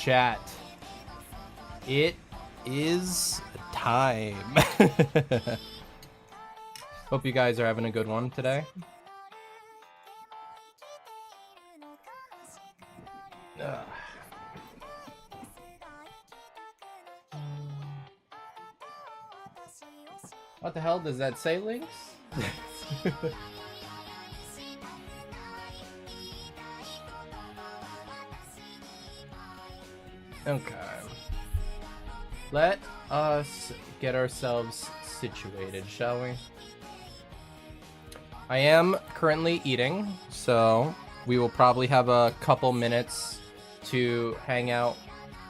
chat. It is time. Hope you guys are having a good one today. What the hell does that say, Lynx? Okay. Let us get ourselves situated, shall we? I am currently eating, so we will probably have a couple minutes to hang out,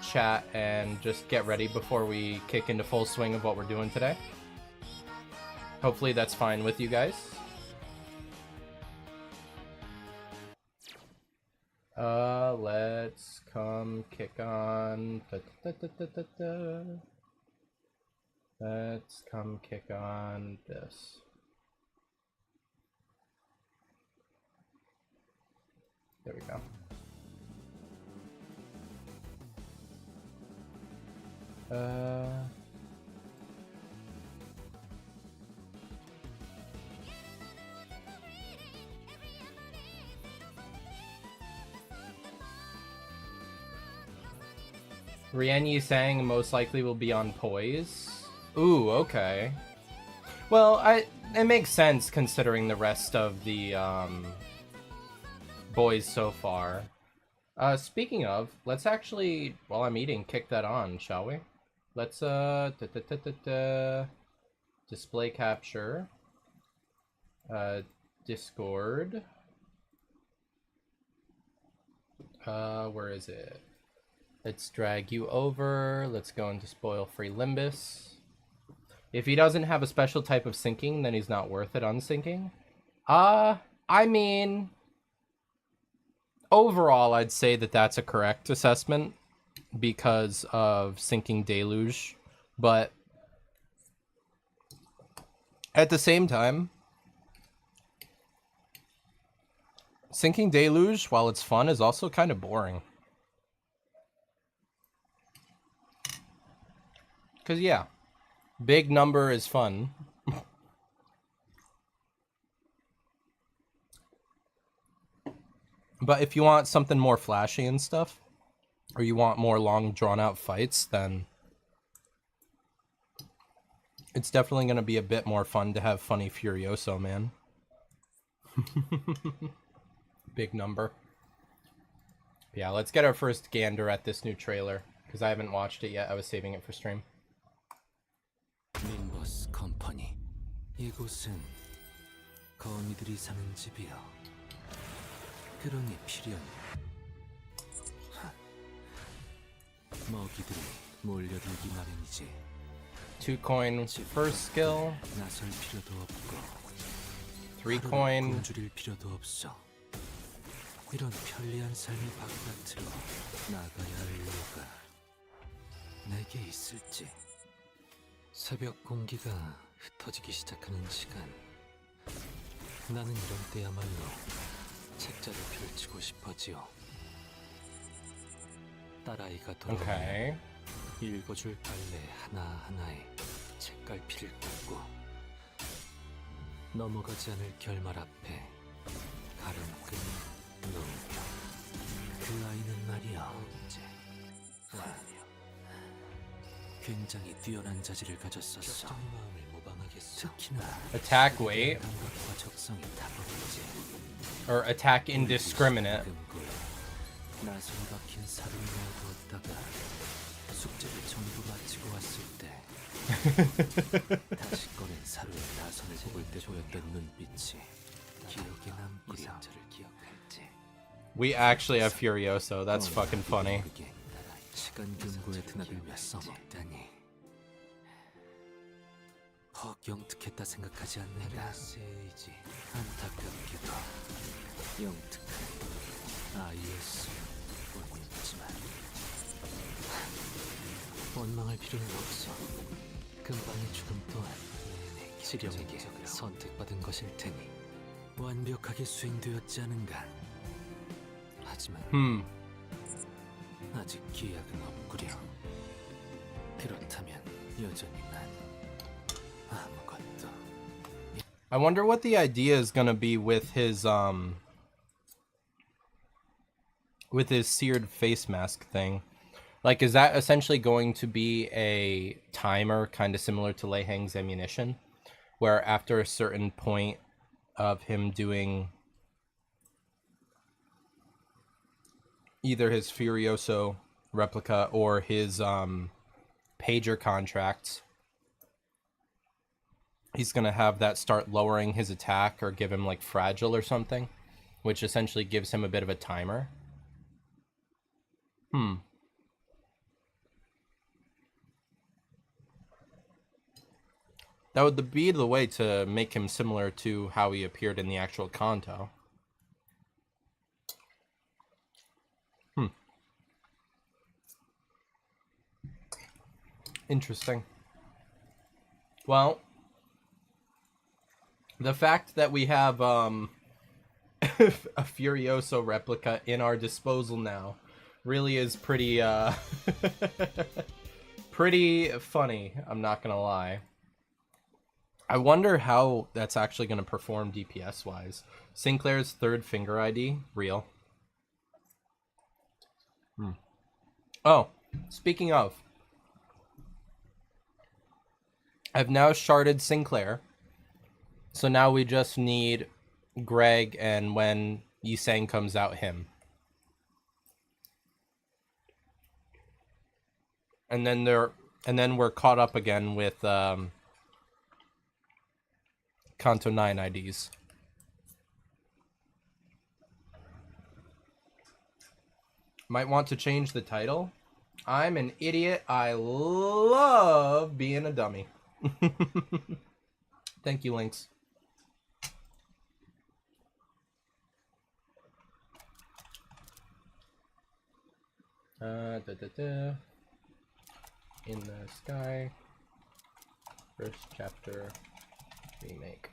chat, and just get ready before we kick into full swing of what we're doing today. Hopefully that's fine with you guys. Let's come kick on. Let's come kick on this. There we go. Rienyi sang most likely will be on Poise. Ooh, okay. Well, it makes sense considering the rest of the boys so far. Speaking of, let's actually, while I'm eating, kick that on, shall we? Let's display capture, Discord. Where is it? Let's drag you over. Let's go into spoil-free Limbus. If he doesn't have a special type of syncing, then he's not worth it unsyncing. I mean, overall, I'd say that that's a correct assessment because of syncing Deluge. But at the same time, syncing Deluge, while it's fun, is also kind of boring. Because, yeah, big number is fun. But if you want something more flashy and stuff, or you want more long, drawn-out fights, then it's definitely going to be a bit more fun to have Funny Furioso, man. Big number. Yeah, let's get our first gander at this new trailer, because I haven't watched it yet. I was saving it for stream. 민버스 컴퍼니 이곳은 거미들이 사는 집이요. 그러니 필요한 먹이들이 몰려들기 마련이지. 2 coin first skill. 나설 필요도 없고 3 coin. 굶주릴 필요도 없어. 이런 편리한 삶의 바깥으로 나가야 할 이유가 내게 있을지. 새벽 공기가 흩어지기 시작하는 시간. 나는 이런 때야말로 책자를 펼치고 싶어지요. 딸아이가 돌아오면 Okay. 읽어줄 빨래 하나하나에 책갈피를 꽂고 넘어가지 않을 결말 앞에 가름끈 놓으며 그 아이는 말이야 언제 와며 굉장히 뛰어난 자질을 가졌었어. 마음을 모방하겠어. 특히나 Attack weight. 감각과 적성이 다르지. Or attack indiscriminate. 나선에 박힌 사료를 넣어두었다가 숙제를 전부 마치고 왔을 때 다시 꺼낸 사료에 나선을 뽑을 때 보였던 눈빛이 기억에 남고요. We actually have Furioso. That's fucking funny. 시간 금고에 드나들며 써먹다니 퍽 영특했다 생각하지 않는가. 세이지 안타깝게도 영특한 아이였을 뿐이었지만 원망할 필요는 없어. 금방의 죽음 또한 지령에게 선택받은 것일 테니 완벽하게 수행되었지 않은가. 하지만 아직 기약은 없구려. 그렇다면 여전히 난 아무것도. I wonder what the idea is gonna be with his seared face mask thing. Like, is that essentially going to be a timer kind of similar to Lei Hang's ammunition, where after a certain point of him doing either his Furioso replica or his pager contracts, he's gonna have that start lowering his attack or give him like fragile or something, which essentially gives him a bit of a timer. That would be the way to make him similar to how he appeared in the actual Kanto. Interesting. Well, the fact that we have a Furioso replica in our disposal now really is pretty pretty funny, I'm not gonna lie. I wonder how that's actually going to perform DPS wise. Sinclair's third finger ID, real. Oh, speaking of, I've now sharded Sinclair, so now we just need Greg, and when Yisang comes out, him. And then we're caught up again with Kanto 9 IDs. Might want to change the title. I'm an idiot. I love being a dummy. Thank you, Lynx. In the Sky. First chapter. Remake.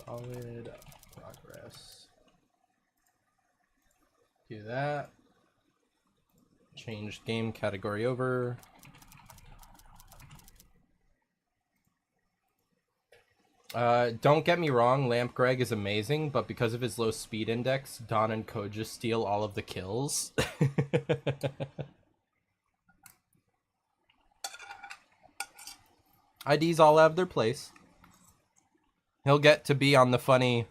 Solid progress. Do that. Change game category over. Don't get me wrong, Lamp Greg is amazing, but because of his low speed index, Don and Koja steal all of the kills. IDs all have their place. He'll get to be on the funny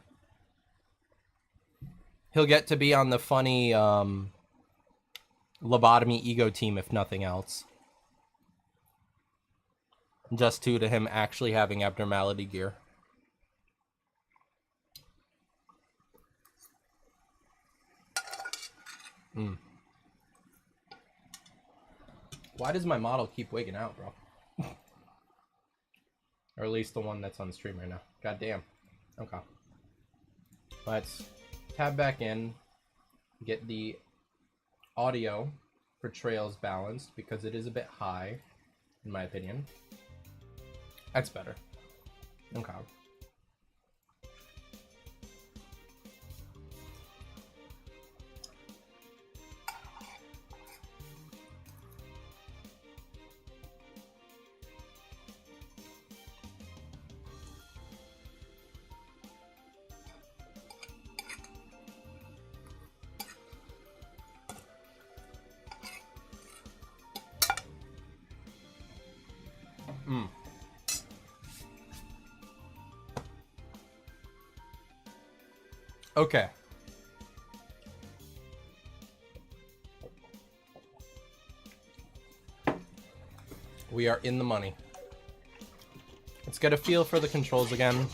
lobotomy ego team if nothing else. Just due to him actually having abnormality gear. Why does my model keep wigging out, bro? Or at least the one that's on stream right now. God damn. Okay. Let's tab back in. Get the audio for Trails balanced because it is a bit high, in my opinion. That's better. Okay. Okay. We are in the money. Let's get a feel for the controls again.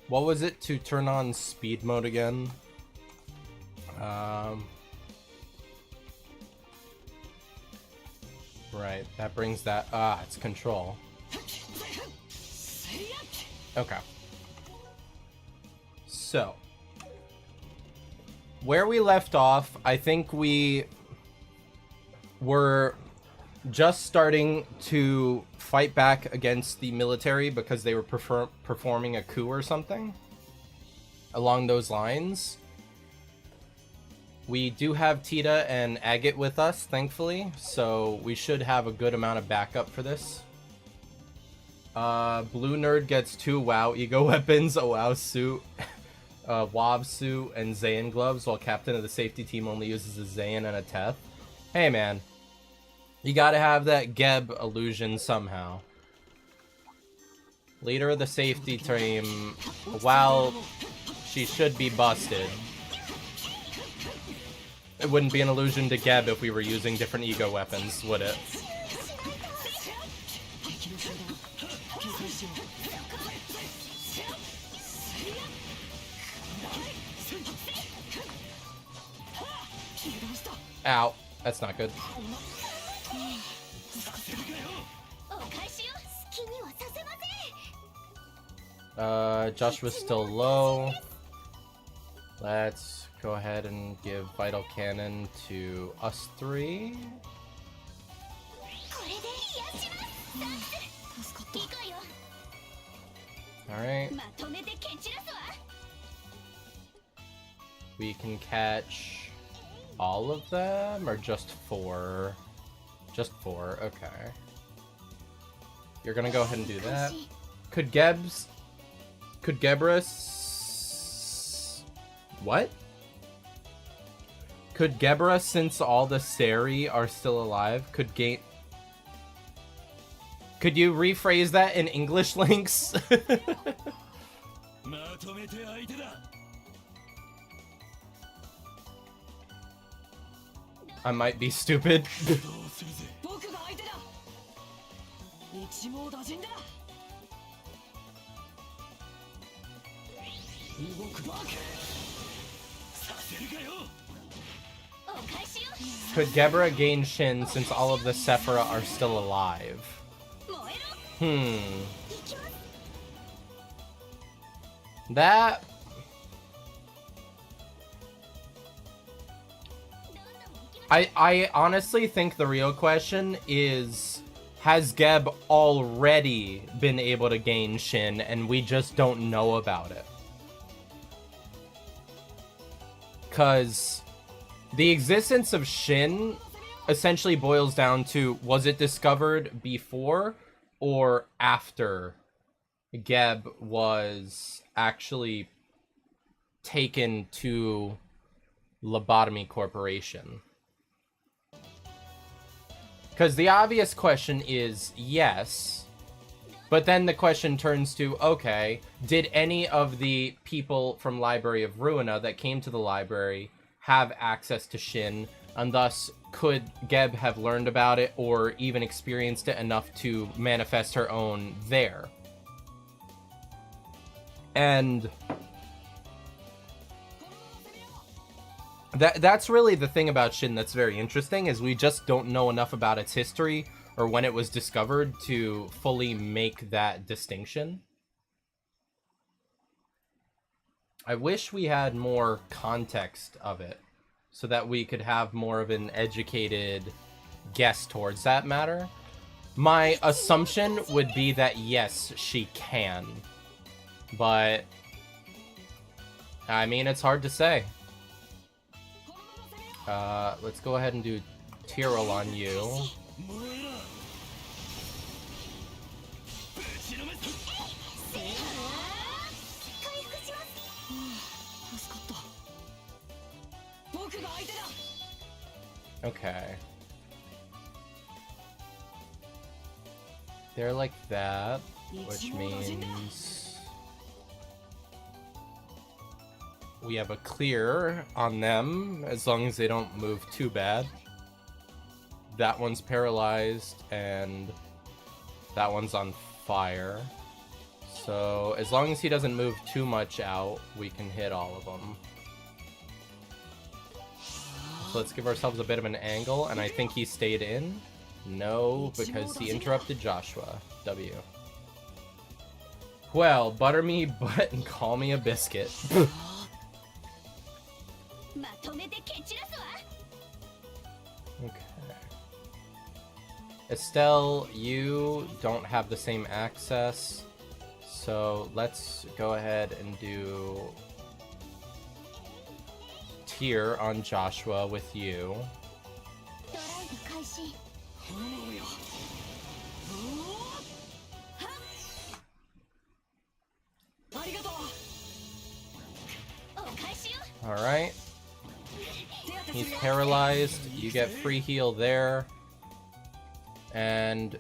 What was it to turn on speed mode again? Right, that brings that... it's control. Okay. So, where we left off, I think we were just starting to fight back against the military because they were performing a coup or something along those lines. We do have Tita and Agate with us, thankfully, so we should have a good amount of backup for this. Blue Nerd gets 2 WoW Ego weapons, a WoW suit, a WoW suit, and Zayn gloves, while Captain of the Safety Team only uses a Zayn and a Teth. Hey man, you gotta have that Geb illusion somehow. Leader of the Safety Team, while she should be busted, it wouldn't be an illusion to Geb if we were using different ego weapons, would it? Ow, that's not good. Joshua's still low. Let's go ahead and give Vital Cannon to us 3. Alright. We can catch all of them, or just 4? Just 4, okay. You're gonna go ahead and do that. Could Gebrus... What? Could Gebra, since all the Seri are still alive, could you rephrase that in English, Links? I might be stupid. Could Gebra gain Shin since all of the Sephira are still alive? That... I honestly think the real question is, has Geb already been able to gain Shin and we just don't know about it? Because the existence of Shin essentially boils down to, was it discovered before or after Geb was actually taken to Lobotomy Corporation? Because the obvious question is yes, but then the question turns to, okay, did any of the people from Library of Ruina that came to the library have access to Shin, and thus could Geb have learned about it or even experienced it enough to manifest her own there? And that's really the thing about Shin that's very interesting, is we just don't know enough about its history or when it was discovered to fully make that distinction. I wish we had more context of it so that we could have more of an educated guess towards that matter. My assumption would be that yes, she can. But I mean, it's hard to say. Let's go ahead and do Tyrell on you. Okay. They're like that, which means we have a clear on them, as long as they don't move too bad. That one's paralyzed, and that one's on fire. So, as long as he doesn't move too much out, we can hit all of them. So let's give ourselves a bit of an angle, and I think he stayed in. No, because he interrupted Joshua. W. Well, butter me butt and call me a biscuit. Okay. Estelle, you don't have the same access, so let's go ahead and do tier on Joshua with you. Alright. He's paralyzed. You get free heal there. And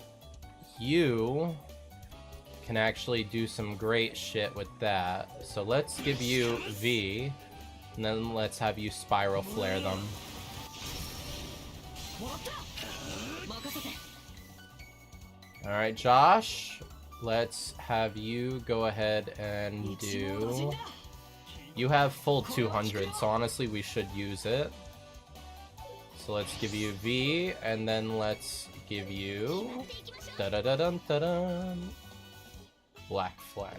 you can actually do some great shit with that. So let's give you V, and then let's have you spiral flare them. Alright, Josh, let's have you go ahead and do... You have full 200, so honestly we should use it. So let's give you V, and then let's give you... Da-da-da-dun-da-dun. Black Flag.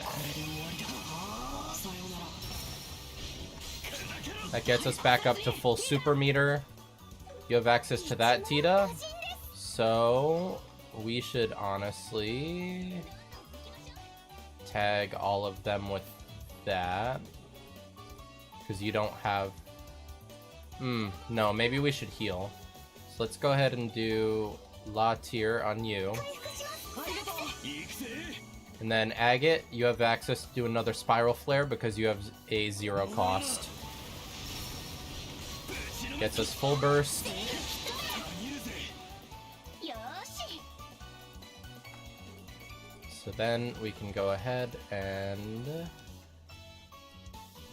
That gets us back up to full super meter. You have access to that, Tita. So we should honestly tag all of them with that. Because you don't have... no, maybe we should heal. So let's go ahead and do La Tier on you. And then Agate, you have access to do another Spiral Flare because you have a 0 cost. Gets us full burst. So then we can go ahead and...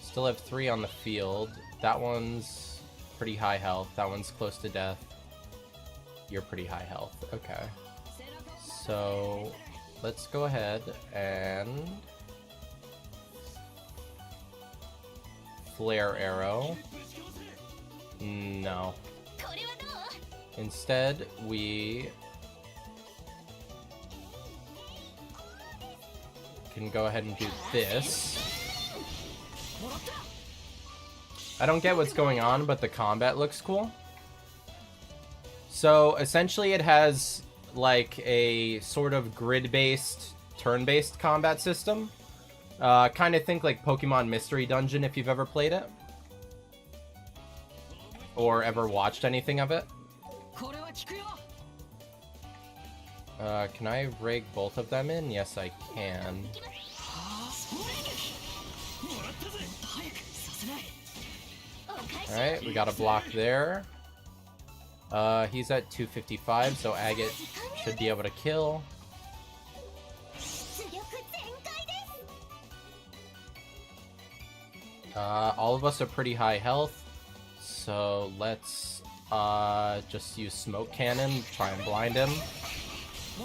Still have 3 on the field. That one's pretty high health. That one's close to death. You're pretty high health. Okay. So let's go ahead and Flare Arrow. No. Instead, we can go ahead and do this. I don't get what's going on, but the combat looks cool. So essentially it has like a sort of grid-based, turn-based combat system. Kind of think like Pokemon Mystery Dungeon if you've ever played it. Or ever watched anything of it. Can I rig both of them in? Yes, I can. Alright, we got a block there. He's at 255, so Agate should be able to kill. All of us are pretty high health, so let's just use Smoke Cannon, try and blind him.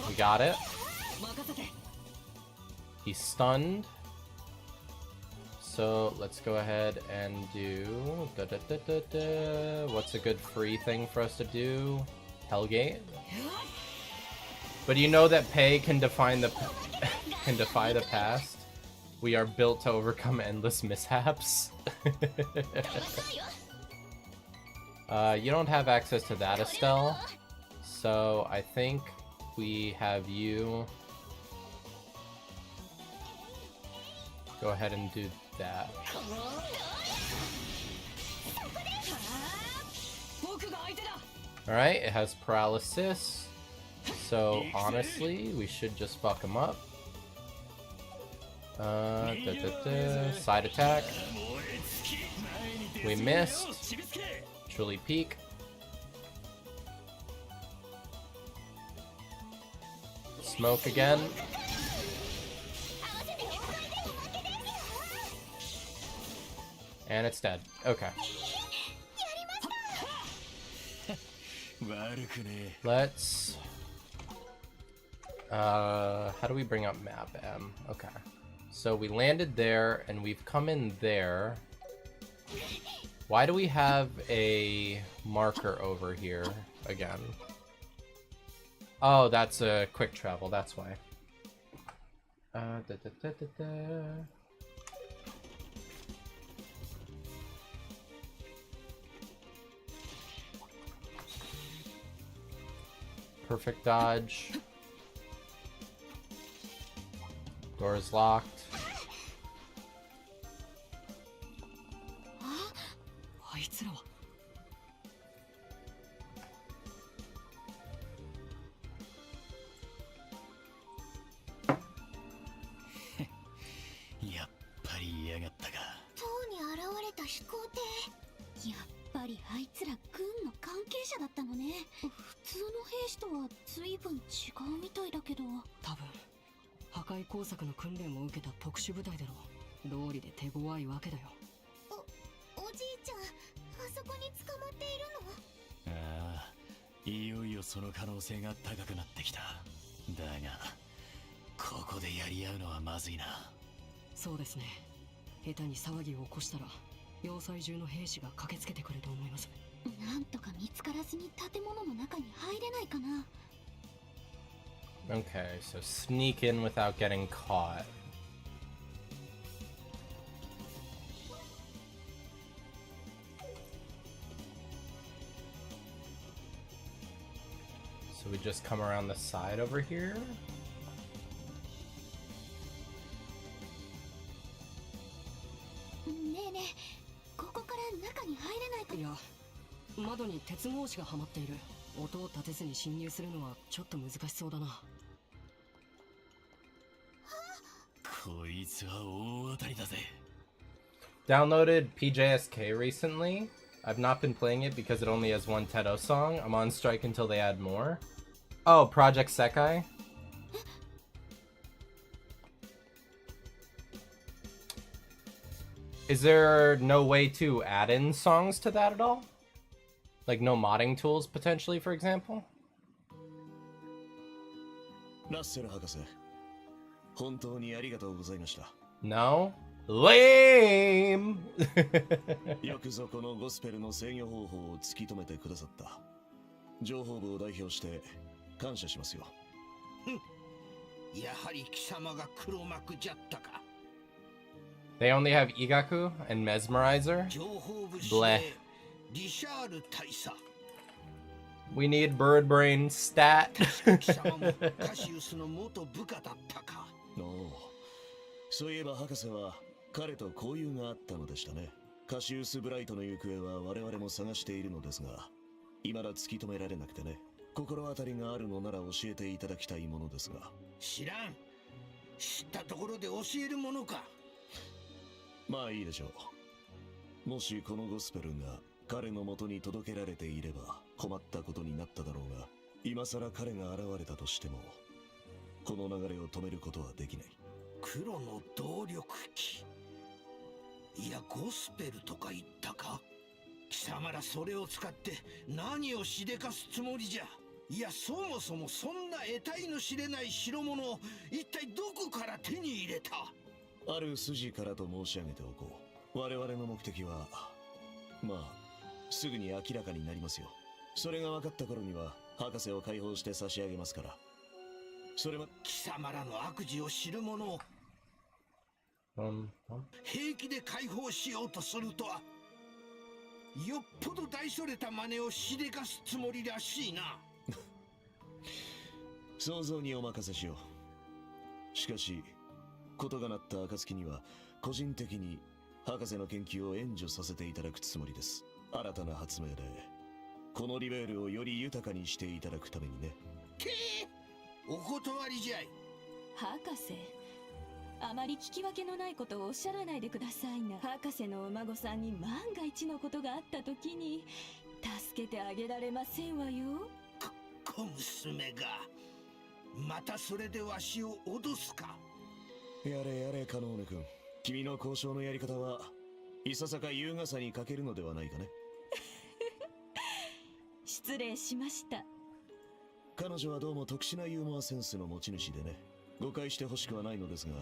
We got it. He's stunned. So let's go ahead and do... What's a good free thing for us to do? Hellgate. But you know that Pei can defy the past. We are built to overcome endless mishaps. You don't have access to that, Estelle. So I think we have you go ahead and do that. Alright, it has paralysis. So honestly, we should just fuck him up. Side attack. We missed. Truly peak. Smoke again. And it's dead. Okay. Let's... how do we bring up map M? Okay. So we landed there, and we've come in there. Why do we have a marker over here again? Oh, that's a quick travel, that's why. Perfect dodge. Door is locked. あいつらは。やっぱり嫌がったか。塔に現れた飛行艇。やっぱりあいつら軍の関係者だったのね。普通の兵士とは随分違うみたいだけど。多分破壊工作の訓練を受けた特殊部隊だろう。道理で手強いわけだよ。おじいちゃん、あそこに捕まっているの？ああ、いよいよその可能性が高くなってきた。だがここでやり合うのはまずいな。そうですね。下手に騒ぎを起こしたら要塞中の兵士が駆けつけてくると思います。なんとか見つからずに建物の中に入れないかな。 Okay, so sneak in without getting caught. So we just come around the side over here? ねえねえ、ここから中に入れないか。いや、窓に鉄格子がはまっている。音を立てずに侵入するのはちょっと難しそうだな。こいつは大当たりだぜ。 Downloaded PJSK recently. I've not been playing it because it only has one Tedo song. I'm on strike until they add more. Oh, Project Sekai? Is there no way to add in songs to that at all? Like no modding tools potentially, for example? ラッセル博士、本当にありがとうございました。 No? Lame! よくぞこのゴスペルの制御方法を突き止めてくださった。情報部を代表して感謝しますよ。やはり貴様が黒幕じゃったか。 They only have Igaku and Mesmerizer? 情報部 Bleh. リシャール大佐。 We need Bird Brain stat. 貴様もカシウスの元部下だったか。おお、そういえば博士は彼と交友があったのでしたね。カシウス・ブライトの行方は我々も探しているのですが、未だ突き止められなくてね。心当たりがあるのなら教えていただきたいものですが。知らん。知ったところで教えるものか。まあいいでしょう。もしこのゴスペルが彼の元に届けられていれば困ったことになっただろうが、今さら彼が現れたとしてもこの流れを止めることはできない。黒の動力機。いや、ゴスペルとか言ったか。貴様らそれを使って何をしでかすつもりじゃ。いや、そもそもそんな得体の知れない代物を一体どこから手に入れた。ある筋からと申し上げておこう。我々の目的はまあすぐに明らかになりますよ。それが分かった頃には博士を解放して差し上げますから。それは貴様らの悪事を知る者を平気で解放しようとするとは、よっぽど大それた真似をしでかすつもりらしいな。想像にお任せしよう。しかし事がなった暁には個人的に博士の研究を援助させていただくつもりです。新たな発明でこのリベールをより豊かにしていただくためにね。けー、お断りじゃい。博士、あまり聞き分けのないことをおっしゃらないでくださいな。博士のお孫さんに万が一のことがあった時に助けてあげられませんわよ。小娘がまたそれでわしを脅すか。やれやれカノーネ君、君の交渉のやり方はいささか優雅さに欠けるのではないかね。失礼しました。彼女はどうも特殊なユーモアセンスの持ち主でね、誤解してほしくはないのですが、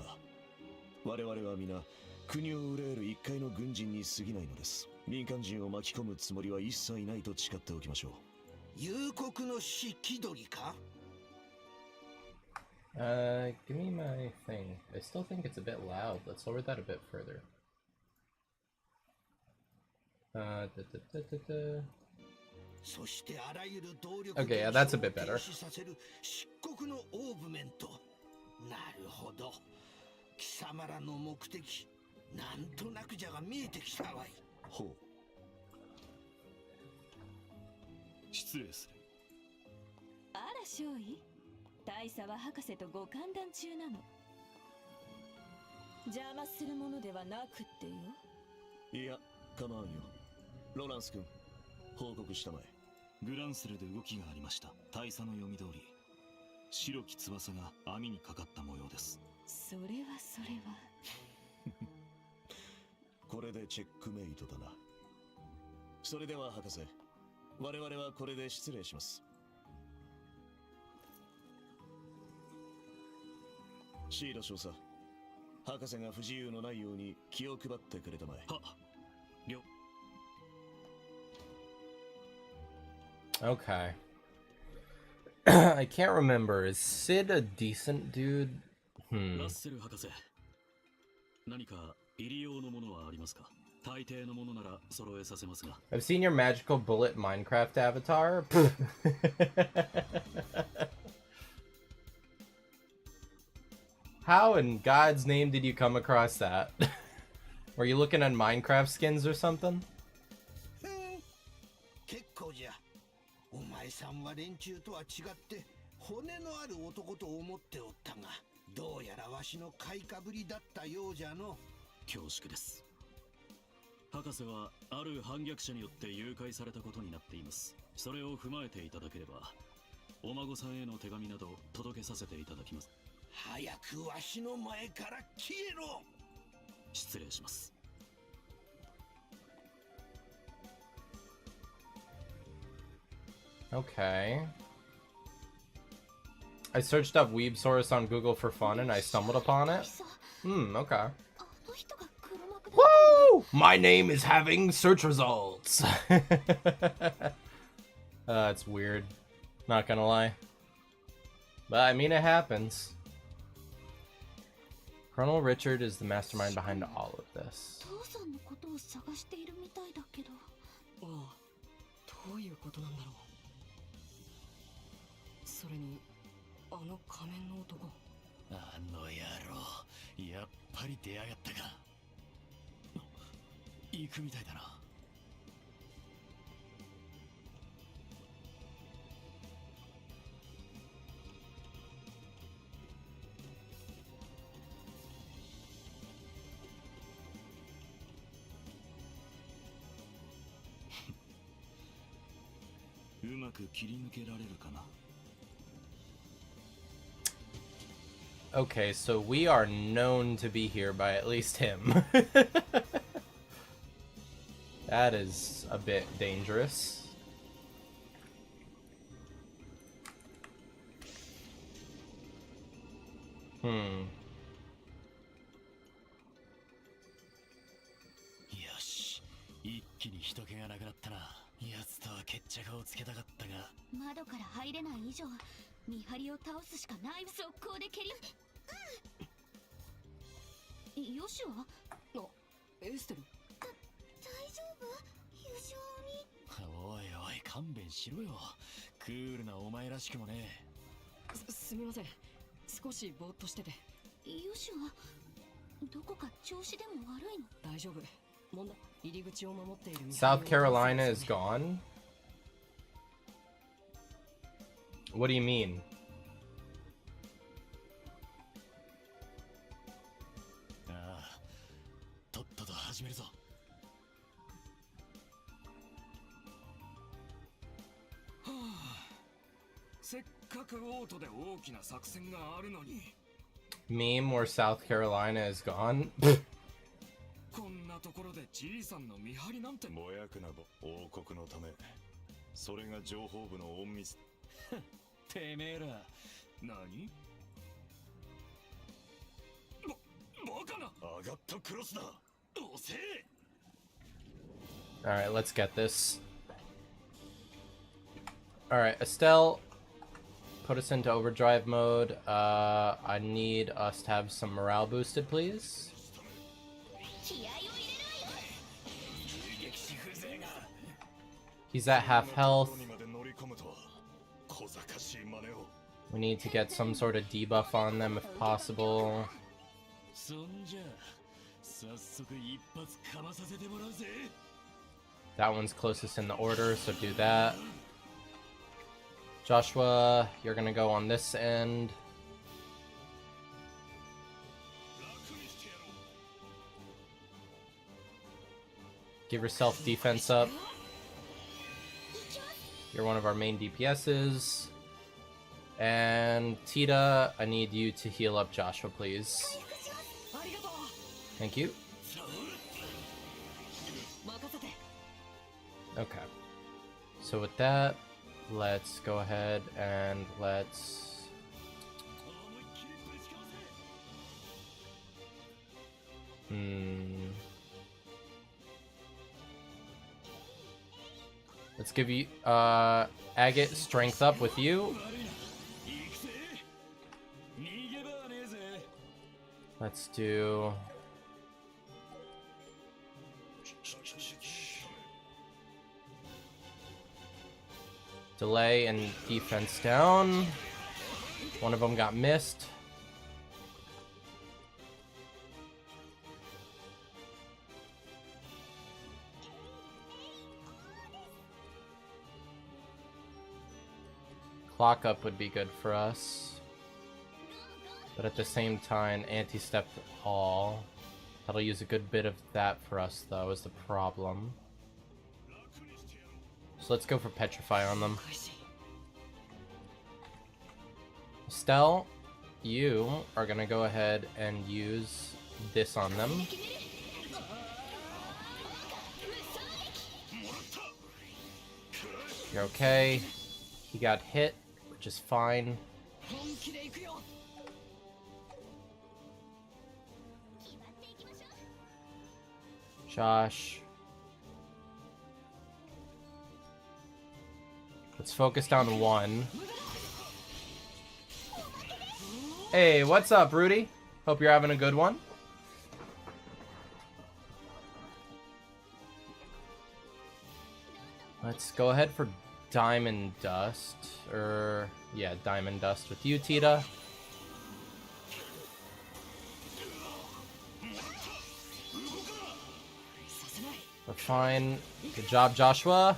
我々は皆国を憂える一介の軍人に過ぎないのです。民間人を巻き込むつもりは一切ないと誓っておきましょう。幽谷の死気取りか。Give me my thing. I still think it's a bit loud. Let's lower that a bit further. そしてあらゆる動力 Okay, yeah, that's a bit better. させる漆黒のオーブメント。なるほど。貴様らの目的、なんとなくじゃが見えてきたわい。ほう。失礼する。あら少尉、大佐は博士とご歓談中なの。邪魔するものではなくってよ。いや、構わんよ。ロランス君、報告したまえ。グランスルで動きがありました。大佐の読み通り、白き翼が網にかかった模様です。それはそれは。これでチェックメイトだな。それでは博士、我々はこれで失礼します。シード少佐、博士が不自由のないように気を配ってくれたまえ。はっ、了。Okay. I can't remember. Is Sid a decent dude? ラッセル博士、何か入り用のものはありますか？大抵のものなら揃えさせますが。I've seen your magical bullet Minecraft avatar. How in God's name did you come across that? Were you looking at Minecraft skins or something? 結構じゃ。お前さんは連中とは違って骨のある男と思っておったが、どうやらわしの買いかぶりだったようじゃの。恐縮です。博士はある反逆者によって誘拐されたことになっています。それを踏まえていただければ、お孫さんへの手紙など届けさせていただきます。早くわしの前から消えろ。失礼します。Okay. I searched up Weebsaurus on Google for fun and I stumbled upon it. Okay. Woo! My name is having search results. It's weird. Not gonna lie. But I mean, it happens. Colonel Richard is the mastermind behind all of this. 父さんのことを探しているみたいだけど。ああ、どういうことなんだろう。それにあの仮面の男。あの野郎、やっぱり出やがったか。行くみたいだな。うまく切り抜けられるかな。Okay, so we are known to be here by at least him. That is a bit dangerous. Hmm. よし、一気に人気がなくなったな。奴とは決着をつけたかったが。窓から入れない以上、見張りを倒すしかない。速攻で蹴り。ヨシは？あ、エステル。大丈夫？優勝に。おいおい、勘弁しろよ。クールなお前らしくもね。すみません。少しぼーっとしてて。ヨシはどこか調子でも悪いの？大丈夫。問題。入り口を守っている。South Carolina is gone? What do you mean? ああ、とっとと始めるぞ。はあ、せっかくオートで大きな作戦があるのに。Meme where South Carolina is gone? こんなところでじいさんの見張りなんて。ぼやくなぼ、王国のため。それが情報部の隠密。てめえら。何？バカな。上がったクロスだ。遅え。Alright, let's get this. Alright, Estelle, put us into overdrive mode. I need us to have some morale boosted, please. 気合を入れるわよ。遊撃士風情が。He's at half health. We need to get some sort of debuff on them if possible. That one's closest in the order, so do that. Joshua, you're gonna go on this end. Give yourself defense up. You're one of our main DPSs. And Tita, I need you to heal up Joshua, please. Thank you. Okay. So with that, let's go ahead and let's... Let's give you, Agate strength up with you. Let's do... Delay and defense down. One of them got missed. Clock up would be good for us. But at the same time, anti-step all. That'll use a good bit of that for us, though, is the problem. So let's go for Petrify on them. Estelle, you are gonna go ahead and use this on them. You're okay. He got hit, which is fine. Josh. Let's focus down one. Hey, what's up, Rudy? Hope you're having a good one. Let's go ahead for Diamond Dust. Yeah, Diamond Dust with you, Tita. We're fine. Good job, Joshua.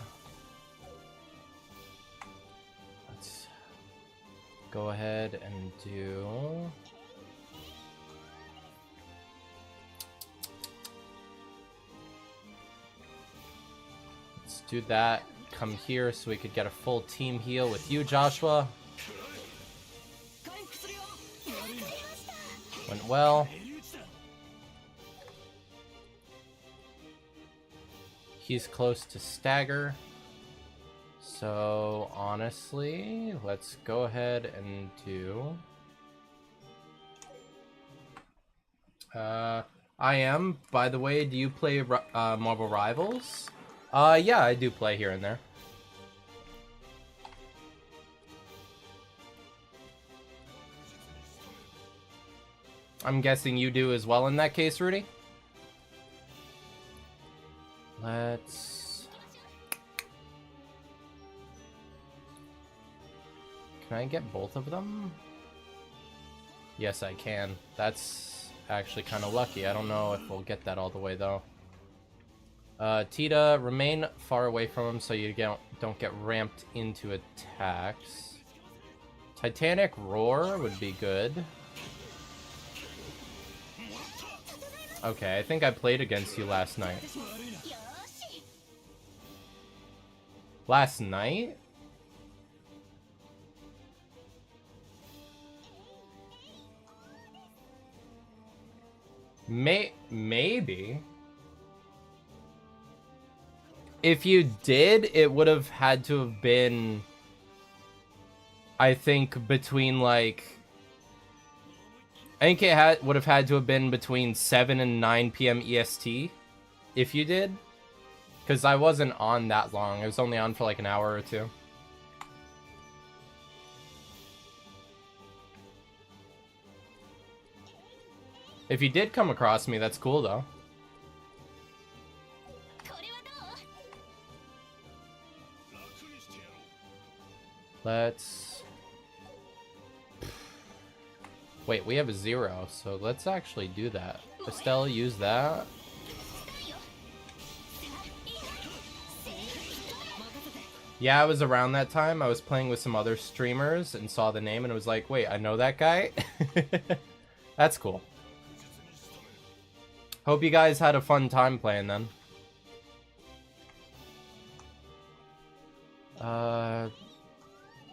Let's go ahead and do... Let's do that. Come here so we could get a full team heal with you, Joshua. Went well. He's close to stagger. So, honestly, let's go ahead and do... I am. By the way, do you play Marvel Rivals? Yeah, I do play here and there. I'm guessing you do as well in that case, Rudy? Let's... Can I get both of them? Yes, I can. That's actually kind of lucky. I don't know if we'll get that all the way, though. Tita, remain far away from him so you don't get ramped into attacks. Titanic Roar would be good. Okay, I think I played against you last night. Last night? Maybe. If you did, it would have had to have been, I think, between like... I think it would have had to have been between 7 and 9 p.m. EST, if you did. Because I wasn't on that long. I was only on for like an hour or two. If you did come across me, that's cool, though. Let's... Wait, we have a 0, so let's actually do that. Estelle, use that. Yeah, it was around that time. I was playing with some other streamers and saw the name and it was like, wait, I know that guy? That's cool. Hope you guys had a fun time playing then.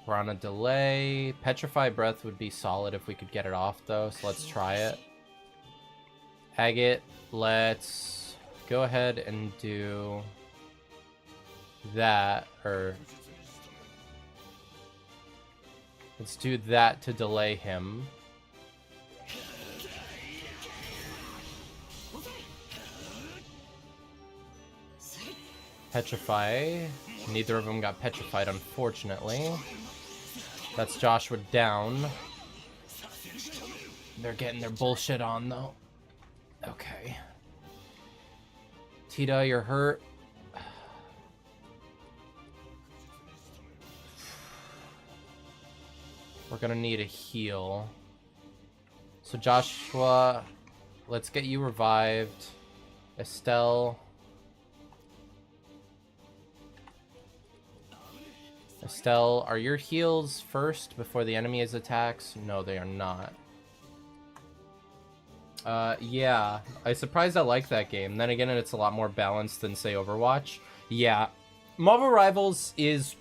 We're on a delay. Petrify Breath would be solid if we could get it off though, so let's try it. Agate, let's go ahead and do that, or let's do that to delay him. Petrify. Neither of them got petrified, unfortunately. That's Joshua down. They're getting their bullshit on, though. Okay. Tita, you're hurt. We're gonna need a heal. So Joshua, let's get you revived. Estelle. Estelle, are your heals first before the enemy's attacks? No, they are not. Yeah. I'm surprised I like that game. Then again, it's a lot more balanced than, say, Overwatch. Yeah. Marvel Rivals is...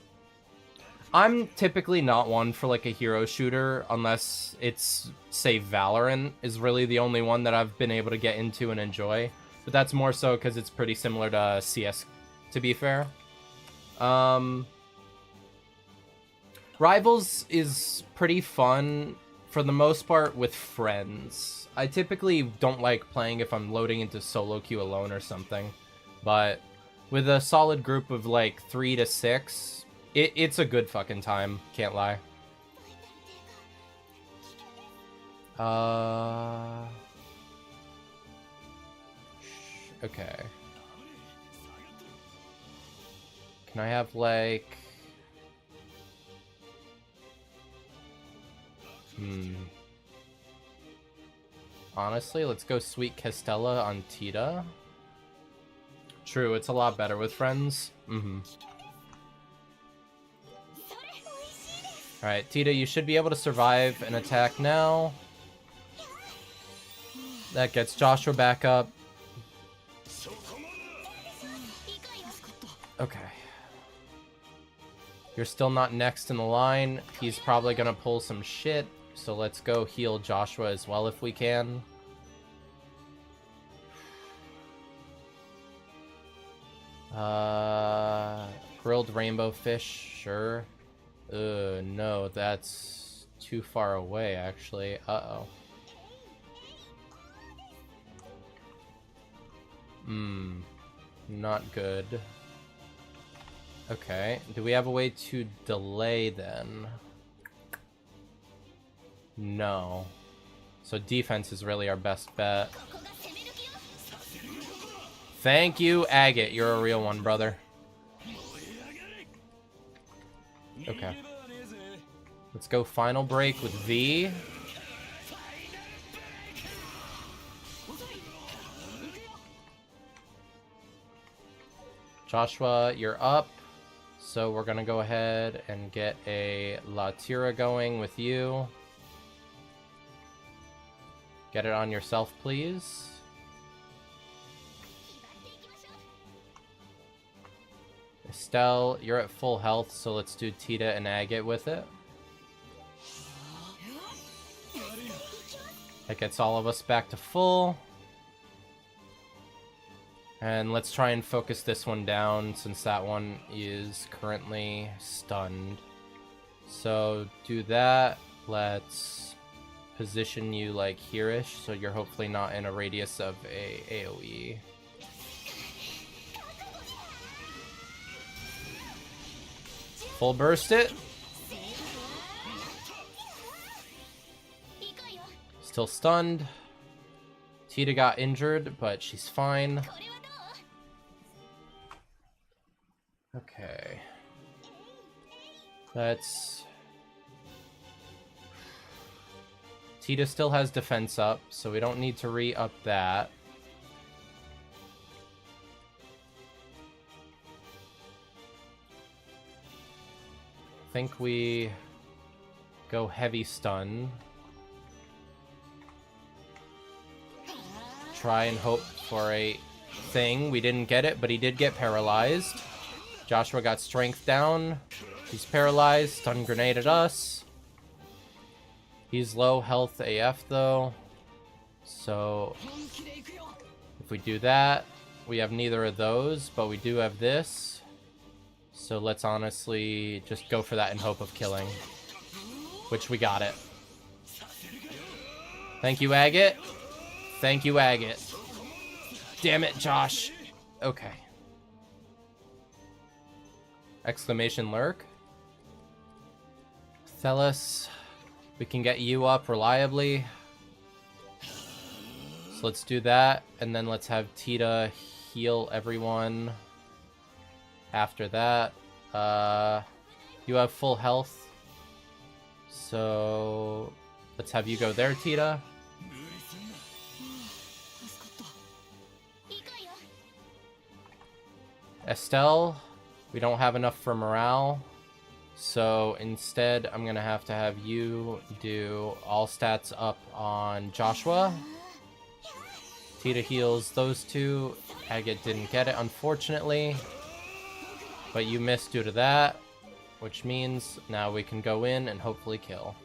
I'm typically not one for, like, a hero shooter unless it's, say, Valorant is really the only one that I've been able to get into and enjoy. But that's more so because it's pretty similar to CS, to be fair. Rivals is pretty fun, for the most part, with friends. I typically don't like playing if I'm loading into solo queue alone or something. But with a solid group of, like, 3 to 6... It's a good fucking time, can't lie. Okay. Can I have, like... Honestly, let's go Sweet Castella on Tita. True, it's a lot better with friends. Alright, Tita, you should be able to survive an attack now. That gets Joshua back up. Okay. You're still not next in the line. He's probably gonna pull some shit. So let's go heal Joshua as well if we can. Grilled rainbow fish, sure. No, that's too far away, actually. Uh-oh. Not good. Okay, do we have a way to delay then? No. So defense is really our best bet. Thank you, Agate. You're a real one, brother. Okay. Let's go final break with V. Joshua, you're up. So we're gonna go ahead and get a La Tira going with you. Get it on yourself, please. Estelle, you're at full health, so let's do Tita and Agate with it. That gets all of us back to full. And let's try and focus this one down, since that one is currently stunned. So do that. Let's position you like here-ish, so you're hopefully not in a radius of a AoE. Full burst it. Still stunned. Tita got injured, but she's fine. Let's... Tita still has defense up, so we don't need to re-up that. I think we go heavy stun. Try and hope for a thing. We didn't get it, but he did get paralyzed. Joshua got strength down. He's paralyzed. Stun grenade at us. He's low health AF though. So if we do that, we have neither of those, but we do have this. So let's honestly just go for that in hope of killing. Which we got it. Thank you, Agate. Thank you, Agate. Damn it, Josh. Okay. Exclamation lurk. Thelis, we can get you up reliably. So let's do that, and then let's have Tita heal everyone. After that, you have full health. So let's have you go there, Tita. Estelle, we don't have enough for morale, so instead I'm gonna have to have you do all stats up on Joshua. Tita heals those two. Agate didn't get it, unfortunately, but you missed due to that, which means now we can go in and hopefully kill.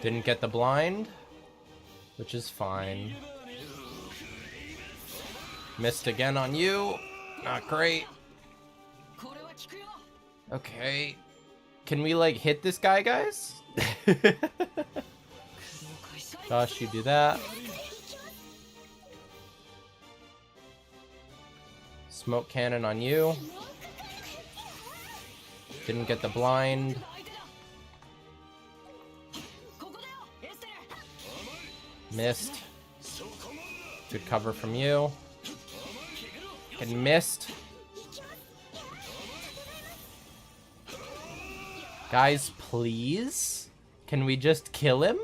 Didn't get the blind, which is fine. Missed again on you. Not great. Okay. Can we, like, hit this guy, guys? Josh, you do that. Smoke cannon on you. Didn't get the blind. Missed. Good cover from you. And missed. Guys, please? Can we just kill him?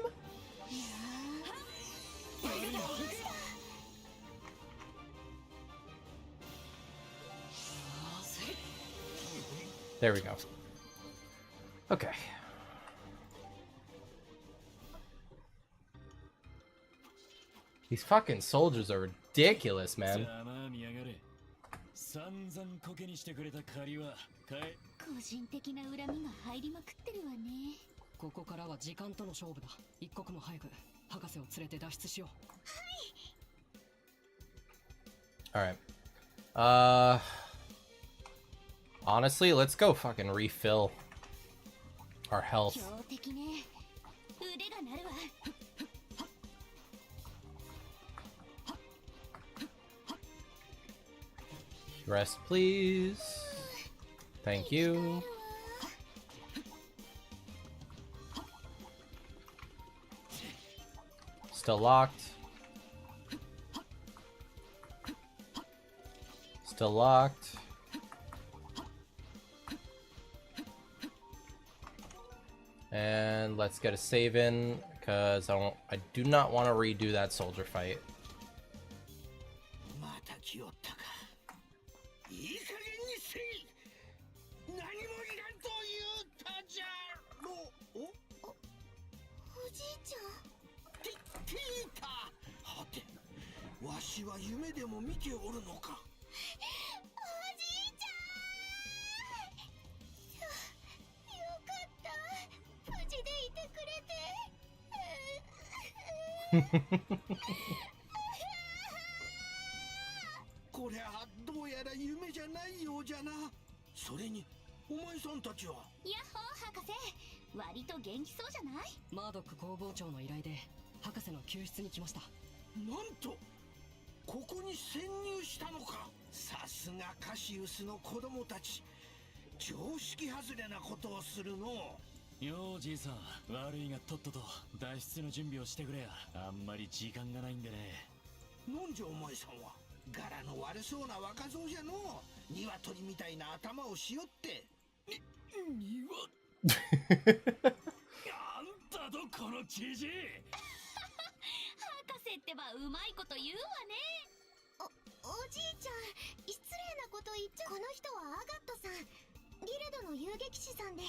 There we go. Okay. These fucking soldiers are ridiculous, man. 個人的な恨みが入りまくってるわね。ここからは時間との勝負だ。一刻も早く博士を連れて脱出しよう。Alright. Honestly, let's go fucking refill our health. 強敵ね。腕が鳴るわ。Rest, please. Thank you. Still locked. Still locked. And let's get a save in, because I do not want to redo that soldier fight. ようじいさん、悪いがとっとと脱出の準備をしてくれや。あんまり時間がないんでね。なんじゃお前さんは。柄の悪そうな若造じゃのう。鶏みたいな頭をしよって。あんたとこの知事。博士ってばうまいこと言うわね。おじいちゃん、失礼なこと言っちゃ。この人はアガットさん、ギルドの遊撃士さんで、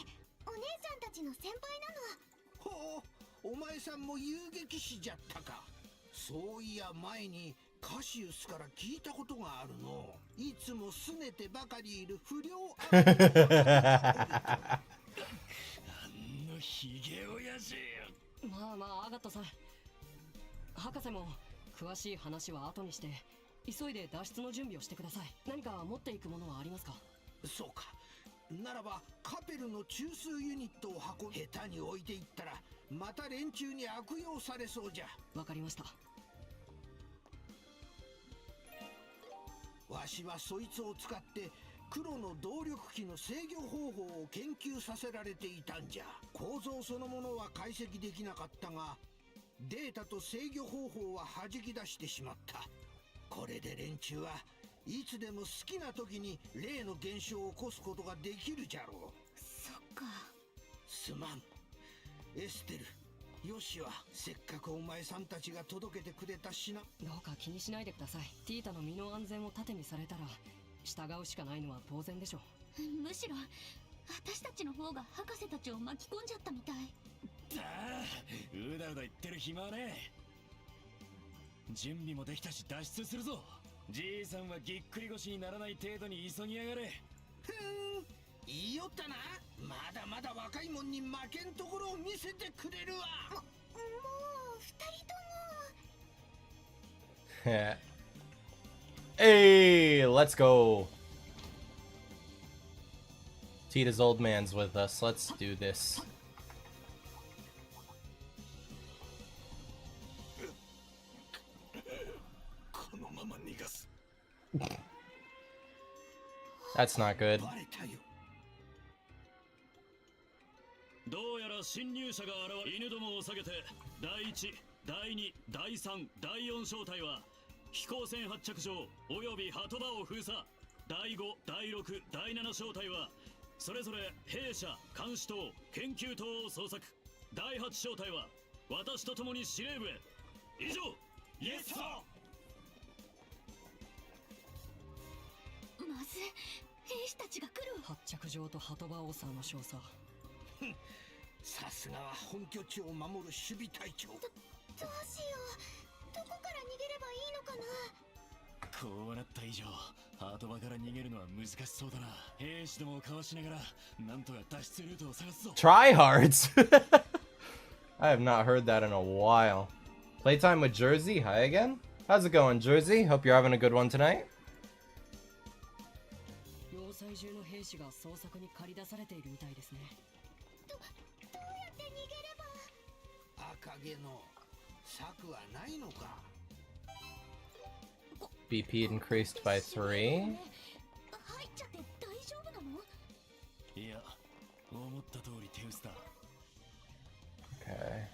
お姉ちゃんたちの先輩なの。ほう、お前さんも遊撃士じゃったか。そういや前にカシウスから聞いたことがあるの。いつも拗ねてばかりいる不良あのヒゲ親父。まあまあアガットさん、博士も詳しい話は後にして急いで脱出の準備をしてください。何か持っていくものはありますか？そうか。ならばカペルの中枢ユニットを運び、下手に置いていったらまた連中に悪用されそうじゃ。わかりました。わしはそいつを使って黒の動力機の制御方法を研究させられていたんじゃ。構造そのものは解析できなかったが、データと制御方法は弾き出してしまった。これで連中はいつでも好きな時に例の現象を起こすことができるじゃろう。そっか。すまんエステル。ヨシはせっかくお前さんたちが届けてくれた品。どうか気にしないでください。ティータの身の安全を盾にされたら従うしかないのは当然でしょう。むしろ私たちの方が博士たちを巻き込んじゃったみたい。ああ、うだうだ言ってる暇はねえ。準備もできたし脱出するぞ。じいさんはぎっくり腰にならない程度に急ぎやがれ。ふーん、言いよったな。まだまだ若いもんに負けんところを見せてくれるわ。もう二人とも。Hey, let's go. Tita's old man's with us. Let's do this. That's not good. バレたよ。どうやら侵入者が現れ、犬どもを下げて第1、第2、第3、第4小隊は飛行船発着場および鳩場を封鎖。第5、第6、第7小隊はそれぞれ兵舎、監視塔、研究塔を捜索。第8小隊は私と共に司令部へ。以上。イエスサー。まず兵士たちが来る。発着場と鳩場オーサーの少佐。さすがは本拠地を守る守備隊長。どうしよう。どこから逃げればいいのかな。こうなった以上、鳩場から逃げるのは難しそうだな。兵士どもをかわしながらなんとか脱出ルートを探すぞ。 Tryhards? I have not heard that in a while. Playtime with Jersey? Hi again. How's it going, Jersey? Hope you're having a good one tonight. 要塞中の兵士が捜索に駆り出されているみたいですね。どうやって逃げれば。赤毛の策はないのか。BP increased by 3. 入っちゃって大丈夫なの？いや、思った通り手薄だ。 Okay.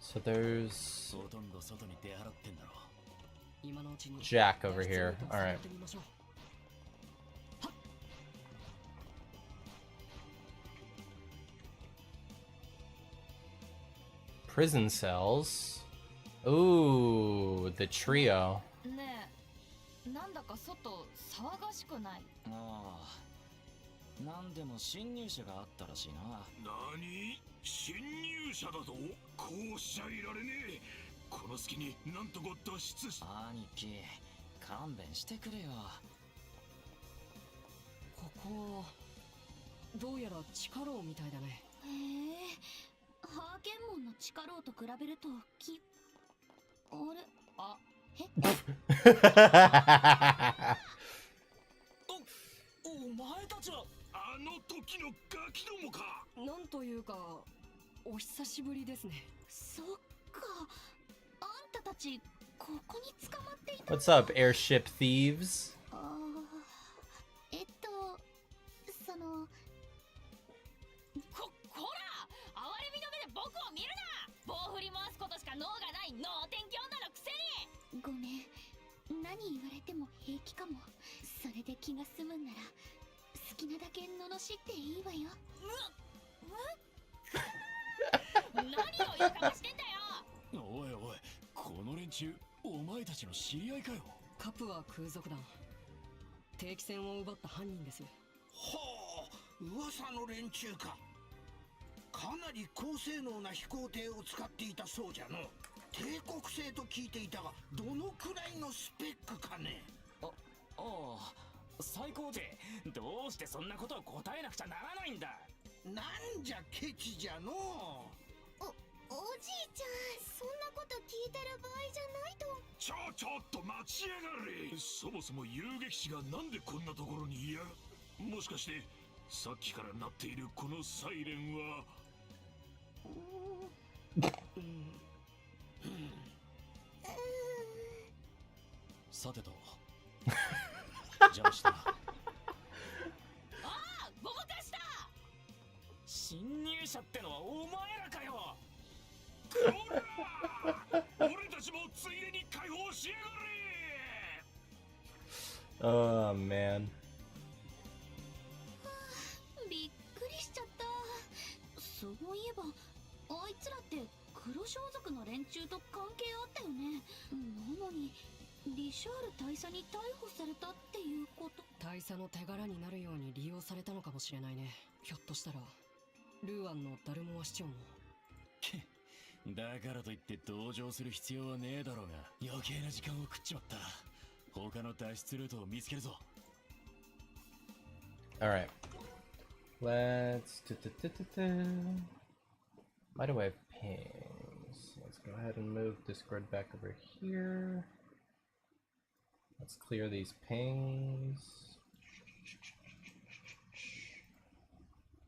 So there's ほとんど外に出払ってんだろ。今のうちに Jack over here. Alright. Prison cells. Ooh, the trio. ねえ、なんだか外騒がしくない？ああ、なんでも侵入者があったらしいな。何？侵入者だと？こうしちゃいられねえ。この隙になんとか脱出し。兄貴、勘弁してくれよ。ここどうやら地下牢みたいだね。へえ、ハーケンモンの地下牢と比べるとあれ？あ、お前たちはあの時のガキどもか。なんというかお久しぶりですね。そっか、あんたたちここに捕まっていた。 What's up, airship thieves? そのこら！何言われても平気かも。それで気が済むんなら好きなだけ罵っていいわよ。何をやかましてんだよ。おいおい、この連中お前たちの知り合いかよ。カプは空賊団、定期船を奪った犯人です。ほう、噂の連中か。かなり高性能な飛行艇を使っていたそうじゃの。帝国製と聞いていたが、どのくらいのスペックかね。ああ、最高でどうしてそんなことを答えなくちゃならないんだ。なんじゃケチじゃの。おじいちゃん、そんなこと聞いてる場合じゃないと。ちょっと待ちやがれ。そもそも遊撃士がなんでこんなところにいや、もしかしてさっきから鳴っているこのサイレンはさてと邪魔した。ああ、ごまかした。侵入者ってのはお前らかよ。俺たちもついでに解放しやがれ。Oh man. びっくりしちゃった。そういえばあいつらって黒装束の連中と関係あったよね。なのにリシャール大佐に逮捕されたっていうこと。大佐の手柄になるように利用されたのかもしれないね。ひょっとしたらルーアンのダルモア市長も。だからといって同情する必要はねえだろうが、余計な時間を食っちまった。他の脱出ルートを見つけるぞ。Alright. Let's... Why do I have pings? Let's go ahead and move Discord back over here. Let's clear these pings.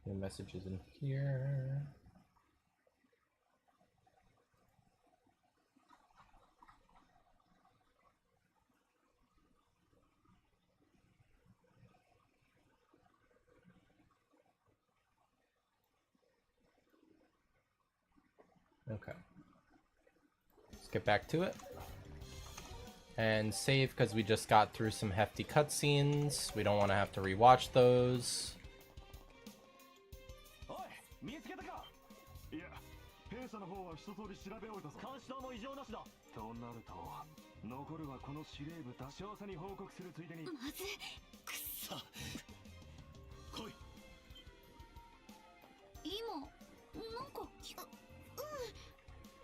New messages in here. Okay. Let's get back to it. And save because we just got through some hefty cutscenes. We don't want to have to rewatch those. おい、見つけたか。いや、弊社の方は一通り調べ終えたぞ。監視塔も異常なしだ。となると、残るはこの司令部詳細に報告するついでに。まずくっそ。来い。今なんか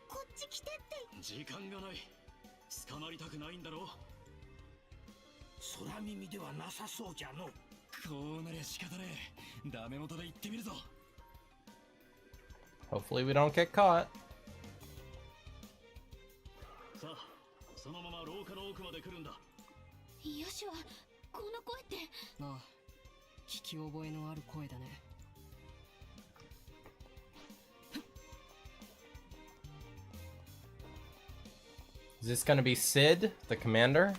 こっち来てって。時間がない。捕まりたくないんだろう。空耳ではなさそうじゃの。こうなりゃ仕方ねえ。ダメ元で行ってみるぞ。Hopefully we don't get caught. さあ、そのまま廊下の奥まで来るんだ。よしはこの声って。ああ、聞き覚えのある声だね。Is this gonna be Sid, the commander?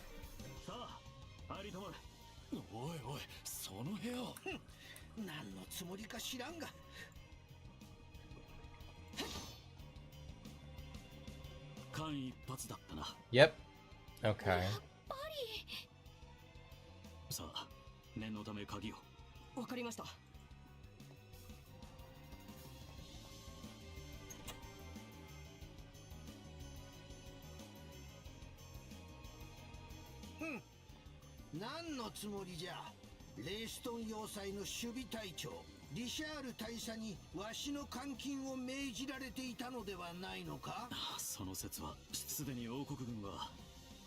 さあ、入りたまえ。おいおい、その部屋。何のつもりか知らんが。間一髪だったな。Yep. Okay. やっぱり。さあ、念のため鍵を。わかりました。何のつもりじゃ。レイストン要塞の守備隊長リシャール大佐にわしの監禁を命じられていたのではないのか。その説はすでに王国軍は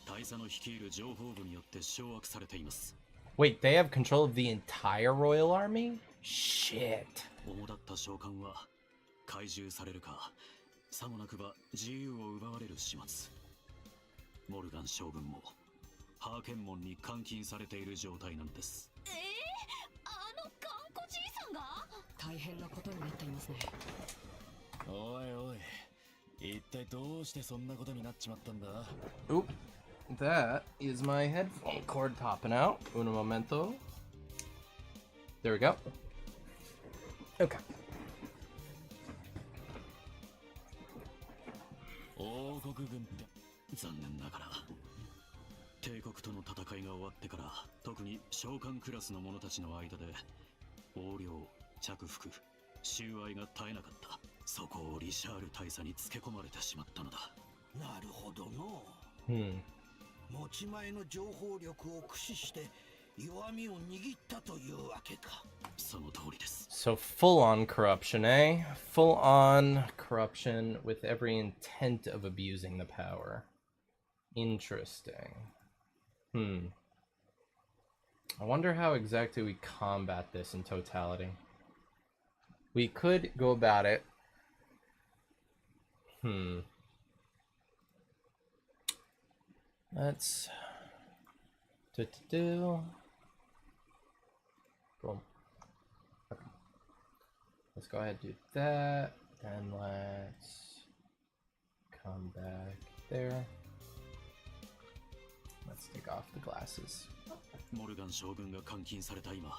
大佐の率いる情報部によって掌握されています。 Wait, they have control of the entire Royal Army? Shit. 主だった将官は懐柔されるか、さもなくば自由を奪われる始末。モルガン将軍もハーケン門に監禁されている状態なんです。あの頑固じいさんが。大変なことになっていますね。おいおい、一体どうしてそんなことになっちまったんだ。 Oop. That is my headphone cord popping out. Uno momento. There we go. Okay. 王国軍って残念ながら帝国との戦いが終わってから、特に召喚クラスの者たちの間で横領、着服、収賄が絶えなかった。そこをリシャール大佐につけ込まれてしまったのだ。なるほどの。Hmm. 持ち前の情報力を駆使して弱みを握ったというわけか。その通りです。 So full on corruption, eh? Full on corruption with every intent of abusing the power. Interesting. I wonder how exactly we combat this in totality. We could go about it. Let's Boom. Okay. Let's go ahead and do that, and let's come back there. Let's take off the glasses. モルガン将軍が監禁された今、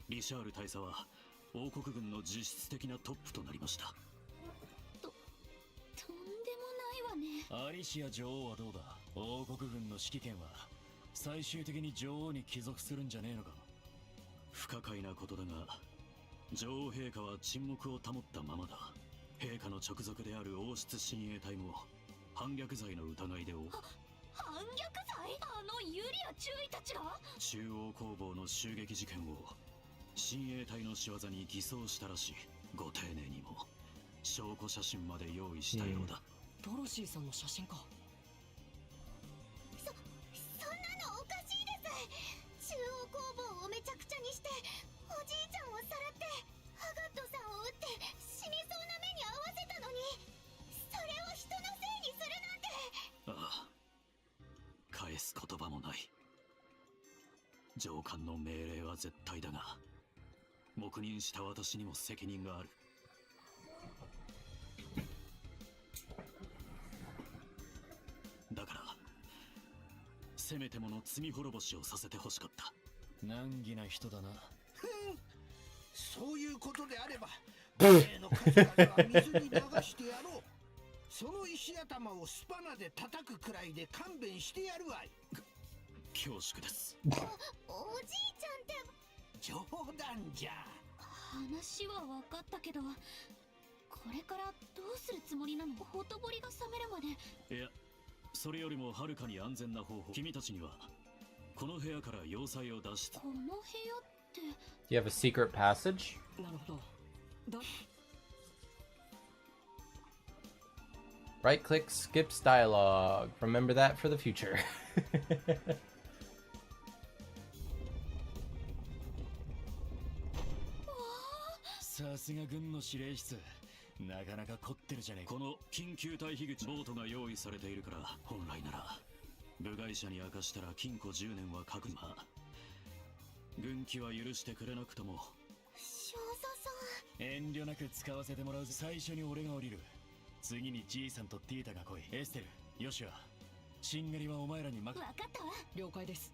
リシャール大佐は王国軍の実質的なトップとなりました。とんでもないわね。アリシア女王はどうだ。王国軍の指揮権は最終的に女王に帰属するんじゃねえのか。不可解なことだが、女王陛下は沈黙を保ったままだ。陛下の直属である王室親衛隊も反逆罪の疑いで反逆罪？あのユリア中尉たちが？中央工房の襲撃事件を親衛隊の仕業に偽装したらしい。ご丁寧にも証拠写真まで用意したようだ。ドロシーさんの写真か。そんなのおかしいです。中央工房をめちゃくちゃにしておじいちゃんをさらってハガットさんを撃って死にそうな目に遭わせたのに、それを人のせいにするなんて。ああ、返す言葉もない。上官の命令は絶対だが、黙認した私にも責任がある。だからせめてもの罪滅ぼしをさせてほしかった。難儀な人だな。そういうことであれば武兵の数々は水に流してやろう。その石頭をスパナで叩くくらいで勘弁してやるわい。恐縮です。おじいちゃんって冗談じゃ。話は分かったけど、これからどうするつもりなの？ほとぼりが冷めるまで。いや、それよりもはるかに安全な方法。君たちにはこの部屋から要塞を脱出。この部屋って。 Do you have a secret passage? なるほど。Right click skips dialogue. Remember that for the future. さすが軍の司令室。なかなか凝ってるじゃねえか。この緊急退避口ボートが用意されているから、本来なら部外者に明かしたら禁錮10年は確実。軍機は許してくれなくとも。少佐さん、遠慮なく使わせてもらうぜ。最初に俺が降りる。次にじいさんとティータが来い。エステル、ヨシュア、シンガリはお前らに任せ。分かったわ。了解です。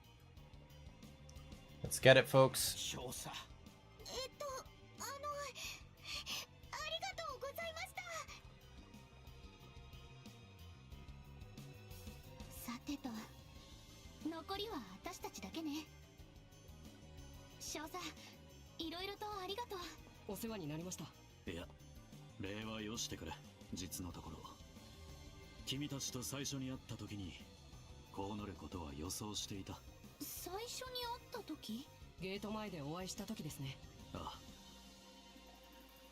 Let's get it, folks. 少佐。ありがとうございました。さてと、残りは私たちだけね。少佐、いろいろとありがとう。お世話になりました。いや、礼はよしてくれ。実のところ君たちと最初に会った時にこうなることは予想していた。最初に会った時？ゲート前でお会いした時ですね。ああ、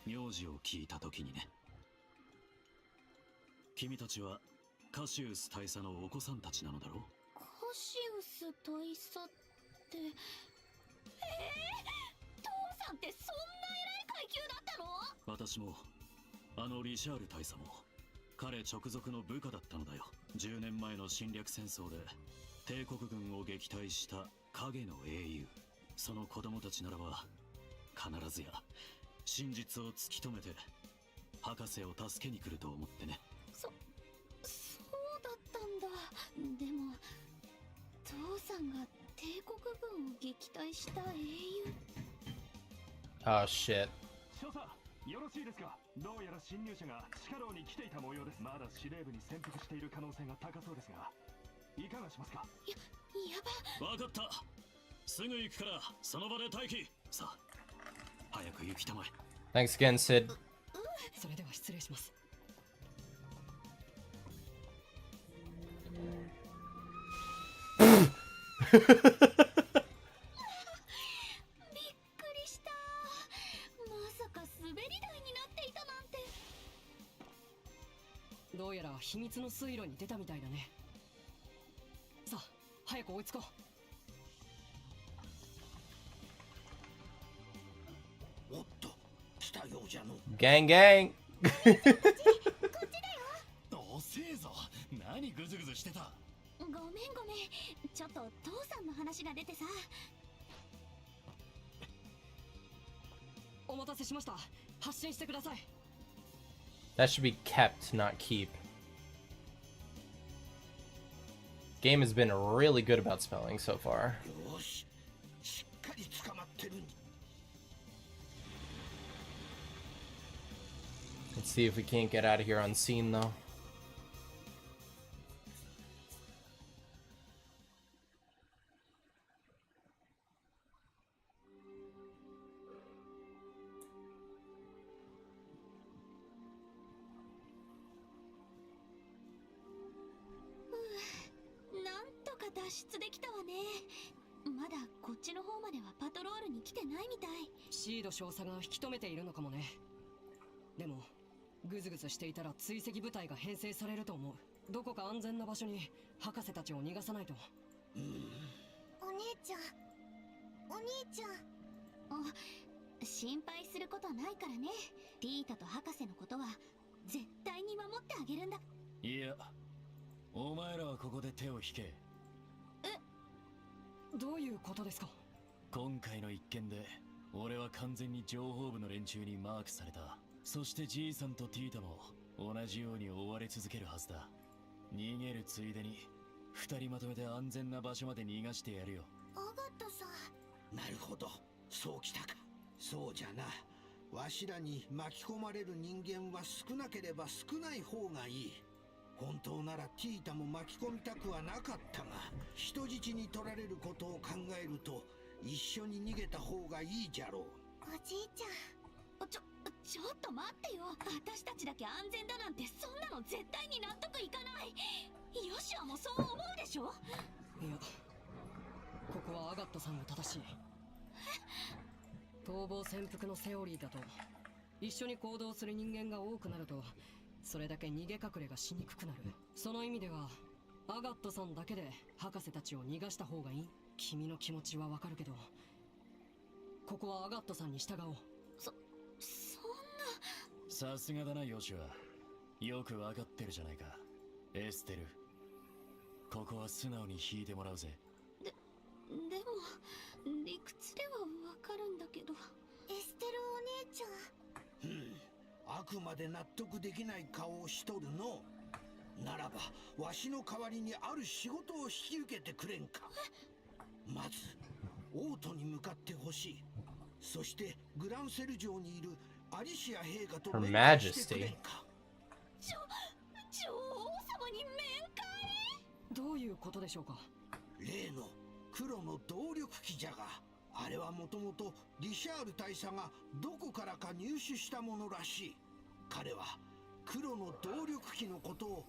名字を聞いた時にね。君たちはカシウス大佐のお子さんたちなのだろう。カシウス大佐って。父さんってそんな偉い階級だったの？私もあのリシャール大佐も彼直属の部下だったのだよ。10年前の侵略戦争で帝国軍を撃退した影の英雄。その子供たちならば必ずや真実を突き止めて博士を助けに来ると思ってね。そうだったんだ。でも父さんが帝国軍を撃退した英雄。 Oh shit. 少佐、よろしいですか。どうやら侵入者が地下牢に来ていた模様です。まだ司令部に潜伏している可能性が高そうですが、いかがしますか。ば。わかった。すぐ行くからその場で待機。さあ、早く行きたまえ。 Thanks again, Sid. それでは失礼します。びっくりした。まさか滑り台になっていたなんて。どうやら秘密の水路に出たみたいだね。さあ早く追いつこおっと来たようじゃの。 Gang, gang. 遅えぞ。何グズグズしてた。ごめんごめん、ちょっと父さんの話が出てさ。う。お待たせしました。発進してください。 That should be kept, not keep. Game has been really good about spelling so far. よし、しっかり捕まってるに。 Let's see if we can't get out of here unseen, though.「なんとか脱出できたわね。まだこっちの方まではパトロールに来てないみたい。シード少佐が引き止めているのかもね。でもグズグズしていたら追跡部隊が編成されると思う。どこか安全な場所に博士たちを逃がさないと。お姉ちゃん、お兄ちゃん。心配することないからね。ティータと博士のことは絶対に守ってあげるんだ。いや、お前らはここで手を引け。どういうことですか。今回の一件で俺は完全に情報部の連中にマークされた。そしてじいさんとティータも同じように追われ続けるはずだ。逃げるついでに二人まとめて安全な場所まで逃がしてやるよ。アガットさん。なるほど、そうきたか。そうじゃな。わしらに巻き込まれる人間は少なければ少ない方がいい。本当ならティータも巻き込みたくはなかったが、人質に取られることを考えると一緒に逃げた方がいいじゃろう。おじいちゃん。ちょっと待ってよ。私たちだけ安全だなんてそんなの絶対に納得いかない。ヨシュアもそう思うでしょ。いや、ここはアガットさんが正しい。逃亡潜伏のセオリーだと、一緒に行動する人間が多くなるとそれだけ逃げ隠れがしにくくなる。その意味ではアガットさんだけで博士たちを逃がした方がいい。君の気持ちはわかるけど、ここはアガットさんに従おう。そんさすがだなヨシュア。よくわかってるじゃないかエステル。ここは素直に引いてもらうぜ。でも理屈ではわかるんだけど。エステルお姉ちゃん。あくまで納得できない顔をしとるの。ならばわしの代わりにある仕事を引き受けてくれんか。まず王都に向かってほしい。そしてグランセル城にいるアリシア陛下と面会してくれんか。女王様に面会。どういうことでしょうか。例の黒の動力機じゃが、あれはもともとリシャール大佐がどこからか入手したものらしい。彼は黒の動力機のことを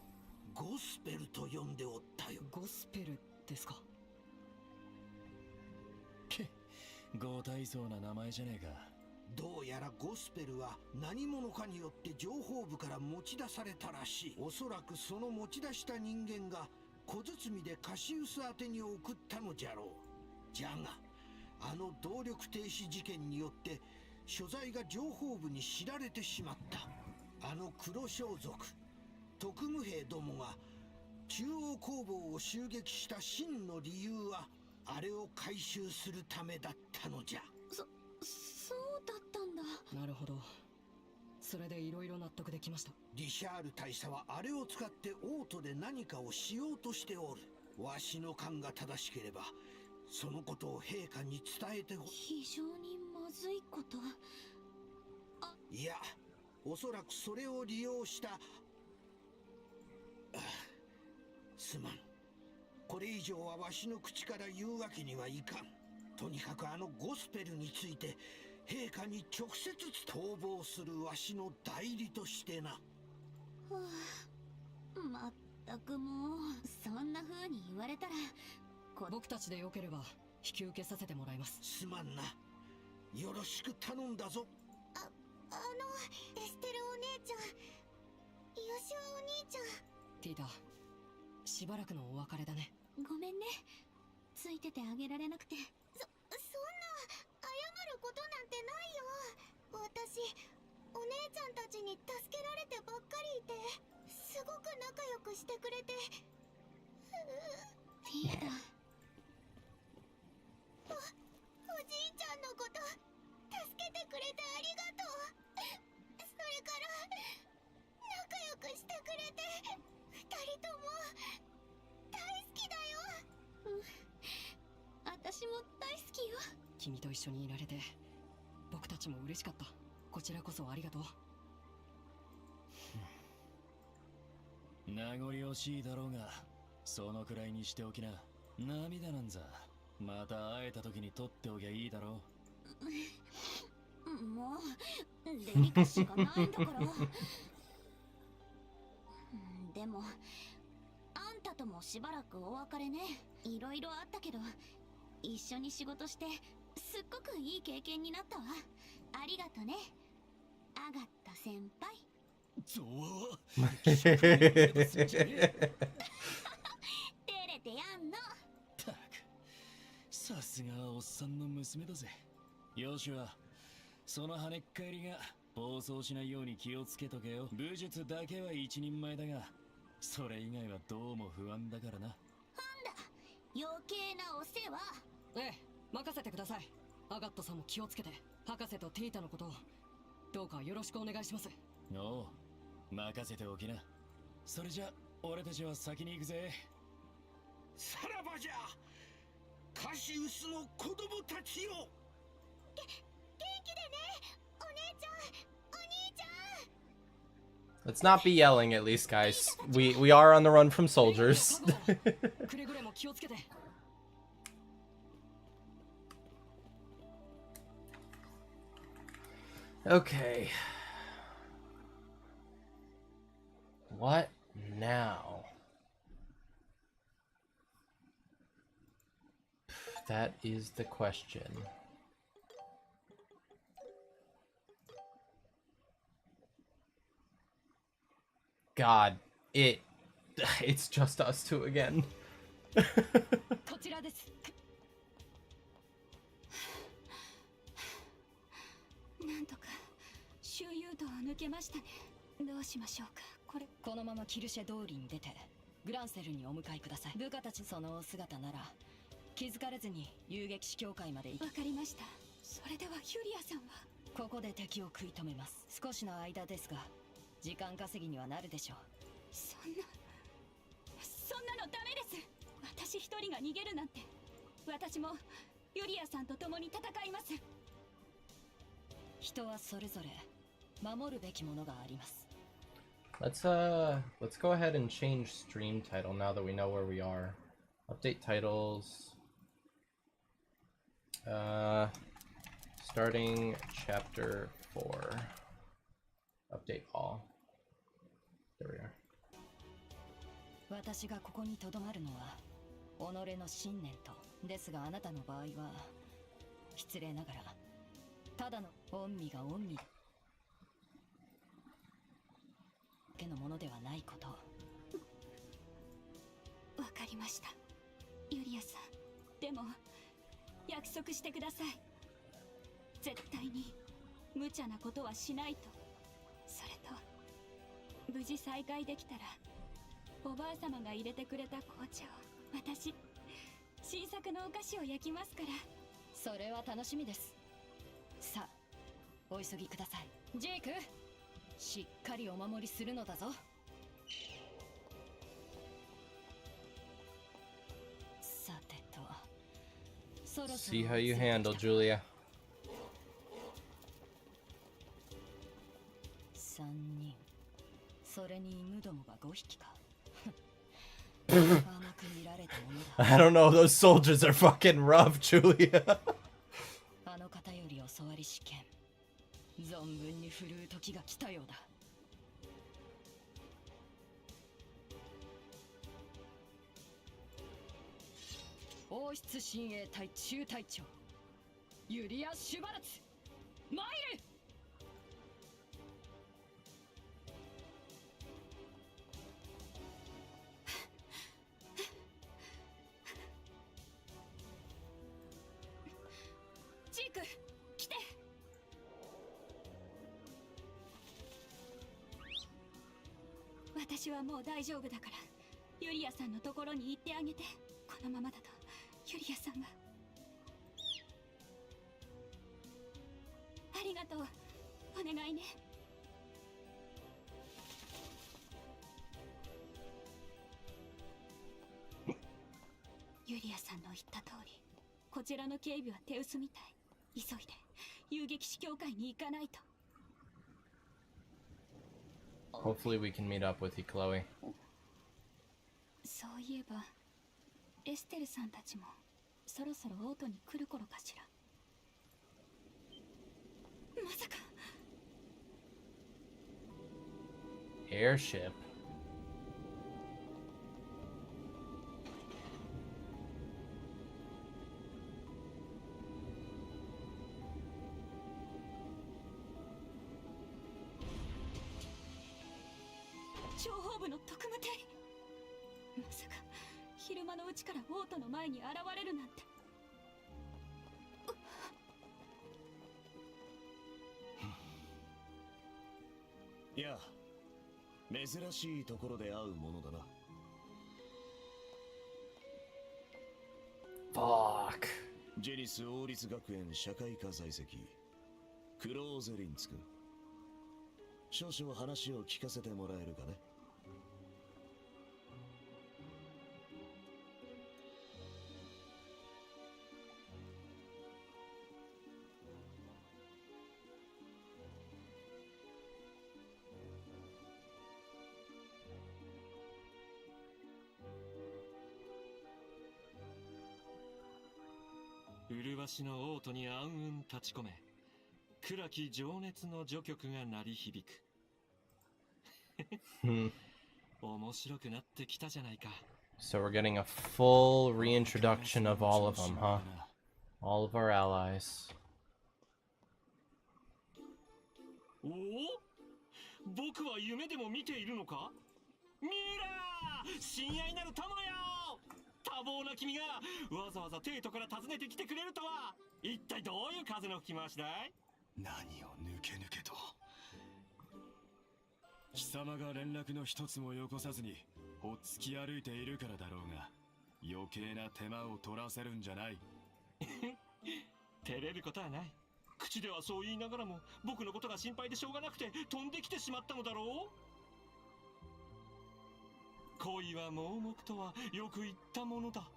ゴスペルと呼んでおったよ。ゴスペルですか。ご大層な名前じゃねえか。どうやらゴスペルは何者かによって情報部から持ち出されたらしい。おそらくその持ち出した人間が小包でカシウス宛てに送ったのじゃろう。じゃがあの動力停止事件によって所在が情報部に知られてしまった。あの黒装束特務兵どもが中央工房を襲撃した真の理由はあれを回収するためだったのじゃ。そうだったんだ。なるほど。それでいろいろ納得できました。リシャール大佐はあれを使って王都で何かをしようとしておる。わしの勘が正しければそのことを陛下に伝えてほしい。非常にまずいこと。いや、おそらくそれを利用した。すまん。これ以上はわしの口から言うわけにはいかん。とにかくあのゴスペルについて陛下に直接逃亡するわしの代理としてな。まったくもう、そんな風に言われたら僕たちでよければ引き受けさせてもらいます。すまんな。よろしく頼んだぞ。エステルお姉ちゃん、ヨシオお兄ちゃん。ティータ、しばらくのお別れだね。ごめんね、ついててあげられなくて。そんな謝ることなんてないよ。私お姉ちゃんたちに助けられてばっかりいて、すごく仲良くしてくれて。ティータ、おじいちゃんのこと助けてくれてありがとう。それから仲良くしてくれて二人とも大好きだよ。私も大好きよ。君と一緒にいられて僕たちも嬉しかった。こちらこそありがとう。名残惜しいだろうが、そのくらいにしておきな。涙なんざまた会えた時に取っておきゃいいだろもうデリカシーがないんだからでもあんたともしばらくお別れね。いろいろあったけど一緒に仕事してすっごくいい経験になったわ。ありがとね、アガッタ先輩。ゾワ照れてやんの。たく、さすがおっさんの娘だぜ。よしはその跳ねっ返りが暴走しないように気をつけとけよ。武術だけは一人前だが、それ以外はどうも不安だからな。余計なお世話。ええ、任せてください。アガットさんも気をつけて、博士とティータのことをどうかよろしくお願いします。おう、任せておきな。それじゃ俺たちは先に行くぜ。さらばじゃ、カシウスの子供たちよ。元気でね、お姉ちゃん、お兄ちゃん。 Let's not be yelling at least, guys. We are on the run from soldiers. くれぐれも気をつけて。Okay. What now? That is the question. God, it's just us two again. こちらです。なんとか周遊道を抜けましたね。どうしましょうか。このままキルシェ通りに出てグランセルにお迎えください。部下たちそのお姿なら気づかれずに遊撃士協会まで行き。わかりました。それではユリアさんは。ここで敵を食い止めます。少しの間ですが時間稼ぎにはなるでしょう。そんなのダメです。私一人が逃げるなんて。私もユリアさんと共に戦います。人はそれぞれ守るべきものがあります。Let's go ahead and change stream title now that we know where we are. Update titles. Starting chapter 4. Update all. There we are. 私がここに留まるのは己の信念とですが、あなたの場合は失礼ながらただの御身が御身だけのものではないことを。わかりました、ユリアさん。でも約束してください。絶対に無茶なことはしないと。それと無事再会できたらおばあ様が入れてくれた紅茶を私新作のお菓子を焼きますから。それは楽しみです。さあお急ぎください。ジェイク、しっかりお守りするのだぞ。さてと、そろそろ See how you handle, Julia. 3人、それに犬どもが5匹か。甘く見られたものだ。I don't know, those soldiers are fucking rough, Julia. あの方より教わり試験存分に振るう時が来たようだ。王室親衛隊中隊長ユリア・シュバルツ参る。ジーク来て。私はもう大丈夫だからユリアさんのところに行ってあげて。このままだとユリアさんは。ありがとう。お願いね。ユリアさんの言った通りこちらの警備は手薄みたい。急いで遊撃士協会に行かないと。 Hopefully we can meet up with you, Chloe. そういえばエステルさんたちもそろそろオートに来る頃かしら。まさか。 Airship. 諜報部の特務隊。まさか昼間のうちからオートの前に現れるなんて。いや、珍しいところで会うものだな。Fuck. ジェニス王立学園社会科在籍クローゼリンツ君、少々話を聞かせてもらえるかね。麗しの王都に暗雲立ち込め、暗き情熱の序曲が鳴り響く。面白くなってきたじゃないか。 So we're getting a full reintroduction of all of them, huh? All of our allies. おお、僕は夢でも見ているのか。ミラー、親愛なる友よ。多忙な君がわざわざ帝都から訪ねてきてくれるとは。一体どういう風の吹き回しだい。何を抜け抜けと。貴様が連絡の一つもよこさずにほっつき歩いているからだろうが、余計な手間を取らせるんじゃない。照れることはない。口ではそう言いながらも僕のことが心配でしょうがなくて飛んできてしまったのだろう。恋は盲目とはよく言ったものだ。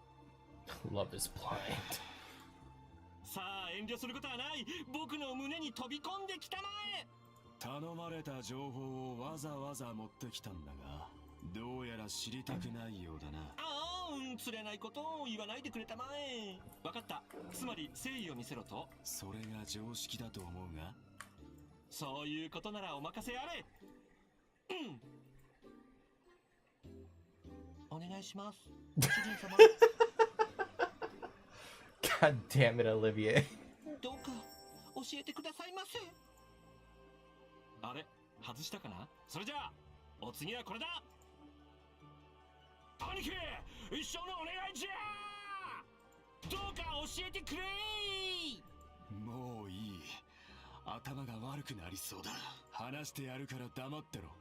Love is blind. さあ遠慮することはない。僕の胸に飛び込んできたまえ。頼まれた情報をわざわざ持ってきたんだが、どうやら知りたくないようだな。ああ、釣れないことを言わないでくれたまえ。わかった。つまり誠意を見せろと。それが常識だと思うが。そういうことならお任せあれ。うん。お願いします。主人様。God damn it, Olivier. どうか教えてくださいませ。あれ、外したかな。それじゃあお次はこれだ。兄貴、一生のお願いじゃ。どうか教えてくれ。もういい。頭が悪くなりそうだ。話してやるから黙ってろ。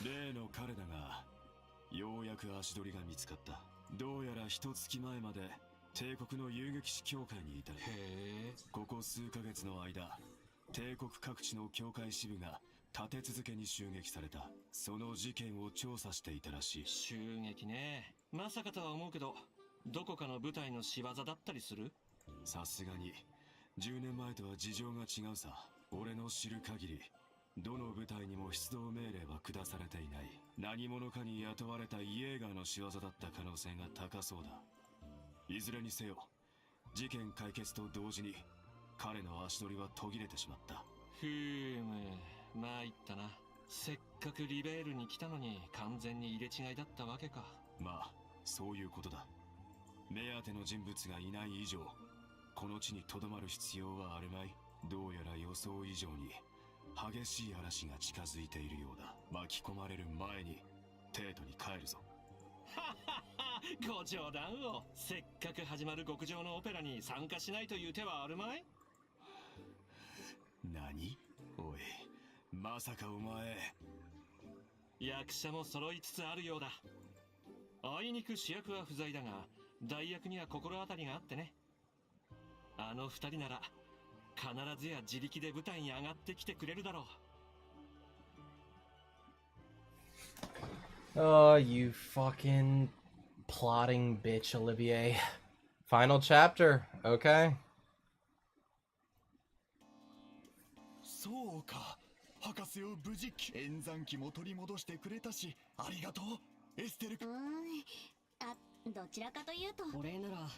例の彼だが、ようやく足取りが見つかった。どうやら一月前まで帝国の遊撃士協会にいた。へえ。ここ数ヶ月の間、帝国各地の教会支部が立て続けに襲撃された。その事件を調査していたらしい。襲撃ね。まさかとは思うけど、どこかの部隊の仕業だったりする。さすがに10年前とは事情が違うさ。俺の知る限りどの部隊にも出動命令は下されていない。何者かに雇われたイエーガーの仕業だった可能性が高そうだ。いずれにせよ、事件解決と同時に彼の足取りは途切れてしまった。ふーむ、参ったな。せっかくリベールに来たのに完全に入れ違いだったわけか。まあ、そういうことだ。目当ての人物がいない以上、この地に留まる必要はあるまい。どうやら予想以上に激しい嵐が近づいているようだ。巻き込まれる前にテートに帰るぞ。ははは、ご冗談を。せっかく始まる極上のオペラに参加しないという手はあるまい？何？おい、まさかお前。役者も揃いつつあるようだ。あいにく主役は不在だが、代役には心当たりがあってね。あの二人なら必ずや自力で舞台に上がってきてくれるだろう。Oh, you fucking plotting bitch, Olivier. Final chapter, okay. そうか、博士を無事演算機も取り戻してくれたし、ありがとう、エステル。あ、どちらかというとお礼なら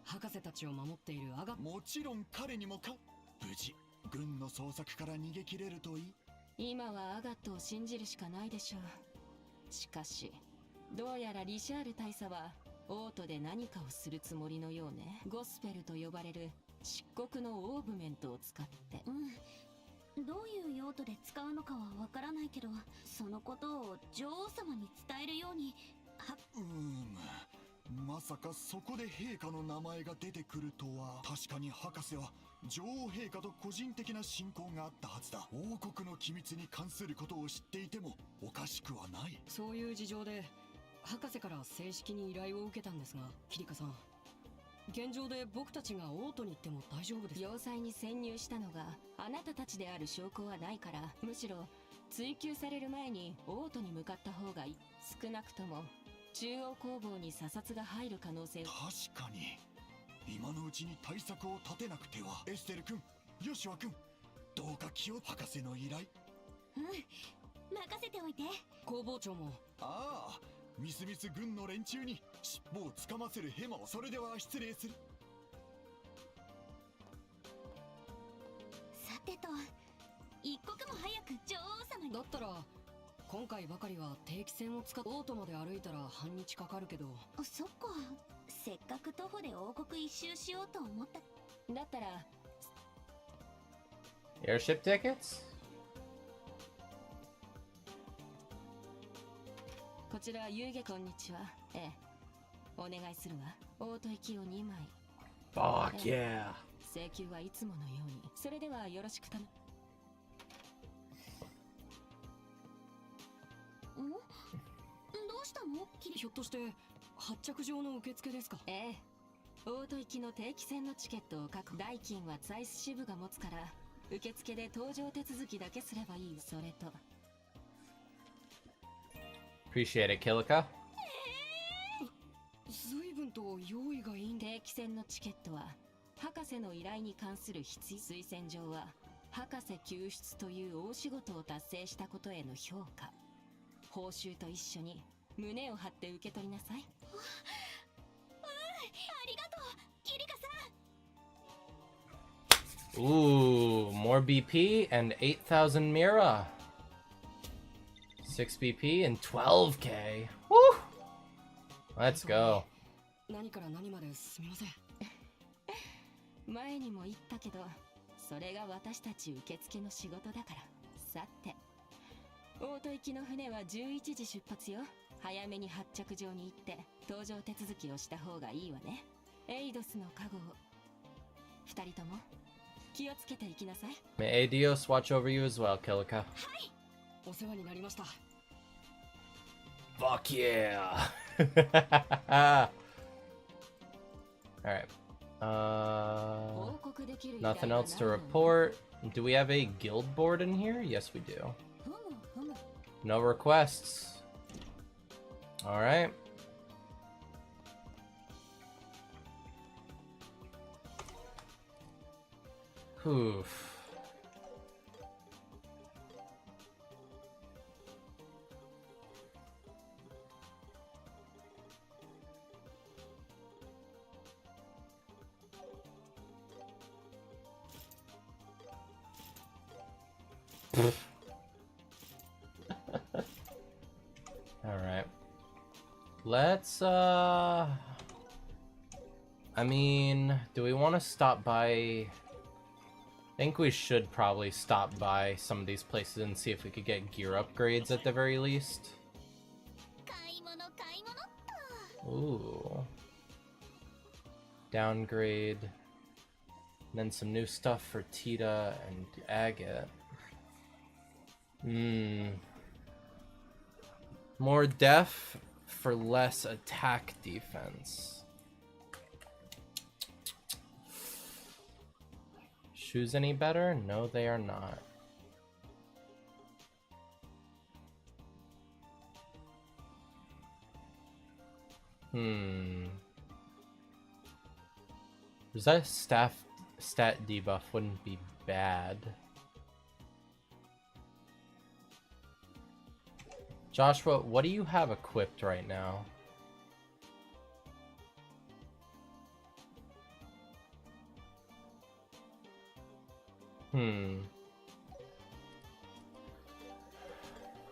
博士たちを守っているアガ。もちろん彼にもか。無事軍の捜索から逃げ切れるといい。今はアガットを信じるしかないでしょう。しかしどうやらリシャール大佐はオートで何かをするつもりのようね。ゴスペルと呼ばれる漆黒のオーブメントを使って。どういう用途で使うのかはわからないけど、そのことを女王様に伝えるように。まさかそこで陛下の名前が出てくるとは。確かに博士は女王陛下と個人的な親交があったはずだ。王国の機密に関することを知っていてもおかしくはない。そういう事情で博士から正式に依頼を受けたんですが、キリカさん、現状で僕たちがオートに行っても大丈夫ですか？要塞に潜入したのがあなたたちである証拠はないから、むしろ追及される前にオートに向かった方がいい。少なくとも中央工房に査察が入る可能性。確かに今のうちに対策を立てなくては。エステル君、ヨシュア君、どうか気を。博士の依頼。任せておいて。工房長も。ああ、みすみす軍の連中に尻尾をつかませるヘマを。それでは失礼する。さてと、一刻も早く女王様に。だったら今回ばかりは定期船を使ってオートまで歩いたら半日かかるけど。そっか、せっかく徒歩で王国一周しようと思った。だったら Airship tickets? こちらユーゲ、こんにちは。ええ、お願いするわ。オート行きを2枚。 Fuck yeah. 請求はいつものように。それではよろしくたの。どうしたの？ひょっとして発着場の受付ですか？ええ、オート行きの定期船のチケットを確保。代金はザイス支部が持つから、受付で搭乗手続きだけすればいい。それと Appreciate it, Kilika. 随分と用意がいいんで。定期船のチケットは博士の依頼に関する必要。推薦状は博士救出という大仕事を達成したことへの評価。報酬と一緒に胸を張って受け取りなさい。ありがとう、キリカさん。 Ooh, more BP and 8,000 Mira. 6 BP and 12k. Woo! Let's go. 何から何まですみません。前にも言ったけど、それが私たち受付の仕事だから。さて、オート行きの船は11時出発よ。早めに発着場に行って搭乗手続きをした方がいいわね。エイドスの加護を。二人とも気をつけていきなさい。 May Dios watch over you as well, Kilika. はい、お世話になりました。 Fuck yeah! Alright. Nothing else to report. Do we have a guild board in here? Yes, we do. No requests. Alright. Oof. Alright. Let's, I mean, do we want to stop by... I think we should probably stop by some of these places and see if we could get gear upgrades at the very least. Ooh. Downgrade. And then some new stuff for Tita and Agate. More def for less attack defense. Shoes any better? No, they are not. That stat debuff wouldn't be bad. Joshua, what do you have equipped right now?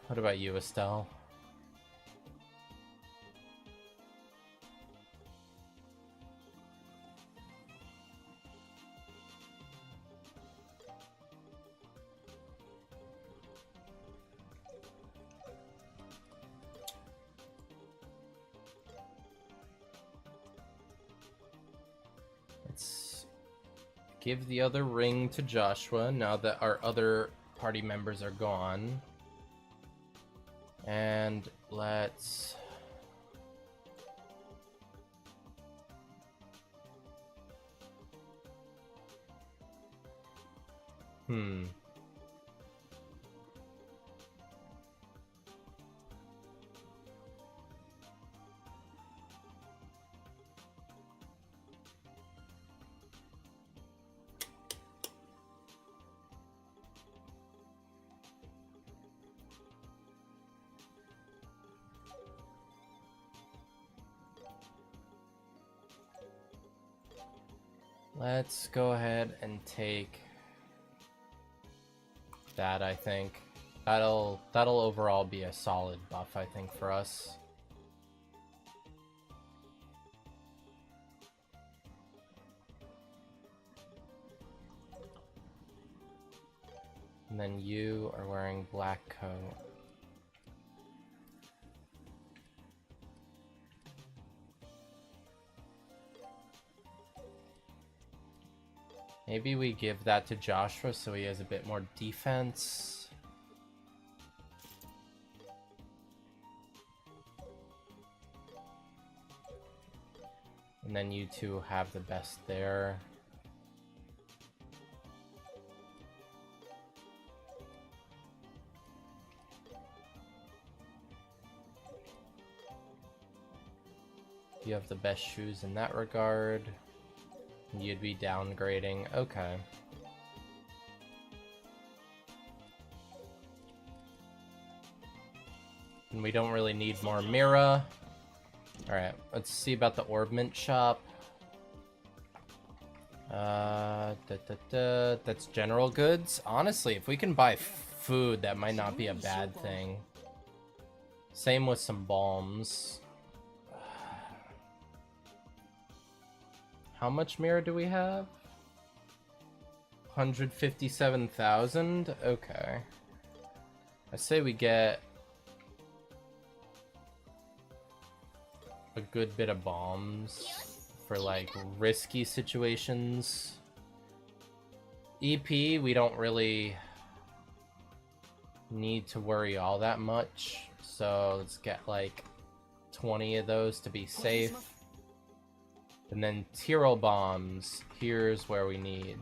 What about you, Estelle? Let's give the other ring to Joshua now that our other party members are gone. And let's... Let's go ahead and take that, I think. That'll overall be a solid buff, I think, for us. And then you are wearing black coat. Maybe we give that to Joshua so he has a bit more defense. And then you two have the best there. You have the best shoes in that regard. You'd be downgrading. Okay. And we don't really need more Mira. Alright, let's see about the Orbment shop. That's general goods. Honestly, if we can buy food, that might not be a bad thing. Same with some balms. How much Mira do we have? 157,000? Okay. I say we get a good bit of bombs for like risky situations. EP, we don't really need to worry all that much. So let's get like 20 of those to be safe. And then Tyrol bombs, here's where we need.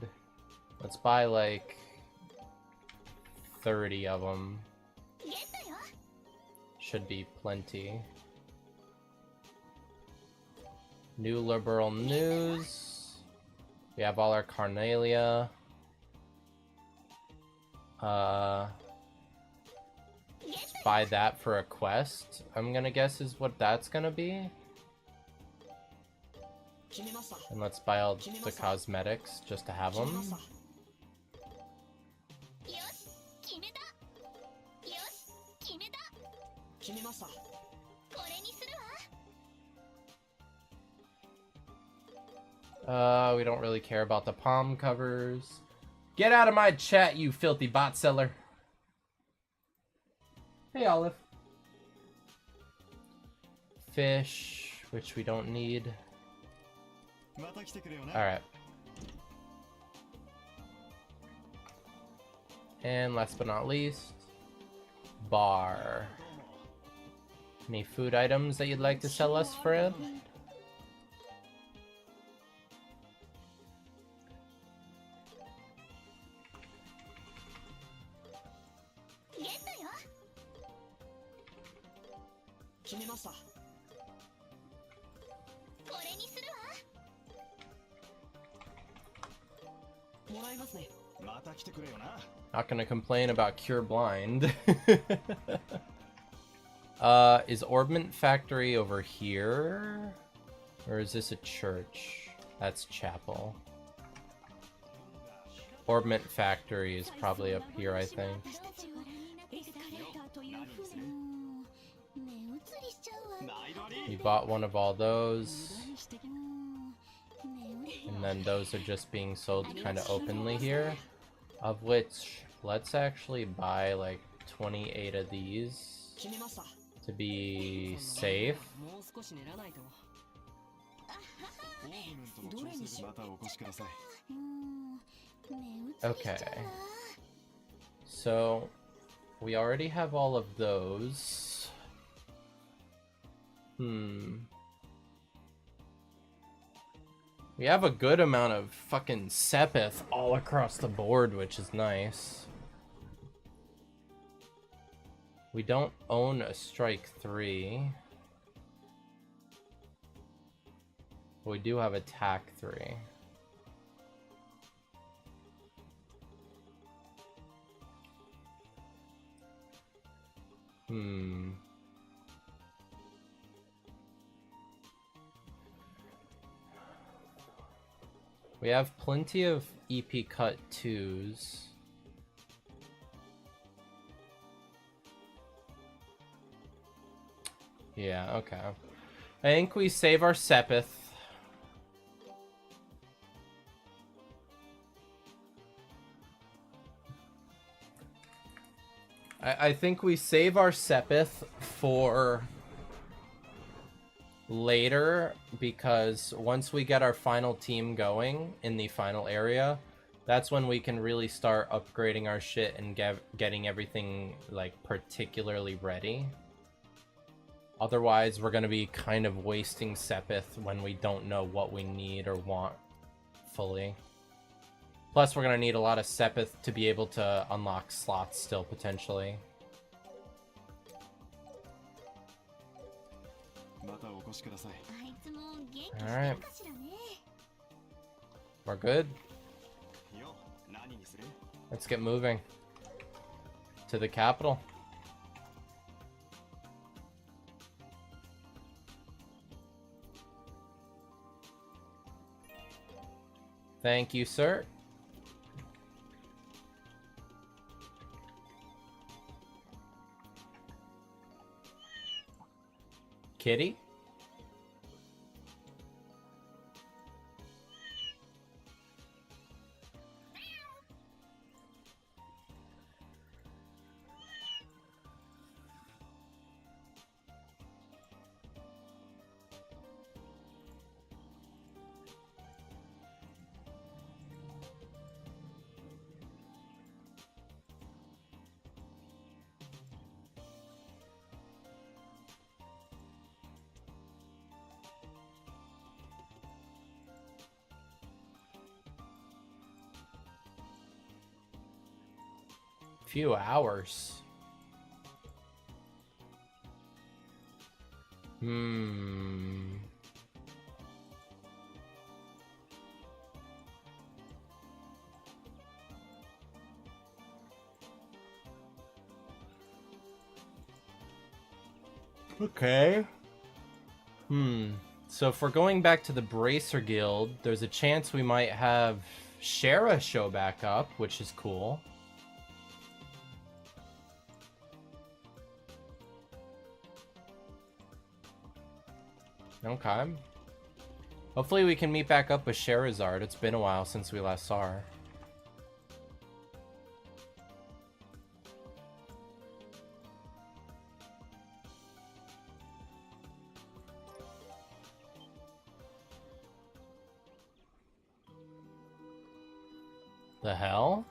Let's buy like 30 of them. Should be plenty. New liberal news. We have all our Carnelia. Let's buy that for a quest, I'm gonna guess is what that's gonna be. And let's buy all the cosmetics just to have them. 決めました。これにするわ。 We don't really care about the palm covers. Get out of my chat, you filthy bot seller. Hey, Olive. Fish, which we don't need. Alright. And last but not least, bar. Any food items that you'd like to sell us, friend? Not gonna complain about Cure Blind. Is Orbment Factory over here? Or is this a church? That's chapel. Orbment Factory is probably up here, I think. You bought one of all those. And then those are just being sold kind of openly here. Of which, let's actually buy like 28 of these to be safe. Okay. So, we already have all of those. We have a good amount of fucking Sepith all across the board, which is nice. We don't own a Strike 3. But we do have Attack 3. We have plenty of EP cut 2s. Yeah, okay. I think we save our Sepith. I think we save our Sepith for later, because once we get our final team going in the final area, that's when we can really start upgrading our shit and getting everything like particularly ready. Otherwise, we're going to be kind of wasting Sepith when we don't know what we need or want fully. Plus, we're going to need a lot of Sepith to be able to unlock slots still, potentially. Alright. We're good. Let's get moving to the capital. Thank you, sir. Kitty? Few hours. Okay. So if we're going back to the Bracer Guild, there's a chance we might have Shara show back up, which is cool. Okay. Hopefully we can meet back up with Sherazard. It's been a while since we last saw her. The hell?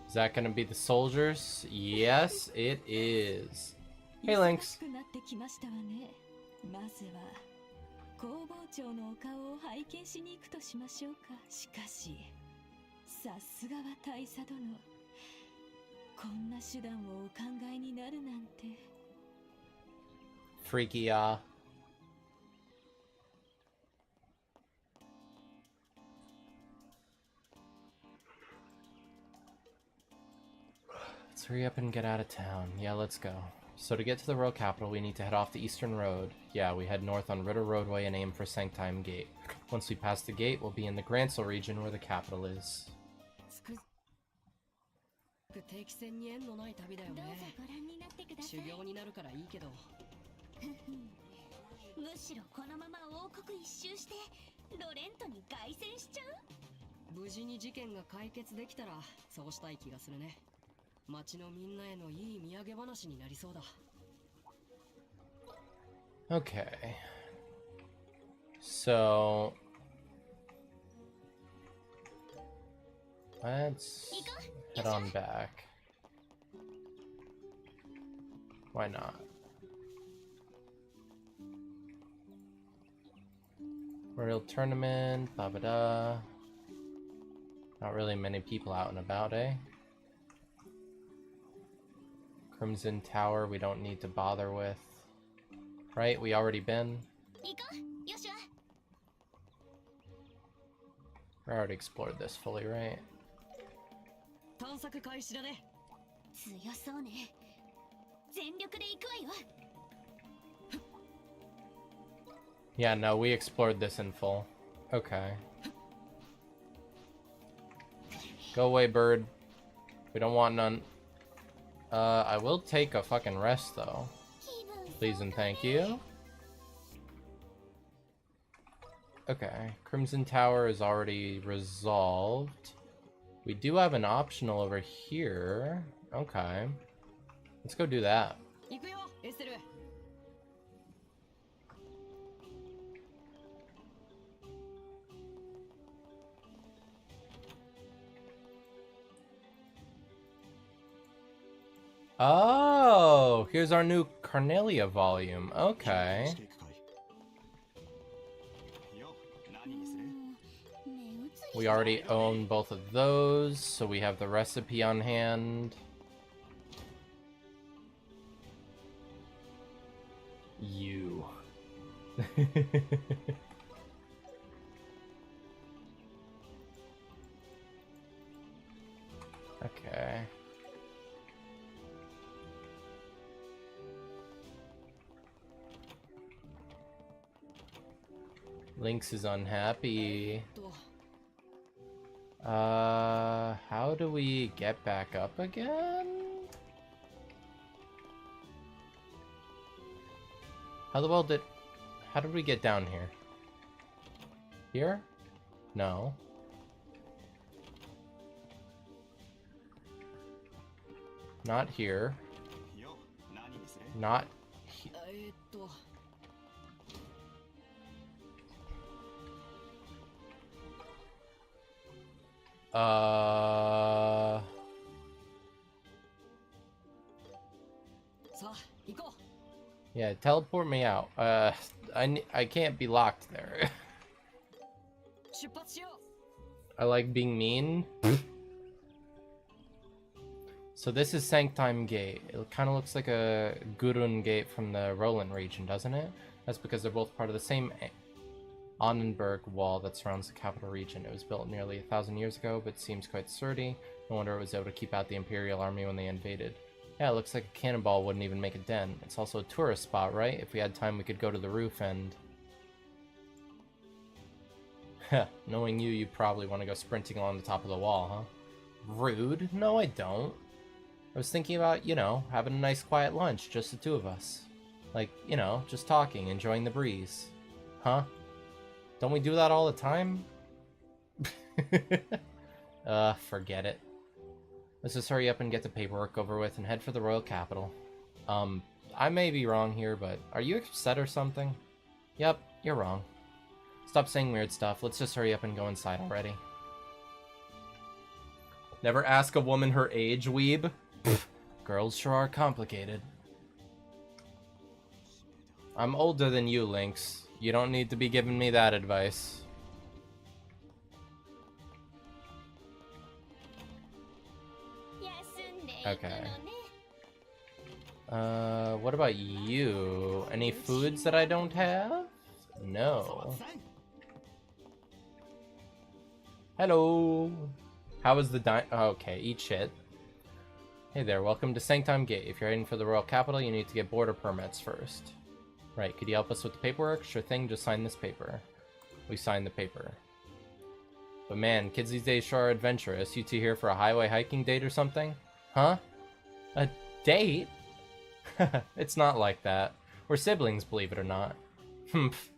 Is that gonna be the soldiers? Yes, it is. Hey, Lynx. 忙しくなってきましたわね。まずは工房長のお顔を拝見しに行くとしましょうか。しかし、さすがは大佐殿。こんな手段をお考えになるなんて。Freaky, Let's hurry up and get out of town. Yeah, let's go. So to get to the royal capital, we need to head off the eastern road. Yeah, we head north on Ritter Roadway and aim for Sanctime Gate. Once we pass the gate, we'll be in the Gransel region where the capital is. 定期戦に縁のない旅だよね。どうぞご覧になってください。修行になるからいいけど。むしろこのまま王国一周してロレントに凱旋しちゃう。無事に事件が解決できたらそうしたい気がするね。町のみんなへのいい土産話になりそうだ。Okay. So let's head on back. Why not? Royal tournament, blah blah da. Not really many people out and about, eh? Crimson Tower, we don't need to bother with. Right? We already been. We already explored this fully, right? 探索開始だね。強そうね。全力で行くわよ。Yeah, no, we explored this in full. Okay. Go away, bird. We don't want none. I will take a fucking rest, though. Please and thank you. Okay, Crimson Tower is already resolved. We do have an optional over here. Okay. Let's go do that. 行くよ、エステル。Oh, here's our new Carnelia volume. Okay. We already own both of those, so we have the recipe on hand. You. Okay. Lynx is unhappy. How do we get back up again? How did we get down here? Here? No. Not here. Not here. Yeah, teleport me out. I can't be locked there. I like being mean. So this is Sanctime Gate. It kind of looks like a Gurun Gate from the Roland region, doesn't it? That's because they're both part of the same Annenberg wall that surrounds the capital region. It was built nearly 1,000 years ago, but seems quite sturdy. No wonder it was able to keep out the Imperial army when they invaded. Yeah, it looks like a cannonball wouldn't even make a dent. It's also a tourist spot, right? If we had time, we could go to the roof and... Knowing you, you'd probably want to go sprinting along the top of the wall, huh? Rude. No, I don't. I was thinking about, you know, having a nice quiet lunch, just the two of us. Like, you know, just talking, enjoying the breeze. Huh? Don't we do that all the time? Forget it. Let's just hurry up and get the paperwork over with and head for the royal capital. I may be wrong here, but are you upset or something? Yep, you're wrong. Stop saying weird stuff. Let's just hurry up and go inside already. Never ask a woman her age, weeb. Girls sure are complicated. I'm older than you, Lynx. You don't need to be giving me that advice. Okay. What about you? Any foods that I don't have? No. Hello. How was the okay, eat shit. Hey there, welcome to Sanctum Gate. If you're heading for the royal capital, you need to get border permits first. Right, could you help us with the paperwork? Sure thing, just sign this paper. We signed the paper. But man, kids these days sure are adventurous. You two here for a highway hiking date or something? Huh? A date? It's not like that. We're siblings, believe it or not. Humph.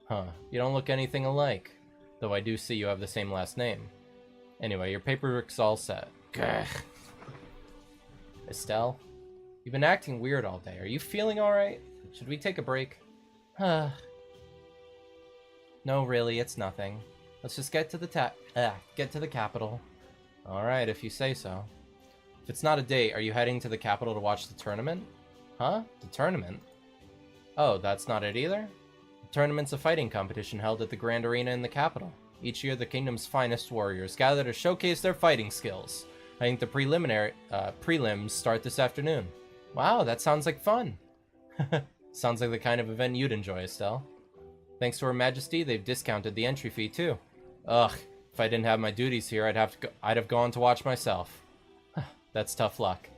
Huh, you don't look anything alike. Though I do see you have the same last name. Anyway, your paperwork's all set. Gah. Estelle? You've been acting weird all day. Are you feeling alright? Should we take a break? No, really, it's nothing. Let's just get to the capital. Alright, if you say so. If it's not a date, are you heading to the capital to watch the tournament? Huh? The tournament? Oh, that's not it either? The tournament's a fighting competition held at the Grand Arena in the capital. Each year, the kingdom's finest warriors gather to showcase their fighting skills. I think the prelims start this afternoon. Wow, that sounds like fun. Sounds like the kind of event you'd enjoy, Estelle. Thanks to Her Majesty, they've discounted the entry fee too. Ugh, if I didn't have my duties here, I'd have gone to watch myself. That's tough luck.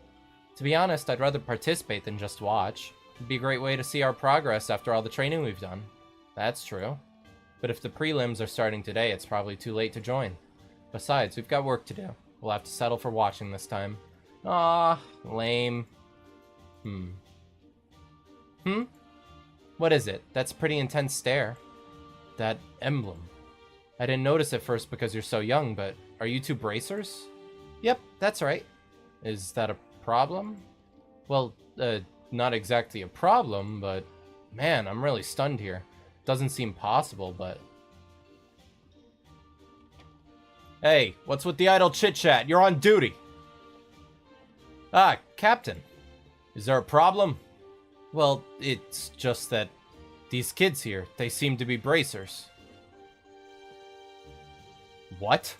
To be honest, I'd rather participate than just watch. It'd be a great way to see our progress after all the training we've done. That's true. But if the prelims are starting today, it's probably too late to join. Besides, we've got work to do. We'll have to settle for watching this time. Ah, lame. What is it? That's a pretty intense stare. That emblem. I didn't notice at first because you're so young, but are you two bracers? Yep, that's right. Is that a problem? Well, not exactly a problem, but man, I'm really stunned here. Doesn't seem possible, but... Hey, what's with the idle chit-chat? You're on duty! Ah, Captain. Is there a problem? Well, it's just that these kids here, they seem to be bracers. What?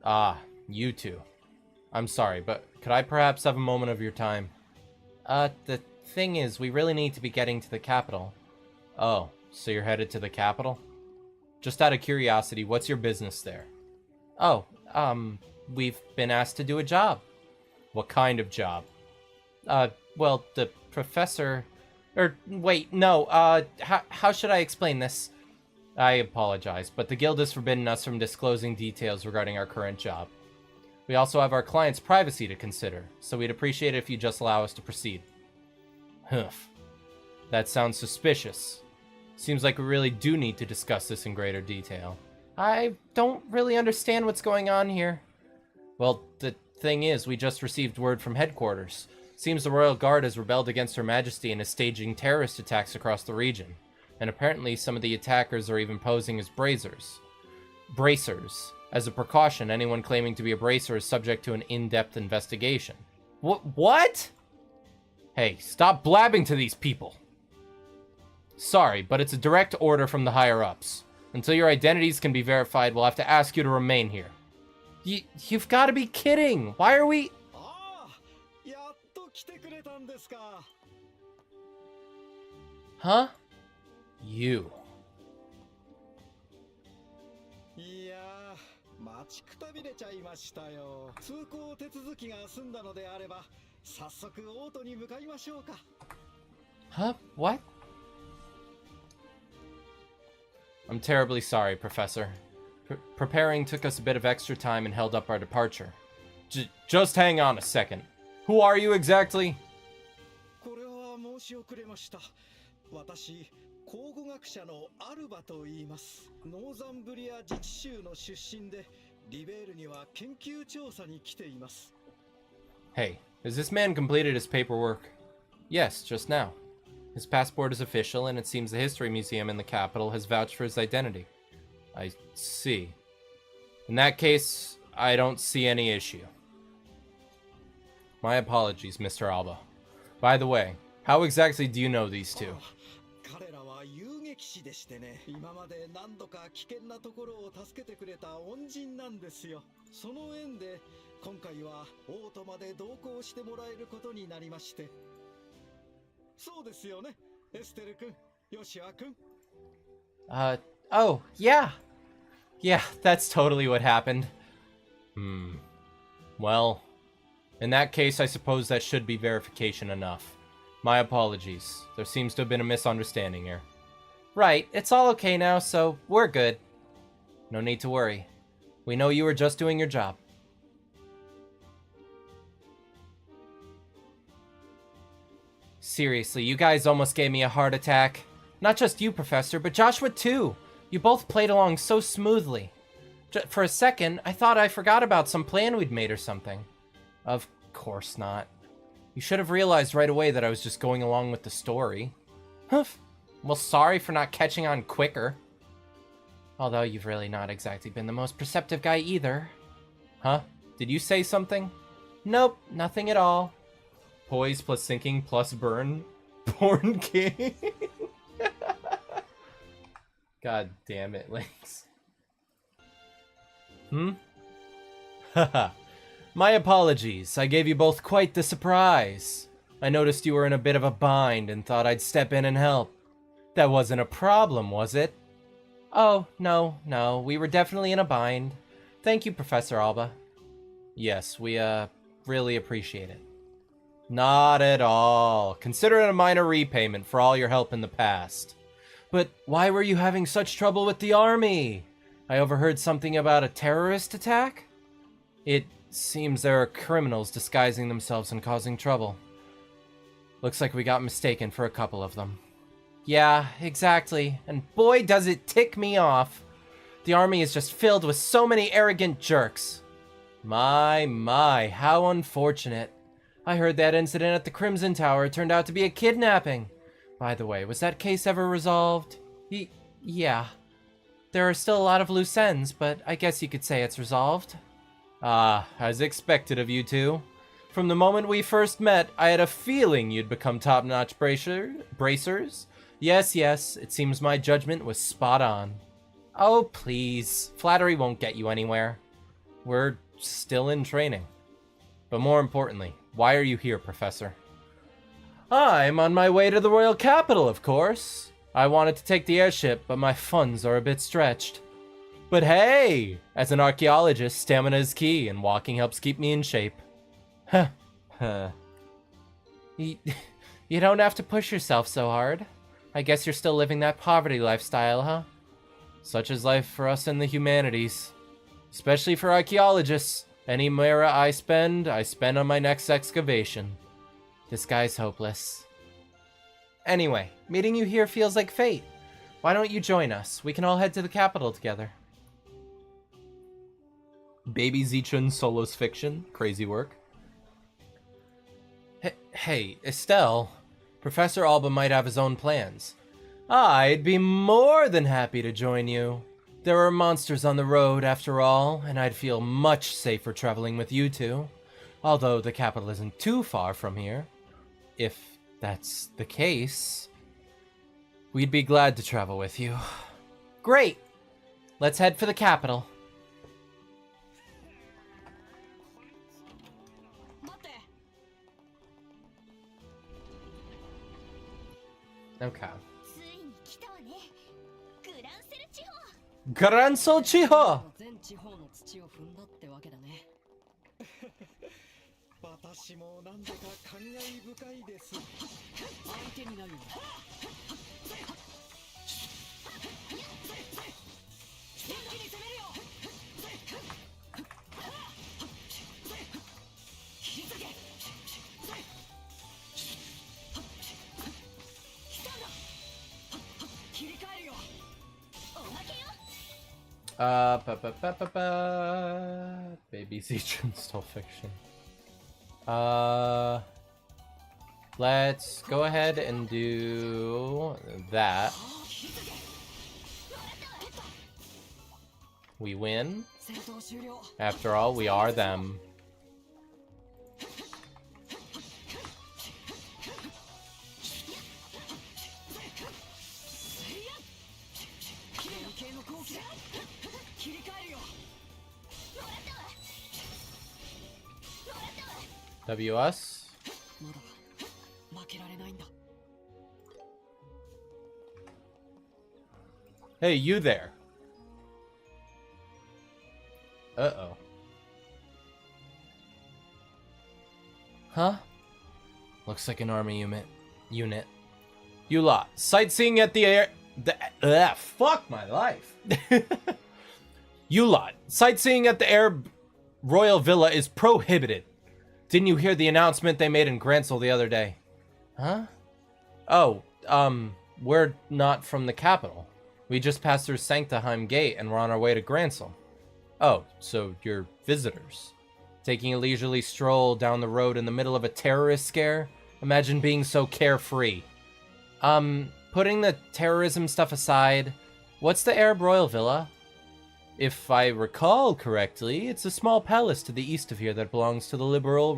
Ah, you two. I'm sorry, but could I perhaps have a moment of your time? The thing is, we really need to be getting to the capital. Oh, so you're headed to the capital? Just out of curiosity, what's your business there? Oh, we've been asked to do a job. What kind of job? Well, the professor... wait, no, how should I explain this? I apologize, but the guild has forbidden us from disclosing details regarding our current job. We also have our client's privacy to consider, so we'd appreciate it if you just allow us to proceed. Humph. That sounds suspicious. Seems like we really do need to discuss this in greater detail. I don't really understand what's going on here. Well, the thing is, we just received word from headquarters. Seems the Royal Guard has rebelled against Her Majesty and is staging terrorist attacks across the region. And apparently some of the attackers are even posing as bracers. As a precaution, anyone claiming to be a bracer is subject to an in-depth investigation. What? Hey, stop blabbing to these people! Sorry, but it's a direct order from the higher-ups. Until your identities can be verified, we'll have to ask you to remain here. You've got to be kidding! Why are we... Huh? You. いやー、待ちくたびれちゃいましたよ。通行手続きが済んだのであれば、早速オートに向かいましょうか。Huh? What? I'm terribly sorry, Professor. Preparing took us a bit of extra time and held up our departure. Just hang on a second. Who are you exactly? これは申し遅れました。私、考古学者のアルバと言います。ノーザンブリア自治州の出身で、リベールには研究調査に来ています。Hey, has this man completed his paperwork? Yes, just now. His passport is official, and it seems the History Museum in the capital has vouched for his identity. I see. In that case, I don't see any issue. My apologies, Mr. Alba. By the way, how exactly do you know these two? 彼らは遊撃士でしてね、今まで何度か危険なところを助けてくれた恩人なんですよ。その縁で今回はオートまで同行してもらえることになりまして。そうですよね、エステル君、ヨシア君。Oh, yeah. Yeah, that's totally what happened. Well, in that case, I suppose that should be verification enough. My apologies. There seems to have been a misunderstanding here. Right, it's all okay now, so we're good. No need to worry. We know you were just doing your job. Seriously, you guys almost gave me a heart attack. Not just you, Professor, but Joshua too. You both played along so smoothly. For a second, I thought I forgot about some plan we'd made or something. Of course not. You should have realized right away that I was just going along with the story. Humph. Well, sorry for not catching on quicker. Although you've really not exactly been the most perceptive guy either. Huh? Did you say something? Nope, nothing at all. Poise plus sinking plus burn. Born king. God damn it, Lynx. Haha. My apologies. I gave you both quite the surprise. I noticed you were in a bit of a bind and thought I'd step in and help. That wasn't a problem, was it? Oh, no. We were definitely in a bind. Thank you, Professor Alba. Yes, we, really appreciate it. Not at all. Consider it a minor repayment for all your help in the past. But why were you having such trouble with the army? I overheard something about a terrorist attack? It seems there are criminals disguising themselves and causing trouble. Looks like we got mistaken for a couple of them. Yeah, exactly. And boy, does it tick me off. The army is just filled with so many arrogant jerks. My, how unfortunate. I heard that incident at the Crimson Tower turned out to be a kidnapping. By the way, was that case ever resolved? Yeah. There are still a lot of loose ends, but I guess you could say it's resolved. Ah, as expected of you two. From the moment we first met, I had a feeling you'd become top-notch bracers. Yes, it seems my judgment was spot on. Oh, please. Flattery won't get you anywhere. We're still in training. But more importantly, why are you here, Professor? I'm on my way to the royal capital, of course. I wanted to take the airship, but my funds are a bit stretched. But hey, as an archaeologist, stamina is key, and walking helps keep me in shape. You don't have to push yourself so hard. I guess you're still living that poverty lifestyle, huh? Such is life for us in the humanities. Especially for archaeologists. Any mera I spend on my next excavation. This guy's hopeless. Anyway, meeting you here feels like fate. Why don't you join us? We can all head to the capital together. Baby Zichun Solo's fiction. Crazy work. Hey, Estelle. Professor Alba might have his own plans. I'd be more than happy to join you. There are monsters on the road, after all, and I'd feel much safer traveling with you two. Although the capital isn't too far from here. If that's the case, we'd be glad to travel with you. Great! Let's head for the capital. Okay. Gransol Chiho! 私もなんだか感慨深いです。相手になるよ。元気に攻めるよ。Baby Zeechun stole fiction. Let's go ahead and do that. We win. After all, we are them. W us. Hey, you there. Uh-oh. Huh? Looks like an army unit. You lot, sightseeing at the air... fuck my life. You lot, sightseeing at the Arab Royal Villa is prohibited. Didn't you hear the announcement they made in Gransel the other day? Huh? Oh, we're not from the capital. We just passed through Sanctaheim Gate and we're on our way to Gransel. Oh, so you're visitors. Taking a leisurely stroll down the road in the middle of a terrorist scare? Imagine being so carefree. Putting the terrorism stuff aside, what's the Arab Royal Villa? If I recall correctly, it's a small palace to the east of here that belongs to the liberal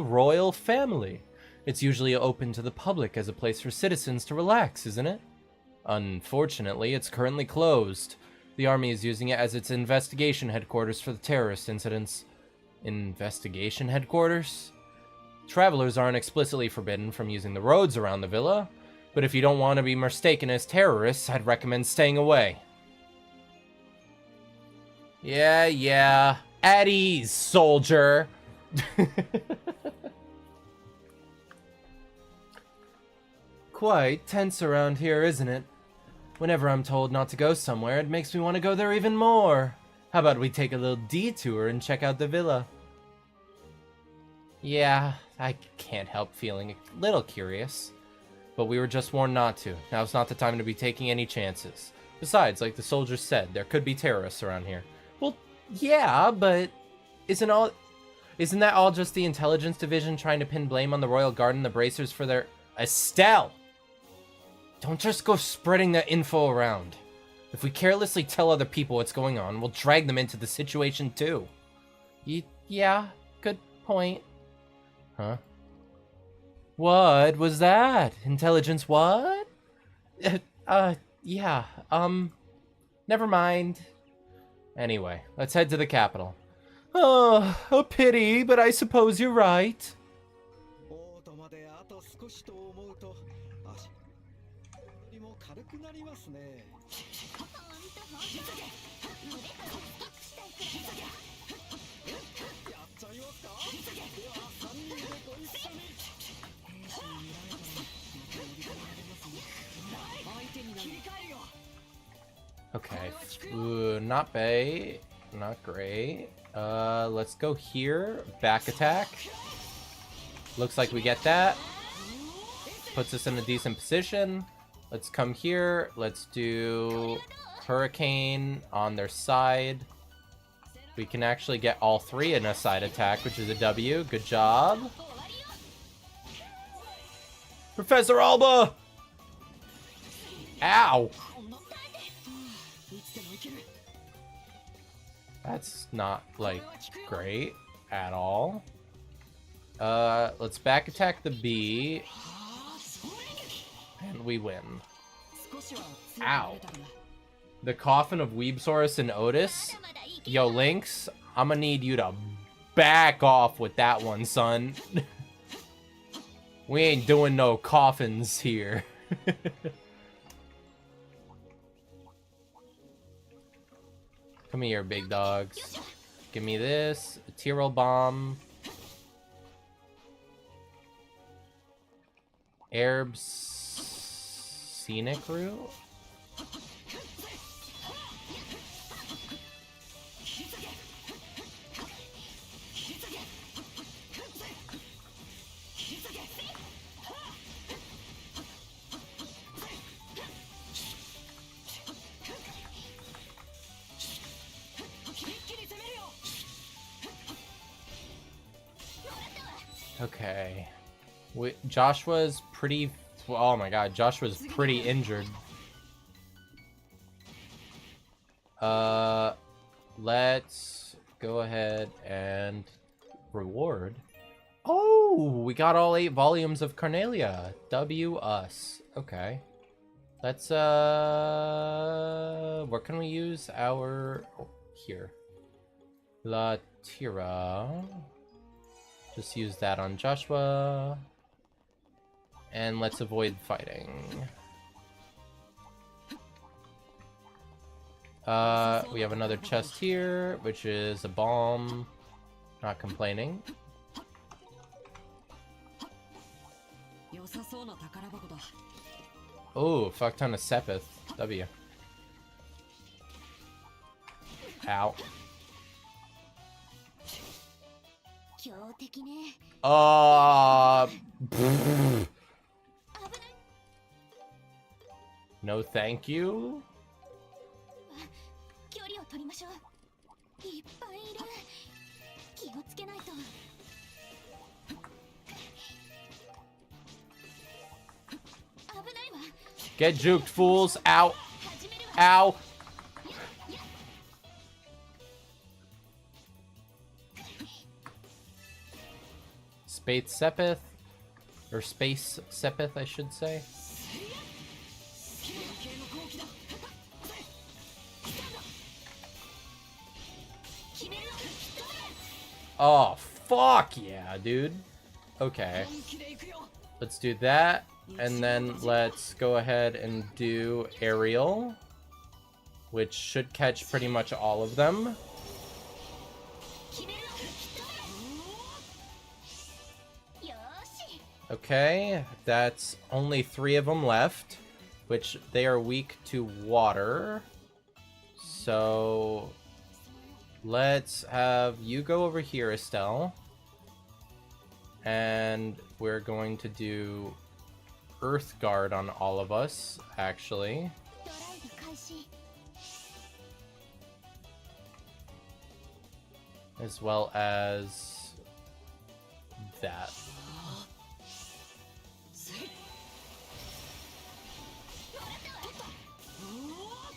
royal family. It's usually open to the public as a place for citizens to relax, isn't it? Unfortunately, it's currently closed. The army is using it as its investigation headquarters for the terrorist incidents. Investigation headquarters? Travelers aren't explicitly forbidden from using the roads around the villa, but if you don't want to be mistaken as terrorists, I'd recommend staying away. Yeah. At ease, soldier. Quite tense around here, isn't it? Whenever I'm told not to go somewhere, it makes me want to go there even more. How about we take a little detour and check out the villa? Yeah, I can't help feeling a little curious. But we were just warned not to. Now's not the time to be taking any chances. Besides, like the soldiers said, there could be terrorists around here. Well, yeah, but isn't that all just the intelligence division trying to pin blame on the Royal Guard and the Bracers for their... Estelle! Don't just go spreading that info around. If we carelessly tell other people what's going on, we'll drag them into the situation too. Yeah, good point. Huh? What was that? Intelligence what? Yeah, never mind. Anyway, let's head to the capital. Oh, a pity, but I suppose you're right. Okay, not bad, not great. Let's go here, back attack. Looks like we get that. Puts us in a decent position. Let's come here, let's do Hurricane on their side. We can actually get all three in a side attack, which is a W. Good job. Professor Alba! Ow! That's not, like, great at all. Let's back attack the B. And we win. Ow. The coffin of Weebsaurus and Otis. Yo, Lynx, I'm gonna need you to back off with that one, son. We ain't doing no coffins here. Come here, big dogs. Give me this. A Tyrol bomb. Arab's scenic route? Okay. Joshua's pretty... Oh my god, Joshua's pretty injured. Let's go ahead and reward. Oh, we got all 8 volumes of Carnelia. W us. Okay. Let's, where can we use our... Oh, here. La Tira. Just use that on Joshua. And let's avoid fighting. We have another chest here, which is a bomb. Not complaining. Oh, fuck ton of Sepith. W. Ow. No thank you. Get juked, fools. Ow. Ow. Space Sepith. Or Space Sepith, I should say. Oh, fuck yeah, dude. Okay. Let's do that. And then let's go ahead and do Aerial, which should catch pretty much all of them. Okay, that's only 3 of them left, which they are weak to water. So let's have you go over here, Estelle. And we're going to do Earth Guard on all of us, actually. As well as that.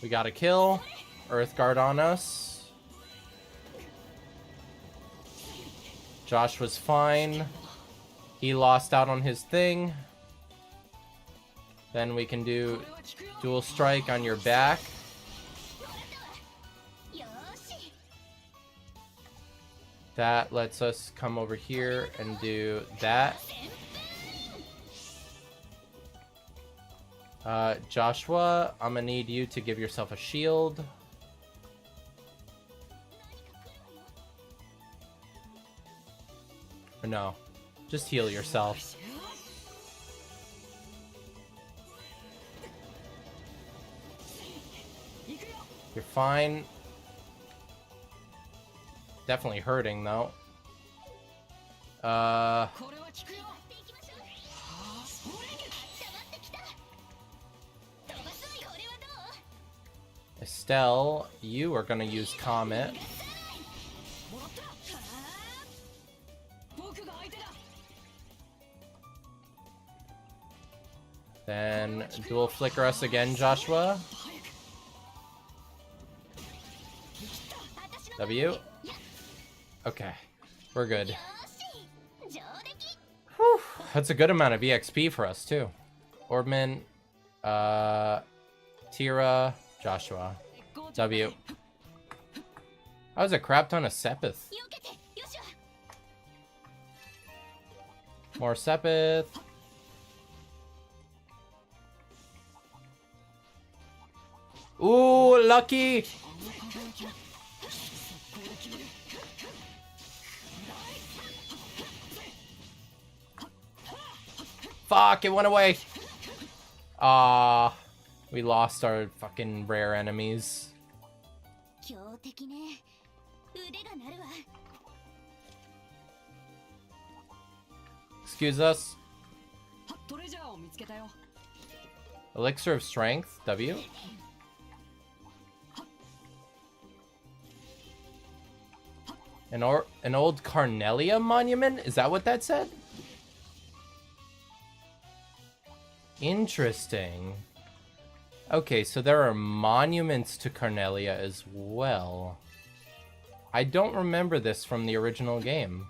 We got a kill. Earth Guard on us. Josh was fine. He lost out on his thing. Then we can do dual strike on your back. That lets us come over here and do that. Joshua, I'm gonna need you to give yourself a shield. Or no, just heal yourself. You're fine. Definitely hurting though. Estelle, you are gonna use Comet. Then dual flicker us again, Joshua. W. Okay, we're good. Whew, that's a good amount of EXP for us too. Orbman, Tira, Joshua. W. That was a crap ton of Sepith. More Sepith. Ooh, lucky! Fuck, it went away! We lost our fucking rare enemies. Excuse us. Elixir of Strength, W. An old Carnelia monument? Is that what that said? Interesting. Okay, so there are monuments to Carnelia as well. I don't remember this from the original game.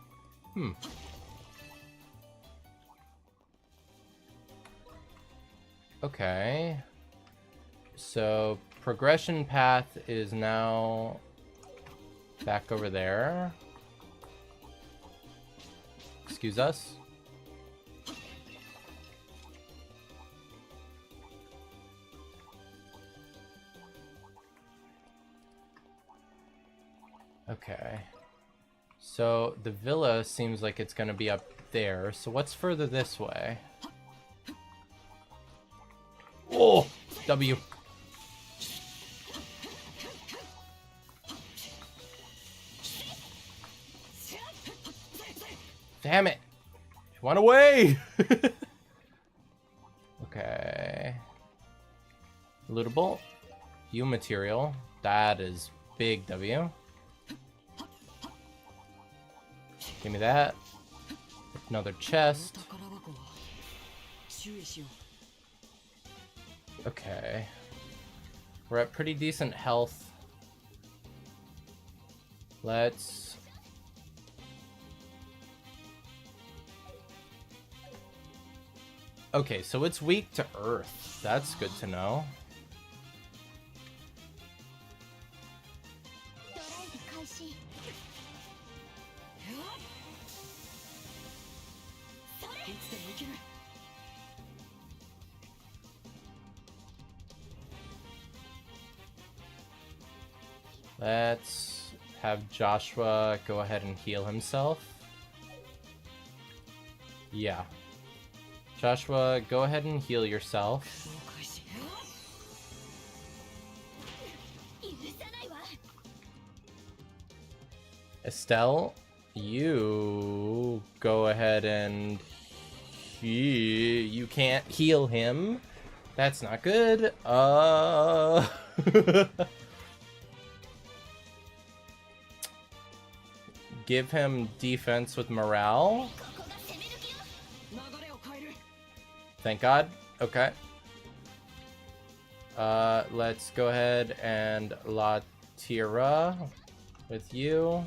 Okay. So, progression path is now back over there. Excuse us. Okay. So, the villa seems like it's gonna be up there. So what's further this way? Oh! W. Damn it! It went away! Okay. Lootable. U material. That is big W. Give me that. Another chest. Okay. We're at pretty decent health. Let's... Okay, so it's weak to earth. That's good to know. Let's have Joshua go ahead and heal himself. Yeah. Joshua, go ahead and heal yourself. Estelle, you go ahead and... You can't heal him. That's not good. Give him defense with morale. Thank God. Okay. Let's go ahead and Latira with you.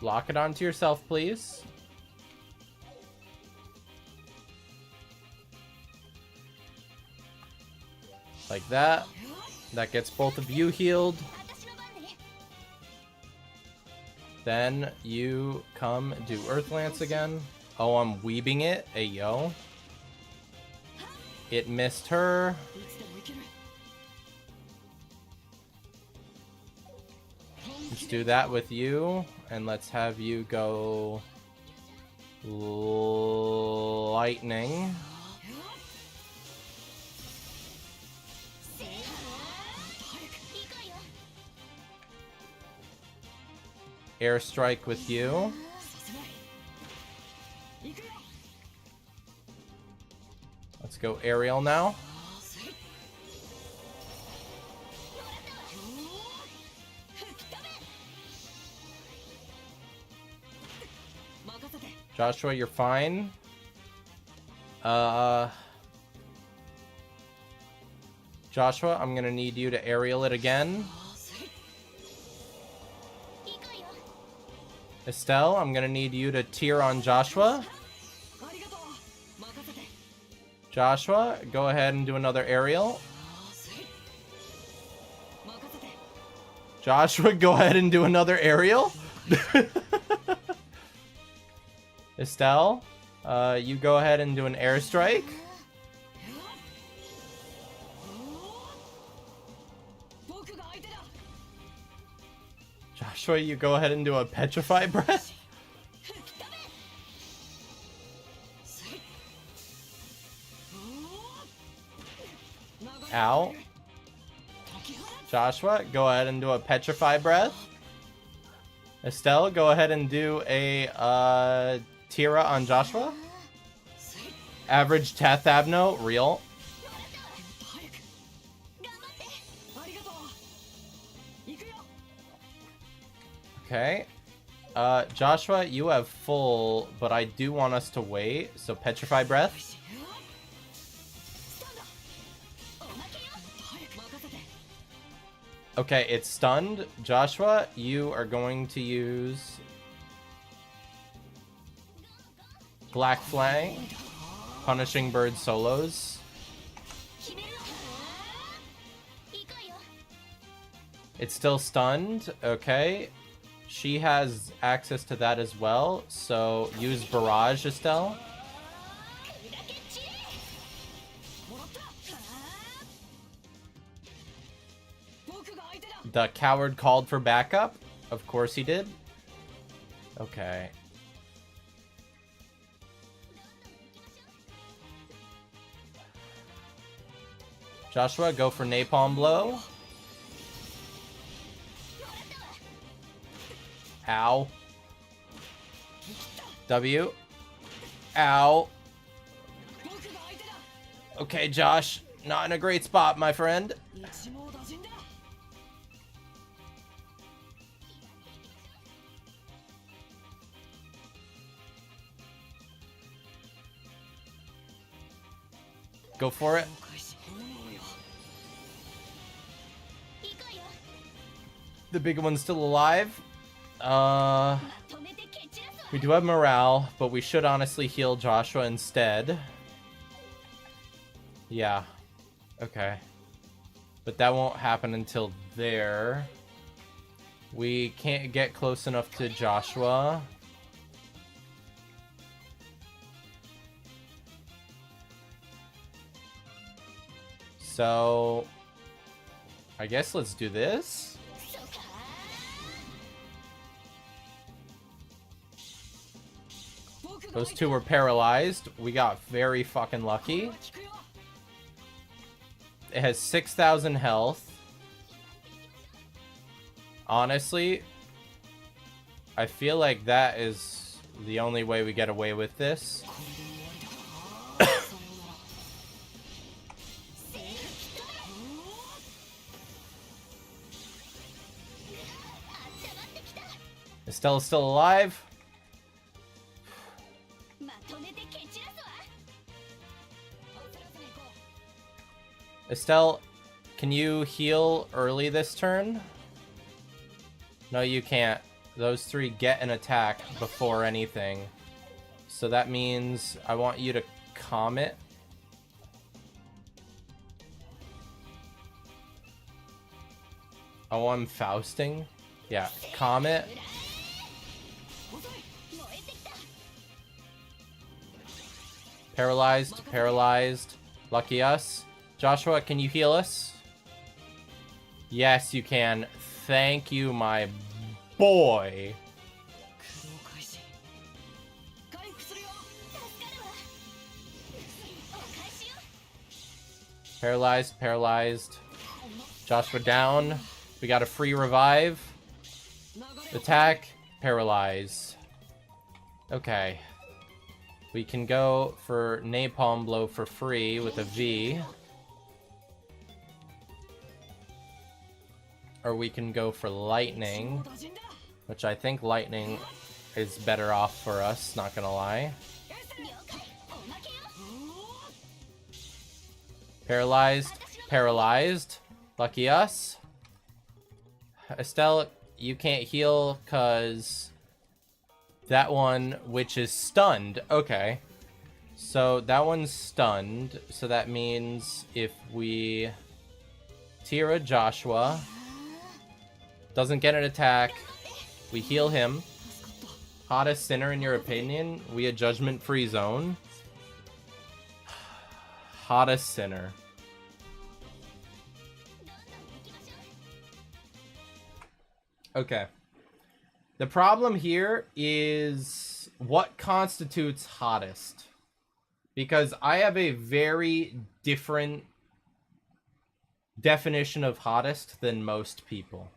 Lock it onto yourself, please. Like that. That gets both of you healed. Then you come do Earth Lance again. Oh, I'm weebing it. Hey, yo. It missed her. Let's do that with you. And let's have you go... Lightning. Airstrike with you. Let's go aerial now. Joshua, you're fine. Joshua, I'm gonna need you to aerial it again. Estelle, I'm gonna need you to tier on Joshua. Joshua, go ahead and do another aerial. Joshua, go ahead and do another aerial. Estelle, you go ahead and do an airstrike. Joshua, you go ahead and do a petrify breath. Ow. Joshua, go ahead and do a petrify breath. Estelle, go ahead and do a Tira on Joshua. Average Tathabno, real. Okay. Joshua, you have full, but I do want us to wait. So petrify breath. Okay, it's stunned. Joshua, you are going to use Black Flang, Punishing Bird solos. It's still stunned. Okay. She has access to that as well, so use Barrage, Estelle. The coward called for backup. Of course he did. Okay. Joshua, go for Napalm Blow. Ow. W. Ow. Okay, Josh. Not in a great spot, my friend. Go for it. The big one's still alive. We do have morale, but we should honestly heal Joshua instead. Yeah. Okay. But that won't happen until there. We can't get close enough to Joshua. So I guess let's do this. Those two were paralyzed. We got very fucking lucky. It has 6,000 health. Honestly, I feel like that is the only way we get away with this. Estella's still alive. Estelle, can you heal early this turn? No, you can't. Those three get an attack before anything. So that means I want you to Comet. Oh, I'm Fausting? Yeah, Comet. Paralyzed, paralyzed. Lucky us. Joshua, can you heal us? Yes, you can. Thank you, my boy. Paralyzed, paralyzed. Joshua down. We got a free revive. Attack, paralyze. Okay. We can go for Napalm Blow for free with a V. Or we can go for Lightning, which I think Lightning is better off for us, not gonna lie. Paralyzed, paralyzed. Lucky us. Estelle, you can't heal because that one, which is stunned. Okay. So that one's stunned. So that means if we Tira Joshua doesn't get an attack, we heal him. Hottest sinner in your opinion? We a judgment-free zone? Hottest sinner. Okay. The problem here is what constitutes hottest. Because I have a very different definition of hottest than most people.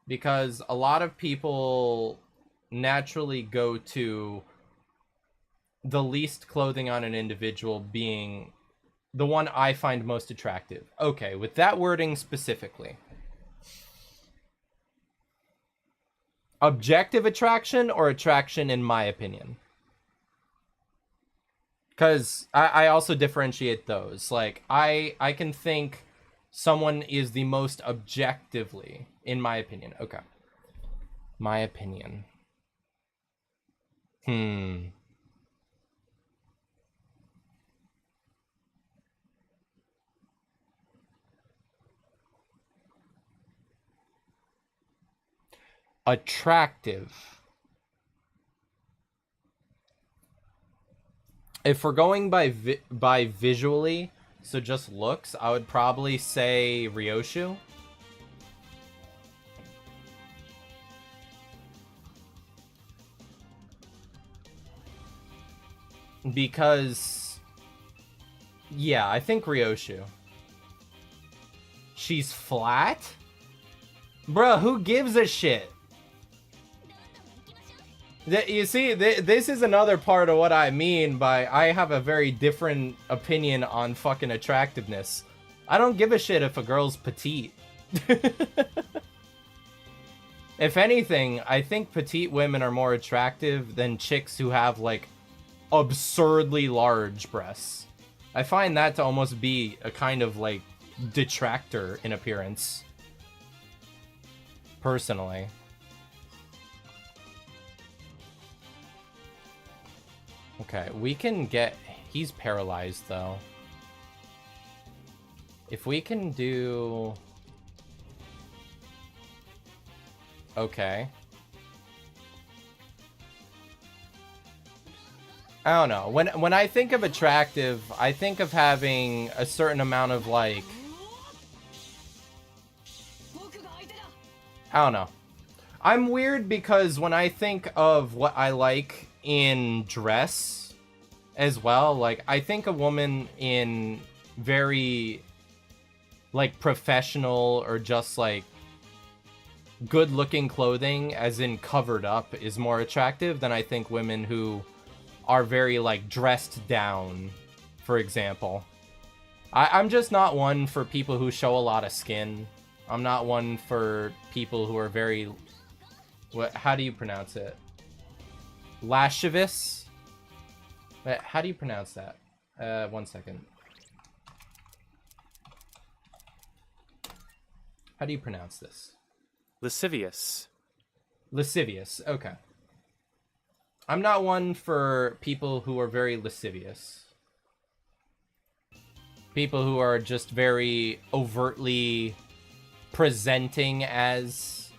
Because a lot of people naturally go to the least clothing on an individual being the one I find most attractive. Okay, with that wording specifically. Objective attraction or attraction in my opinion? Because I also differentiate those. Like, I can think someone is the most objectively, in my opinion. Okay. My opinion. Attractive. If we're going by visually, so just looks, I would probably say Ryoshu. Because, yeah, I think Ryoshu. She's flat? Bruh, who gives a shit? You see, this is another part of what I mean by I have a very different opinion on fucking attractiveness. I don't give a shit if a girl's petite. If anything, I think petite women are more attractive than chicks who have, like, absurdly large breasts. I find that to almost be a kind of, like, detractor in appearance. Personally. Okay, we can get... He's paralyzed, though. If we can do... Okay. I don't know. When I think of attractive, I think of having a certain amount of, like... I don't know. I'm weird because when I think of what I like in dress as well, like, I think a woman in very, like, professional or just, like, good-looking clothing, as in covered up, is more attractive than I think women who are very, like, dressed down, for example. I'm just not one for people who show a lot of skin. I'm not one for people who are very... how do you pronounce it? Lascivious? How do you pronounce that? 1 second. How do you pronounce this? Lascivious. Lascivious, okay. I'm not one for people who are very lascivious. People who are just very overtly presenting as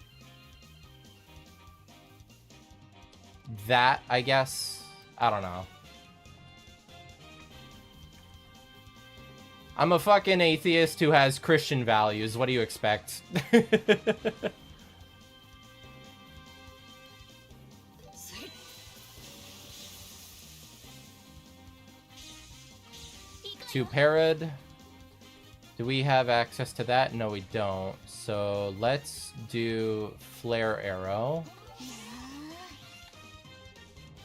that, I guess. I don't know. I'm a fucking atheist who has Christian values. What do you expect? To Parad. Do we have access to that? No, we don't. So let's do Flare Arrow.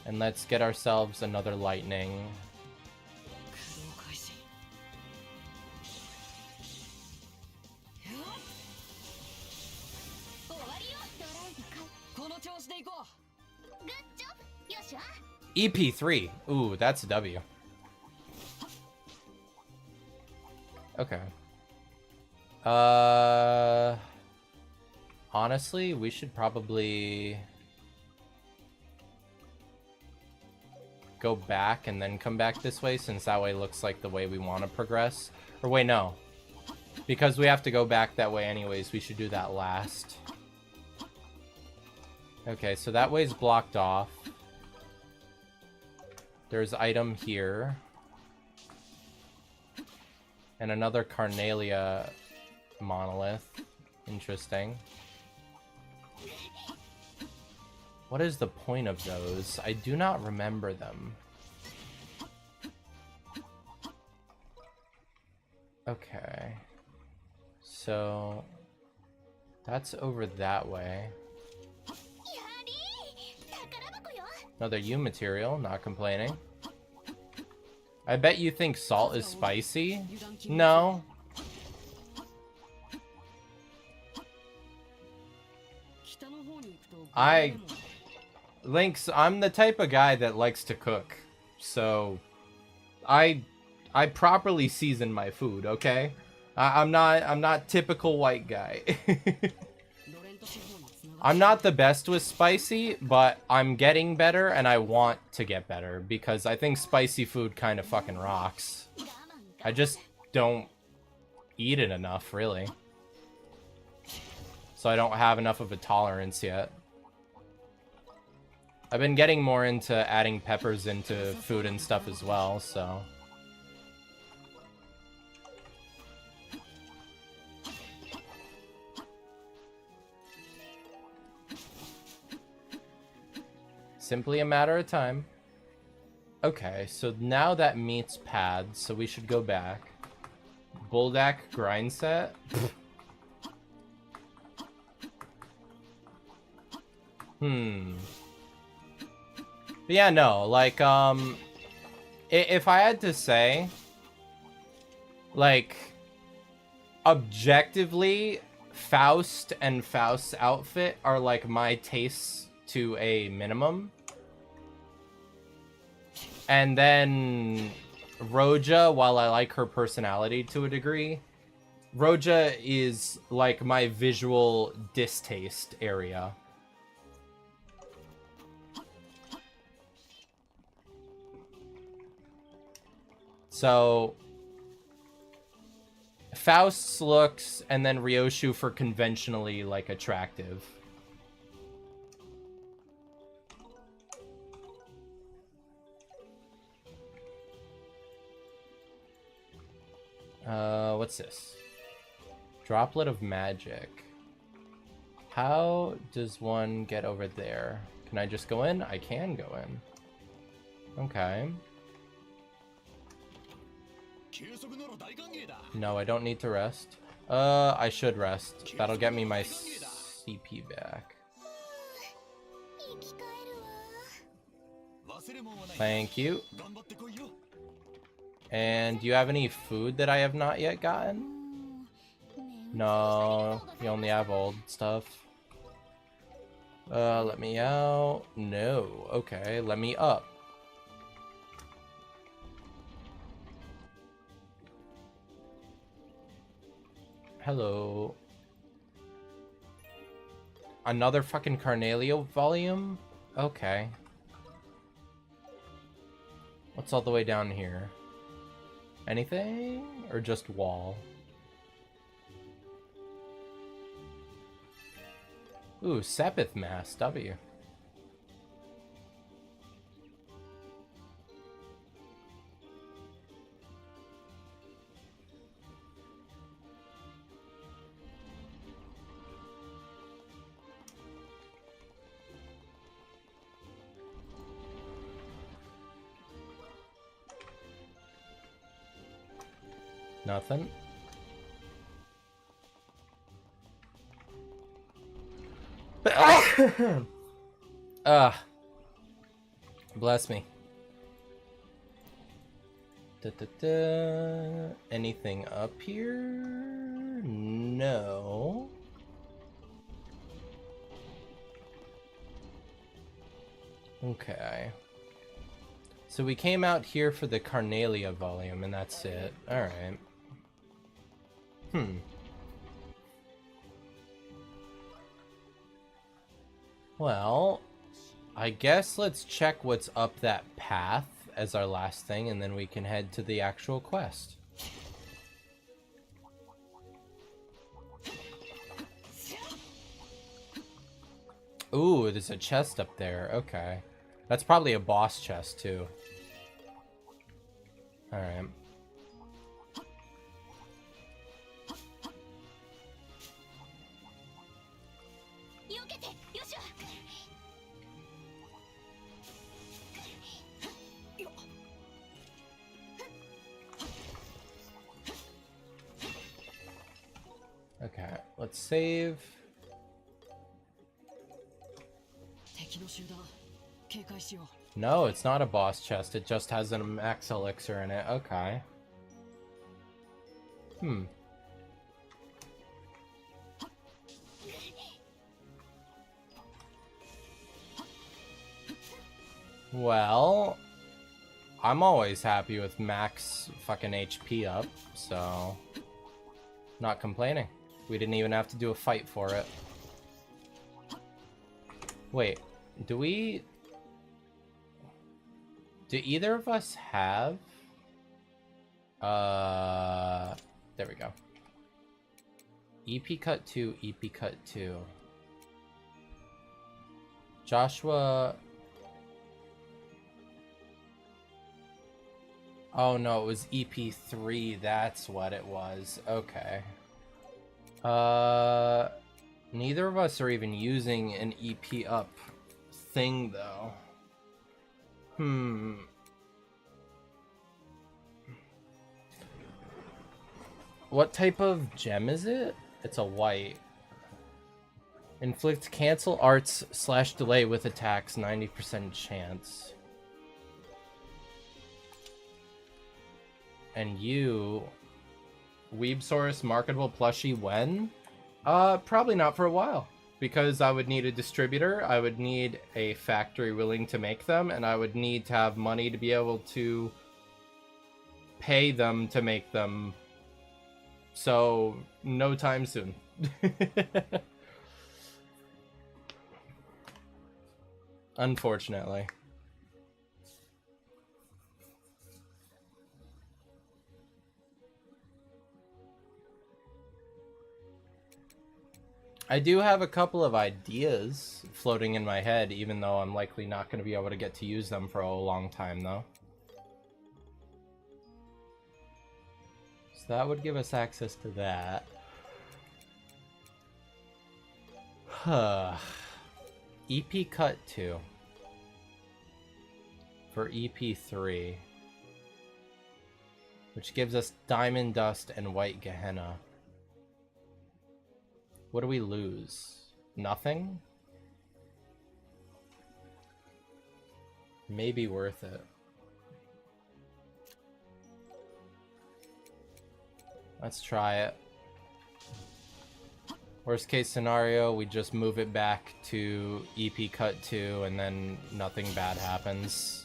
And let's get ourselves another lightning. EP3. Ooh, that's a W. Okay. Honestly, we should probably go back and then come back this way, since that way looks like the way we want to progress. Or wait, no. Because we have to go back that way anyways, we should do that last. Okay, so that way's blocked off. There's item here. And another Carnalia monolith. Interesting. What is the point of those? I do not remember them. Okay. So... that's over that way. Another U material, not complaining. I bet you think salt is spicy? No. Lynx, I'm the type of guy that likes to cook. So, I properly season my food, okay? I'm not typical white guy. I'm not the best with spicy, but I'm getting better and I want to get better because I think spicy food kind of fucking rocks. I just don't eat it enough, really. So I don't have enough of a tolerance yet. I've been getting more into adding peppers into food and stuff as well, so... Simply a matter of time. Okay, so now that meat's pad, so we should go back. Buldak grind set? But yeah, no, like, if I had to say, like, objectively, Faust and Faust's outfit are, like, my tastes to a minimum. And then Roja, while I like her personality to a degree, Roja is like my visual distaste area. So Faust's looks and then Ryoshu for conventionally like attractive. What's this? Droplet of magic. How does one get over there? Can I just go in? I can go in. Okay. No, I don't need to rest. I should rest. That'll get me my CP back. Thank you. And do you have any food that I have not yet gotten? No, you only have old stuff. Let me out. No. Okay, let me up. Hello. Another fucking Carnalio volume? Okay. What's all the way down here? Anything? Or just wall? Ooh, Sepith Mass, W. Nothing. Bless me. Anything up here? No. Okay. So we came out here for the Carnalia volume, and that's it. Alright. Well, I guess let's check what's up that path as our last thing, and then we can head to the actual quest. Ooh, there's a chest up there. Okay. That's probably a boss chest, too. Alright. Okay, let's save. No, it's not a boss chest. It just has a max elixir in it. Okay. Well, I'm always happy with max fucking HP up, so... Not complaining. We didn't even have to do a fight for it. Wait, do either of us have... there we go. EP Cut 2, EP Cut 2. Joshua... Oh no, it was EP3, that's what it was. Okay. Neither of us are even using an EP up thing though. What type of gem is it? It's a white. Inflict cancel arts / delay with attacks, 90% chance. And you... Weebsaurus marketable plushie when? Probably not for a while. Because I would need a distributor, I would need a factory willing to make them, and I would need to have money to be able to pay them to make them. So, no time soon. Unfortunately. I do have a couple of ideas floating in my head, even though I'm likely not going to be able to get to use them for a long time, though. So that would give us access to that. EP Cut 2. For EP3. Which gives us Diamond Dust and White Gehenna. What do we lose? Nothing? Maybe worth it. Let's try it. Worst case scenario, we just move it back to EP Cut 2 and then nothing bad happens.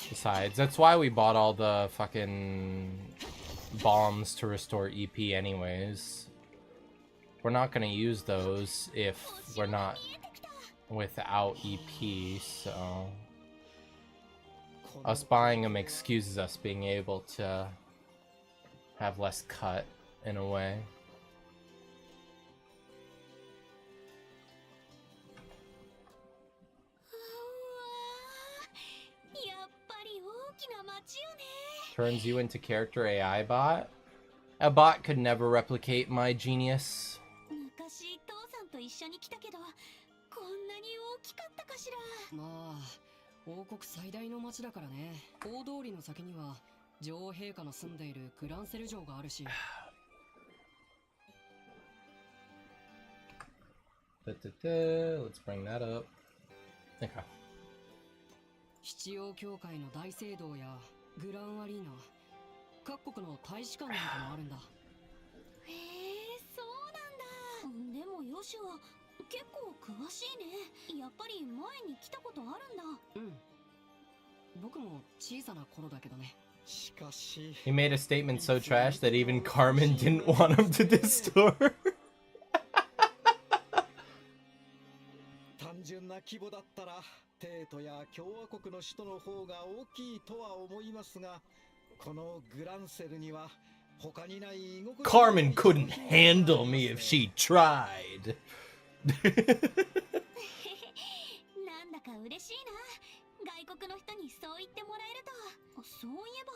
Besides, that's why we bought all the fucking bombs to restore EP anyways. We're not gonna use those if we're not without EP, so... Us buying them excuses us being able to have less cut, in a way. Turns you into character AI bot? A bot could never replicate my genius. Let's bring that up. Okay. 七曜協会の大聖堂やグランアリーナ、各国の大使館なんかもあるんだ。へえ、そうなんだ。でもヨシは結構詳しいね。やっぱり前に来たことあるんだ。うん。僕も小さな頃だけどね。 He made a statement so trash that even Carmen didn't want him to distort. 単純な規模だったら帝都や共和国の首都の方が大きいとは思いますが、このグランセルには他にない。 Carmen couldn't handle me if she tried. なんだか嬉しいな。外国の人にそう言ってもらえると。そういえば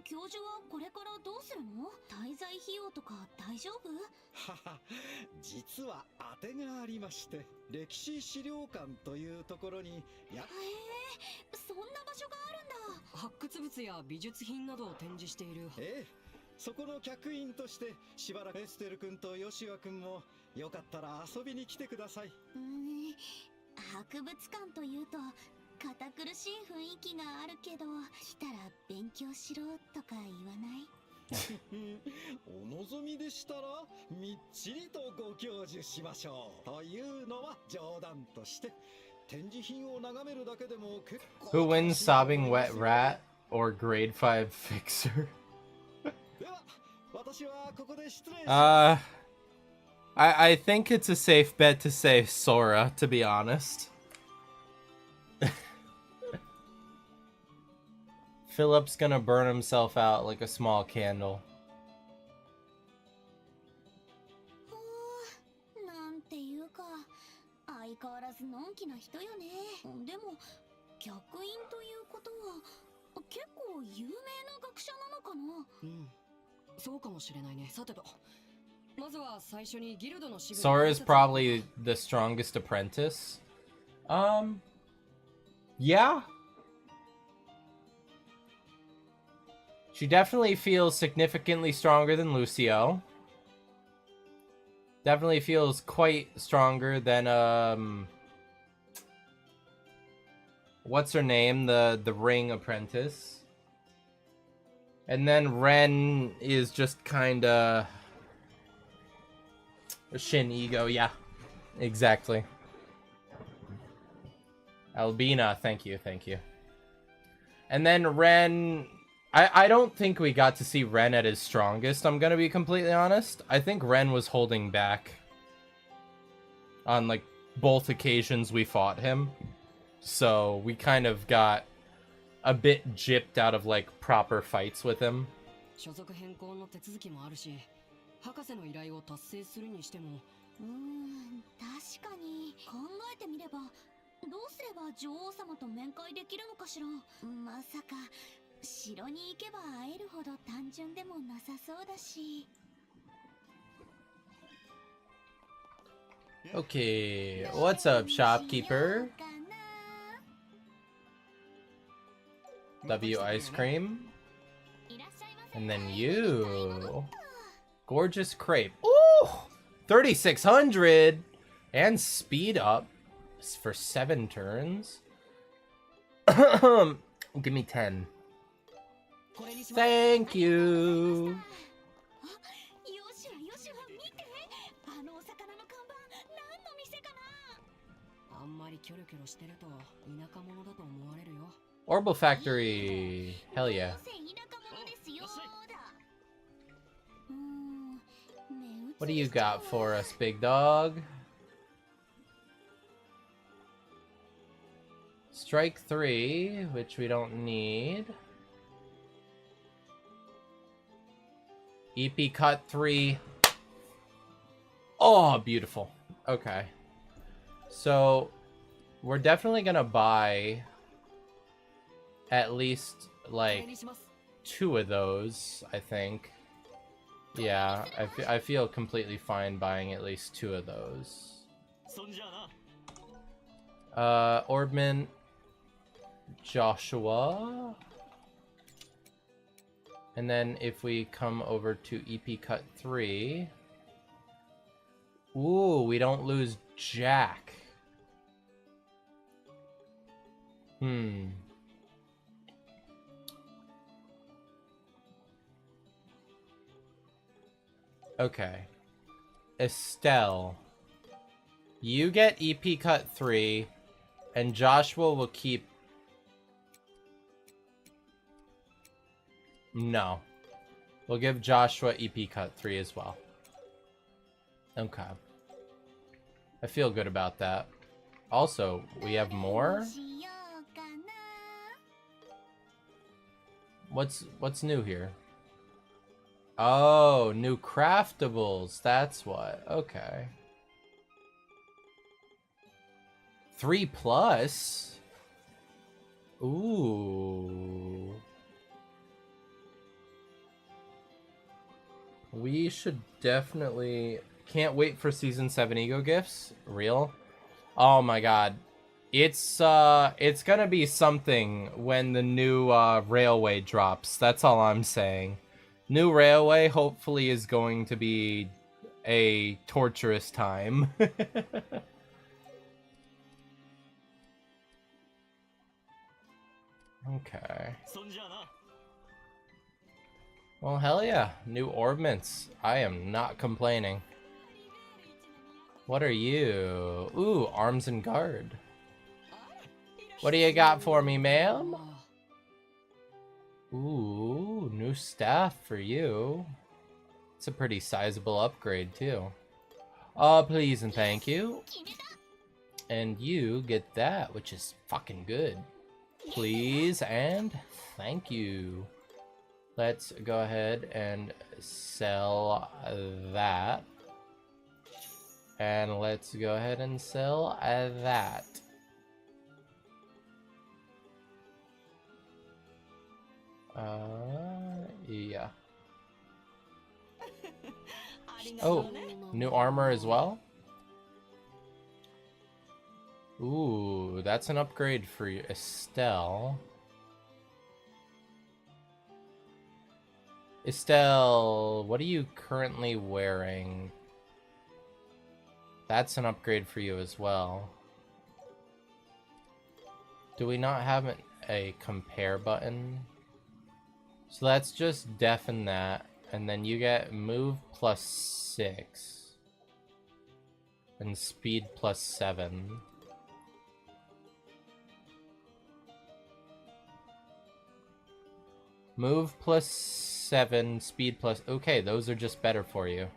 教授はこれからどうするの？滞在費用とか大丈夫？実は当てがありまして、歴史資料館というところにそんな場所があるんだ。発掘物や美術品などを展示している。そこの客員としてしばらくエステル君とヨシワ君もよかったら遊びに来てください。博物館というと堅苦しい雰囲気があるけど、来たら勉強しろとか言わない？お望みでしたらみっちりとご教授しましょう。というのは冗談として展示品を眺めるだけでも結構。 Who wins sobbing wet rat or grade 5 fixer? では私はここで失礼し I think it's a safe bet to say Sora, to be honest. Philip's gonna burn himself out like a small candle. なんていうか相変わらずのんきな人よね。でも客員ということは結構有名な学者なのかな。うん、そうかもしれないね。さてと、まずは最初にギルドの支部。 Sora is probably the strongest apprentice. Yeah. She definitely feels significantly stronger than Lucio. Definitely feels quite stronger than what's her name? The ring apprentice. And then Ren is just kinda Shin ego, yeah. Exactly. Albina, thank you. And then Ren, I don't think we got to see Ren at his strongest, I'm gonna be completely honest. I think Ren was holding back on, like, both occasions we fought him. So we kind of got a bit gypped out of, like, proper fights with him. 所属変更の手続きもあるし、博士の依頼を達成するにしても。確かに考えてみればどうすれば女王様と面会できるのかしら。まさか城に行けば会えるほど単純でもなさそうだし。 Okay, what's up, shopkeeper? W ice cream. And then you. Gorgeous crepe. Ooh! 3,600! And speed up for 7 turns. Give me 10. Thank you! あんまりキョロキョロしてると田舎者だと思われるよ。 Orbital Factory. Hell yeah. What do you got for us, big dog? Strike 3, which we don't need. EP cut 3. Oh, beautiful. Okay. So, we're definitely gonna buy at least, like, 2 of those, I think. Yeah, I feel completely fine buying at least 2 of those. Orbman, Joshua. And then if we come over to EP Cut 3... Ooh, we don't lose Jack. Okay. Estelle. You get EP Cut 3, and Joshua will keep... No. We'll give Joshua EP Cut 3 as well. Okay. I feel good about that. Also, we have more? What's new here? Oh, new craftables. That's what. Okay. 3+? Ooh. We should definitely... Can't wait for Season 7 Ego Gifts. Real? Oh my god. It's gonna be something when the new railway drops. That's all I'm saying. New railway hopefully is going to be a torturous time. Okay. Well, hell yeah. New orbments. I am not complaining. What are you? Ooh, arms and guard. What do you got for me, ma'am? Ooh, new staff for you. It's a pretty sizable upgrade, too. Please and thank you. And you get that, which is fucking good. Please and thank you. Let's go ahead and sell that. And let's go ahead and sell that. Yeah. Oh, new armor as well? Ooh, that's an upgrade for Estelle. Estelle, what are you currently wearing? That's an upgrade for you as well. Do we not have a compare button? So let's just deafen that, and then you get move +6 and speed +7. Move +7, speed plus... Okay, those are just better for you.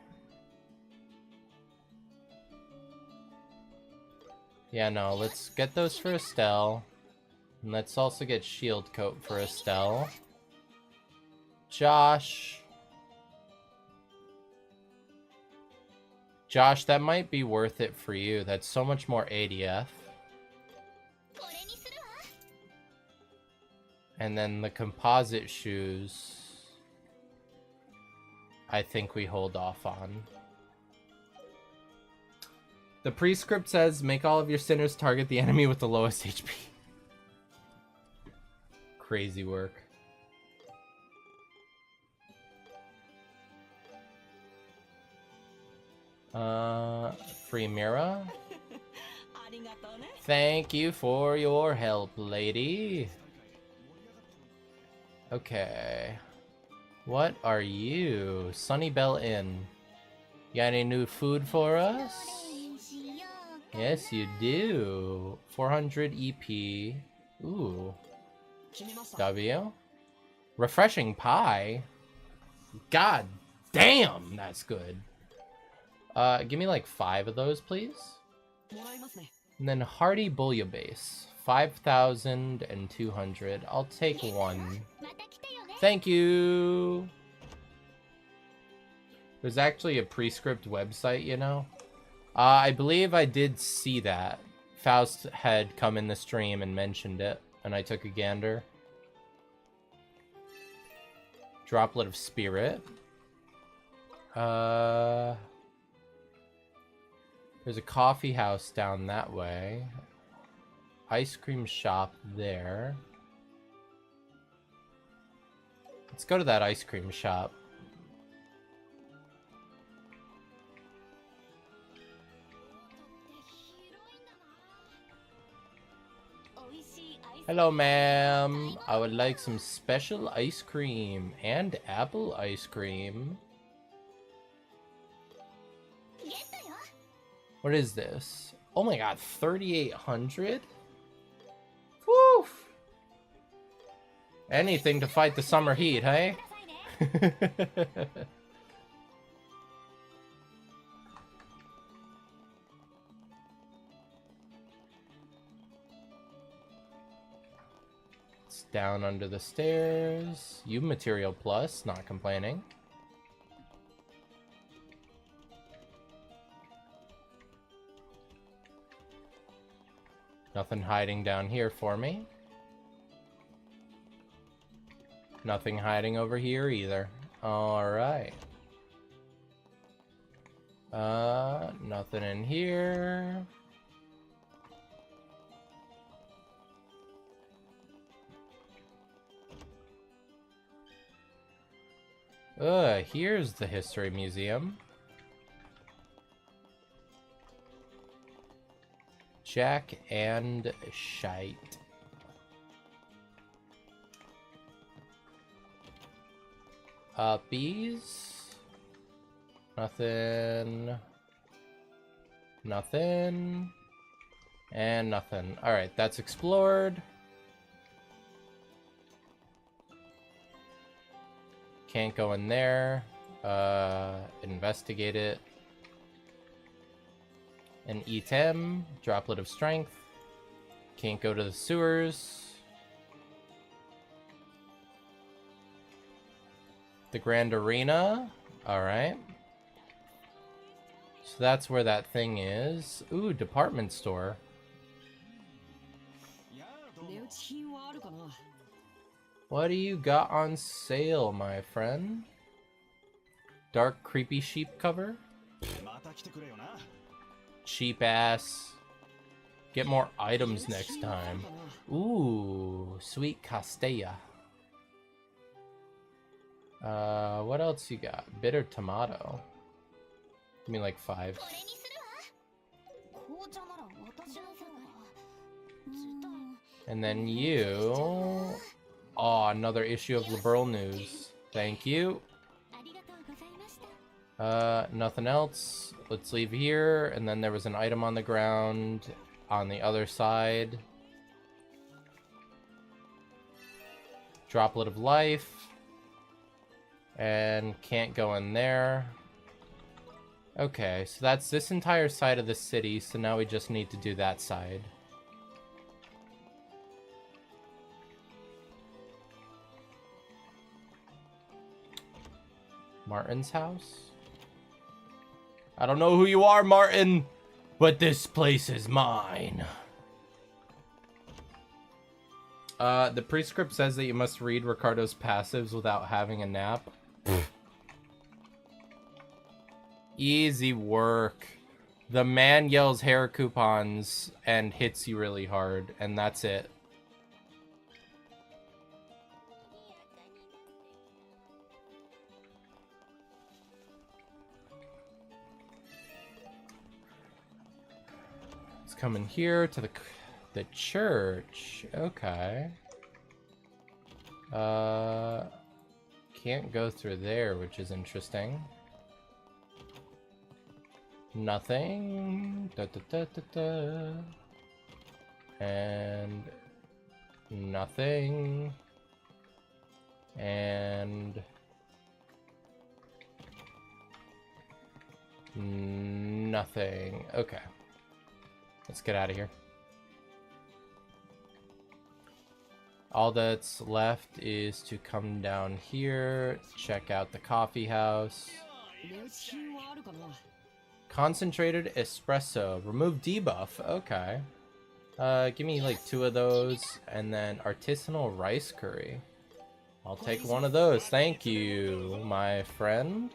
Yeah, no, let's get those for Estelle. And let's also get shield coat for Estelle. Josh. Josh, that might be worth it for you. That's so much more ADF. And then the composite shoes, I think we hold off on. The prescript says, make all of your sinners target the enemy with the lowest HP. Crazy work. Free Mira. Thank you for your help, lady. Okay. What are you? Sunnybell Inn. You got any new food for us? Yes, you do. 400 EP. Ooh. W. Refreshing pie. God damn, that's good. Give me like 5 of those, please. And then hearty bouillabaisse. 5,200. I'll take 1. Thank you. There's actually a prescript website, you know. I believe I did see that. Faust had come in the stream and mentioned it, and I took a gander. Droplet of spirit. There's a coffee house down that way. Ice cream shop there. Let's go to that ice cream shop. Hello, ma'am. I would like some special ice cream and apple ice cream. What is this? Oh my god, 3,800? Woo! Anything to fight the summer heat, hey? It's down under the stairs. You material plus, not complaining. Nothing hiding down here for me. Nothing hiding over here either. Alright. Nothing in here. Here's the History Museum. Jack and shite. Bees. Nothing. Nothing. And nothing. Alright, that's explored. Can't go in there. Investigate it. An item. Droplet of strength. Can't go to the sewers. The Grand Arena. Alright. So that's where that thing is. Ooh, department store. What do you got on sale, my friend? Dark creepy sheep cover? Cheap ass. Get more items next time. Ooh, sweet Castella. What else you got? Bitter tomato. Give me like 5. And then you... Oh, another issue of Liberal News. Thank you. Nothing else. Let's leave here. And then there was an item on the ground on the other side. Droplet of life. And can't go in there. Okay, so that's this entire side of the city, so now we just need to do that side. Martin's house? I don't know who you are, Martin, but this place is mine. The prescript says that you must read Ricardo's passives without having a nap. Easy work. The man yells hair coupons and hits you really hard, and that's it. Let's come in here to the church. Okay. Can't go through there, which is interesting. Nothing. Da, da, da, da, da. And nothing. And nothing. Okay. Let's get out of here. All that's left is to come down here, check out the coffee house. Concentrated espresso. Remove debuff. Okay. Give me like 2 of those. And then artisanal rice curry. I'll take 1 of those. Thank you, my friend.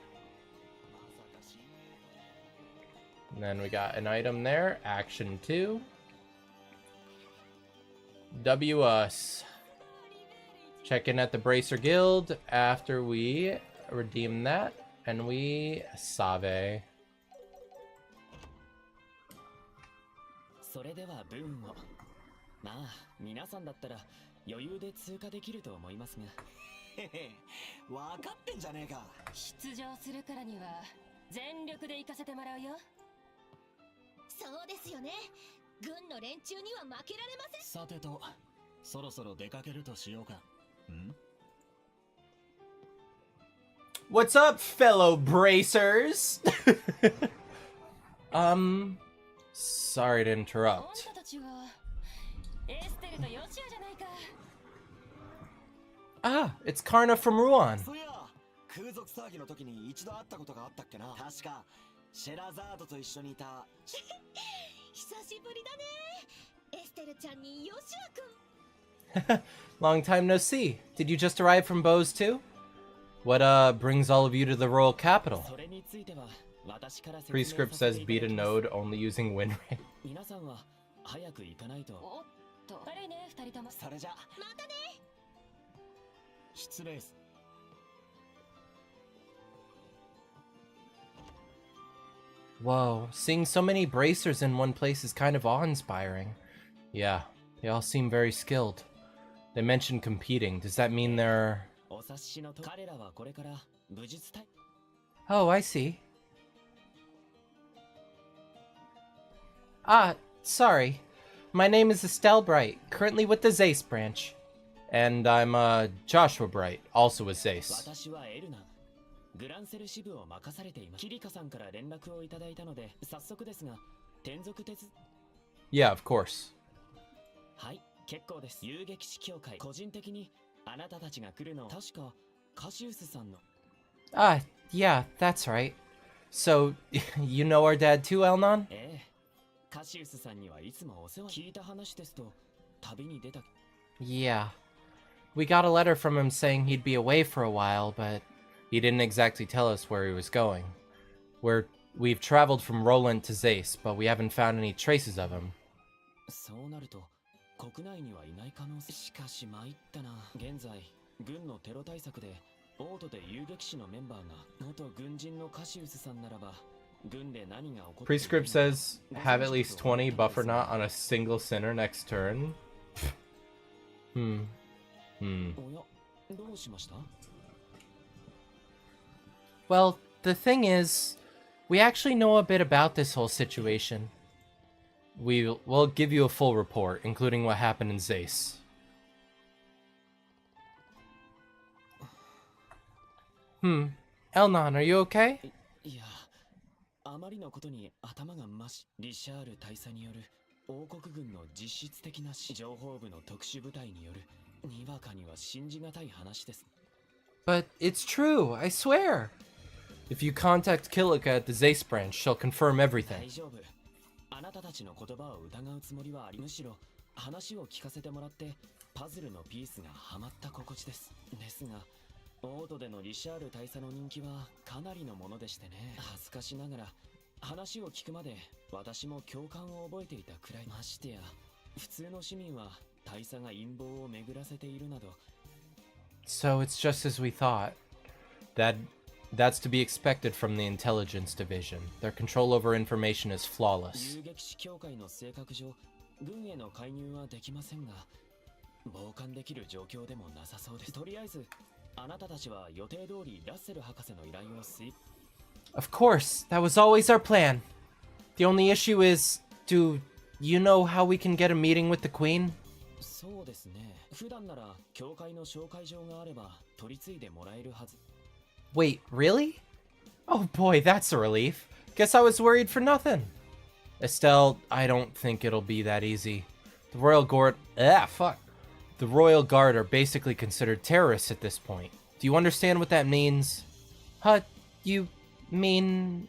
And then we got an item there. Action 2. W us. Check in at the Bracer Guild after we redeem that. And we save. それではブーンを。まあ、皆さんだったら余裕で通過できると思いますが。へへ、分かってんじゃねえか。出場するからには全力で行かせてもらうよ。そうですよね。軍の連中には負けられません。さてと、そろそろ出かけるとしようか。ん？ What's up, fellow bracers? Sorry to interrupt. Ah, it's Karna from Ruan. そういや、空賊騒ぎの時に一度会ったことがあったっけな。確かシェラザードと一緒にいた。久しぶりだね。エステルちゃんにヨシュア君。Long time no see. Did you just arrive from Bose too? What brings all of you to the royal capital? Prescript says beat a node only using win rate. 皆さんは早く行かないと。おっと、悪いね、2人とも。それじゃ。またね。失礼です。 Whoa, seeing so many bracers in one place is kind of awe-inspiring. Yeah, they all seem very skilled. They mentioned competing. Does that mean they're... お察しのと彼らはこれから武術体 Oh, I see. Ah, sorry. My name is Estelle Bright, currently with the Zace branch. And I'm Joshua Bright, also with Zace. 私はエルナグランセル支部を任されています。キリカさんから連絡をいただいたので、早速ですが、転属手続 Yeah, of course. はい、結構です。遊撃士協会個人的にあなたたちが来るの確かカシウスさんの Ah, yeah, that's right. So, you know our dad too, Elnon? ええ、カシウスさんにはいつもお世話聞いた話ですと、旅に出た Yeah. We got a letter from him saying he'd be away for a while, but he didn't exactly tell us where he was going. We've traveled from Roland to Zace, but we haven't found any traces of him. そうなると国内にはいない可能性。しかし参ったな。現在軍のテロ対策でオートで遊撃士のメンバーが元軍人のカシウスさんならば軍で何が起こっている Prescript says, have at least 20 buffer not on a single sinner next turn. Hmm. おや、どうしました Well, the thing is, we actually know a bit about this whole situation. We'll give you a full report, including what happened in Zace. Elnon, are you okay? いや、あまりのことに頭がまし、リシャール大佐による王国軍の実質的な情報部の特殊部隊によるにわかには信じがたい話です。But it's true, I swear. If you contact Kilika at the Zace branch, she'll confirm everything. 大丈夫。あなたたちの言葉を疑うつもりはあり、むしろ話を聞かせてもらってパズルのピースがはまった心地です。ですが、オートでのリシャール大佐の人気はかなりのものでしてね。恥ずかしながら話を聞くまで私も共感を覚えていたくらい。ましてや普通の市民は大佐が陰謀を巡らせているなど。 So it's just as we thought. That's to be expected from the intelligence division. Their control over information is flawless. 遊撃士協会の性格上、軍への介入はできませんが、傍観できる状況でもなさそうです。とりあえず、あなたたちは予定通りラッセル博士の依頼をOf course, that was always our plan. The only issue is, do you know how we can get a meeting with the Queen? そうですね。普段なら教会の紹介状があれば取り継いでもらえるはず。 Wait, really? Oh boy, that's a relief. Guess I was worried for nothing. Estelle, I don't think it'll be that easy. The Royal Guard... The Royal Guard are basically considered terrorists at this point. Do you understand what that means? You mean...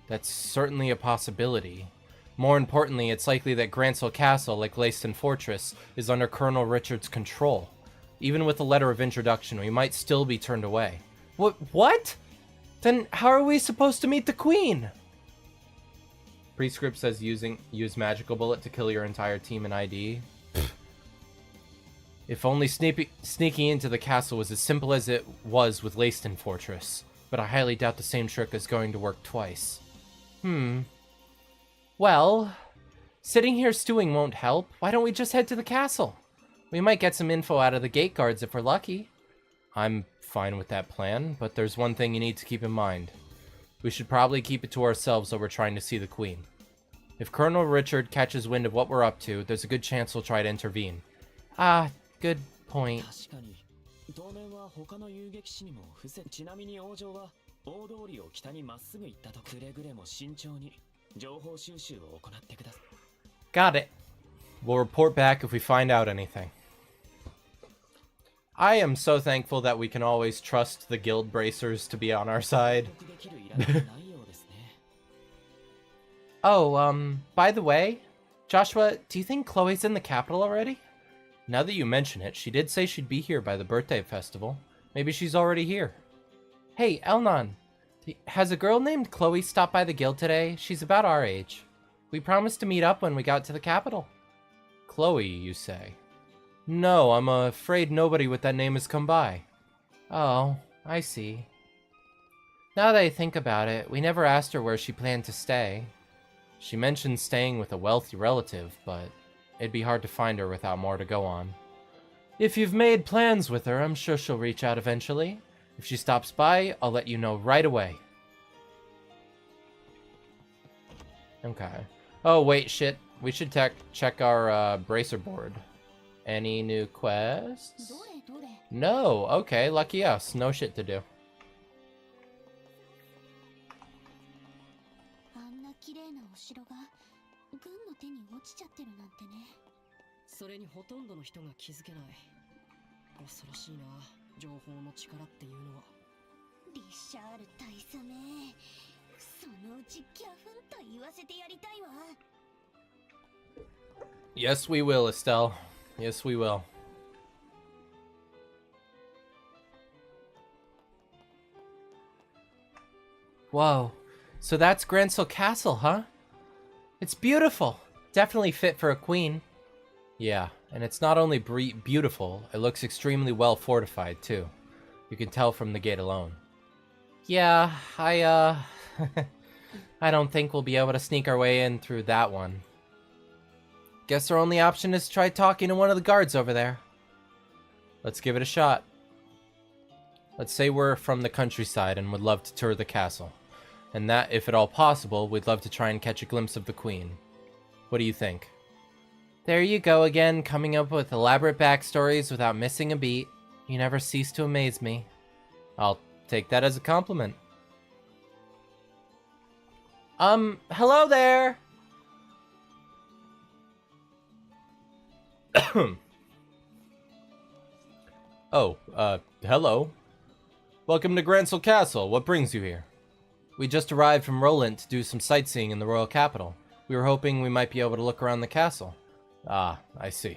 That's certainly a possibility. More importantly, it's likely that Gransel Castle, like Leyston Fortress, is under Colonel Richard's control. Even with a letter of introduction, we might still be turned away. What? Then how are we supposed to meet the Queen? Prescript says use Magical Bullet to kill your entire team in ID. If only sneaking into the castle was as simple as it was with Leyston Fortress. But I highly doubt the same trick is going to work twice. Well, sitting here stewing won't help. Why don't we just head to the castle? We might get some info out of the gate guards if we're lucky. I'm fine with that plan, but there's one thing you need to keep in mind. We should probably keep it to ourselves while we're trying to see the Queen. If Colonel Richard catches wind of what we're up to, there's a good chance he'll try to intervene. Good point. 確かに当面は他の遊撃士にも伏せ。ちなみに王女は大通りを北にまっすぐ行ったと。くれぐれも慎重に情報収集を行ってください。 Got it. We'll report back if we find out anything. I am so thankful that we can always trust the guild bracers to be on our side. By the way, Joshua, do you think Chloe's in the capital already? Now that you mention it, she did say she'd be here by the birthday festival. Maybe she's already here. Hey, Elnon, has a girl named Chloe stopped by the guild today? She's about our age. We promised to meet up when we got to the capital. Chloe, you say? No, I'm afraid nobody with that name has come by. Oh, I see. Now that I think about it, we never asked her where she planned to stay. She mentioned staying with a wealthy relative, but it'd be hard to find her without more to go on. If you've made plans with her, I'm sure she'll reach out eventually. If she stops by, I'll let you know right away. Okay. Oh, wait, shit. We should check our bracer board. Any new quests? No. Okay, lucky us. No shit to do. 綺麗なお城が軍の手に落ちちゃってるなんてね。それにほとんどの人が気づけない。恐ろしいな、情報の力っていうのは。リシャール大佐め、そのうちギャフンと言わせてやりたいわ。Yes, we will, Estelle. Yes, we will. Whoa. So that's Gransel Castle, huh? It's beautiful. Definitely fit for a queen. Yeah, and it's not only beautiful, it looks extremely well fortified, too. You can tell from the gate alone. Yeah, I don't think we'll be able to sneak our way in through that one. Guess our only option is to try talking to one of the guards over there. Let's give it a shot. Let's say we're from the countryside and would love to tour the castle. And that, if at all possible, we'd love to try and catch a glimpse of the queen. What do you think? There you go again, coming up with elaborate backstories without missing a beat. You never cease to amaze me. I'll take that as a compliment. Hello there! Oh, hello. Welcome to Gransel Castle. What brings you here? We just arrived from Roland to do some sightseeing in the royal capital. We were hoping we might be able to look around the castle. Ah, I see.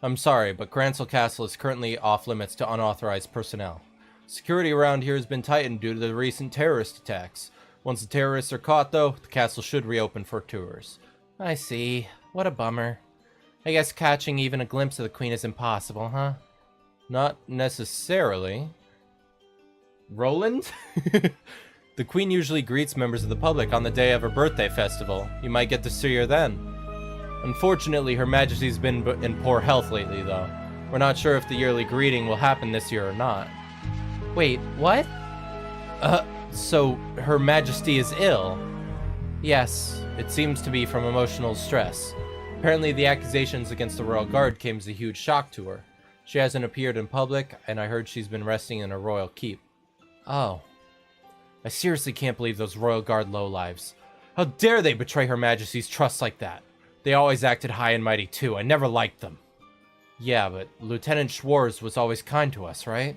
I'm sorry, but Gransel Castle is currently off limits to unauthorized personnel. Security around here has been tightened due to the recent terrorist attacks. Once the terrorists are caught, though, the castle should reopen for tours. I see. What a bummer. I guess catching even a glimpse of the queen is impossible, huh? Not necessarily. Roland? The queen usually greets members of the public on the day of her birthday festival. You might get to see her then. Unfortunately, Her Majesty's been in poor health lately, though. We're not sure if the yearly greeting will happen this year or not. Wait, what? So Her Majesty is ill? Yes, it seems to be from emotional stress. Apparently the accusations against the Royal Guard came as a huge shock to her. She hasn't appeared in public, and I heard she's been resting in a royal keep. Oh. I seriously can't believe those Royal Guard lowlives. How dare they betray Her Majesty's trust like that? They always acted high and mighty too. I never liked them. Yeah, but Lieutenant Schwarz was always kind to us, right?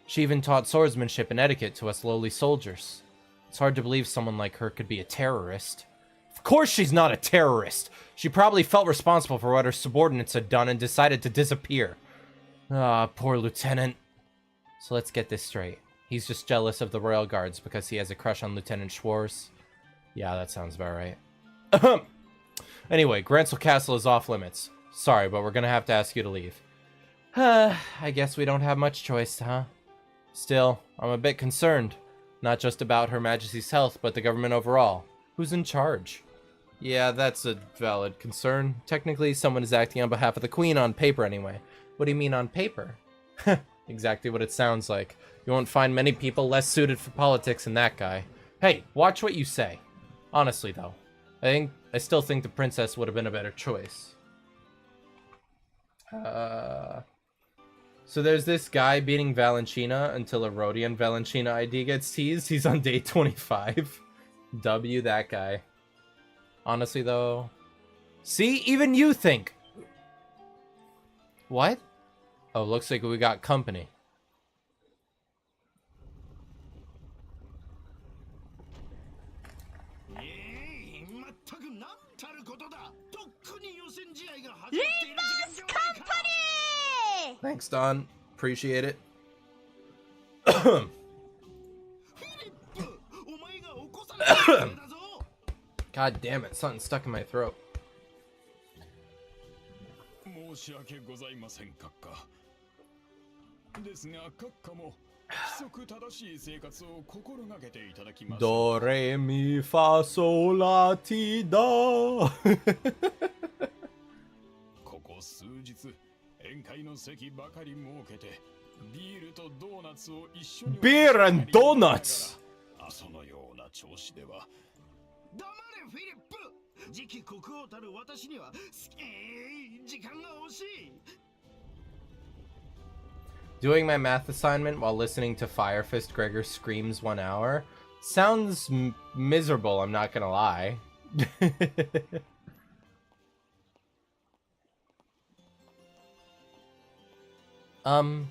She even taught swordsmanship and etiquette to us lowly soldiers. It's hard to believe someone like her could be a terrorist. Of course she's not a terrorist! She probably felt responsible for what her subordinates had done and decided to disappear. Ah, poor Lieutenant. So let's get this straight. He's just jealous of the Royal Guards because he has a crush on Lieutenant Schwarz. Yeah, that sounds about right. Anyway, Gransel Castle is off limits. Sorry, but we're gonna have to ask you to leave. I guess we don't have much choice, huh? Still, I'm a bit concerned. Not just about Her Majesty's health, but the government overall. Who's in charge? Yeah, that's a valid concern. Technically, someone is acting on behalf of the Queen on paper anyway. What do you mean on paper? Exactly what it sounds like. You won't find many people less suited for politics than that guy. Hey, watch what you say. Honestly, though, I still think the princess would have been a better choice. So there's this guy beating Valentina until a Rodian Valentina ID gets teased. He's on day 25. W, that guy. Honestly, though. See? Even you think. What? Oh, looks like we got company. Thanks, Don. Appreciate it. God damn it, something stuck in my throat. 申し訳ございません、閣下。ですが、閣下も則正しい生活を心がけていただきます。ドレミファソラティド。ここ数日宴会の席ばかり設けてビールとドーナツを一緒にビール&ドーナツ。そのような調子では。黙れフィリップ。次期国王たる私には時間が惜しい。 Doing my math assignment while listening to Firefist Gregor screams 1 hour sounds miserable, I'm not gonna lie. I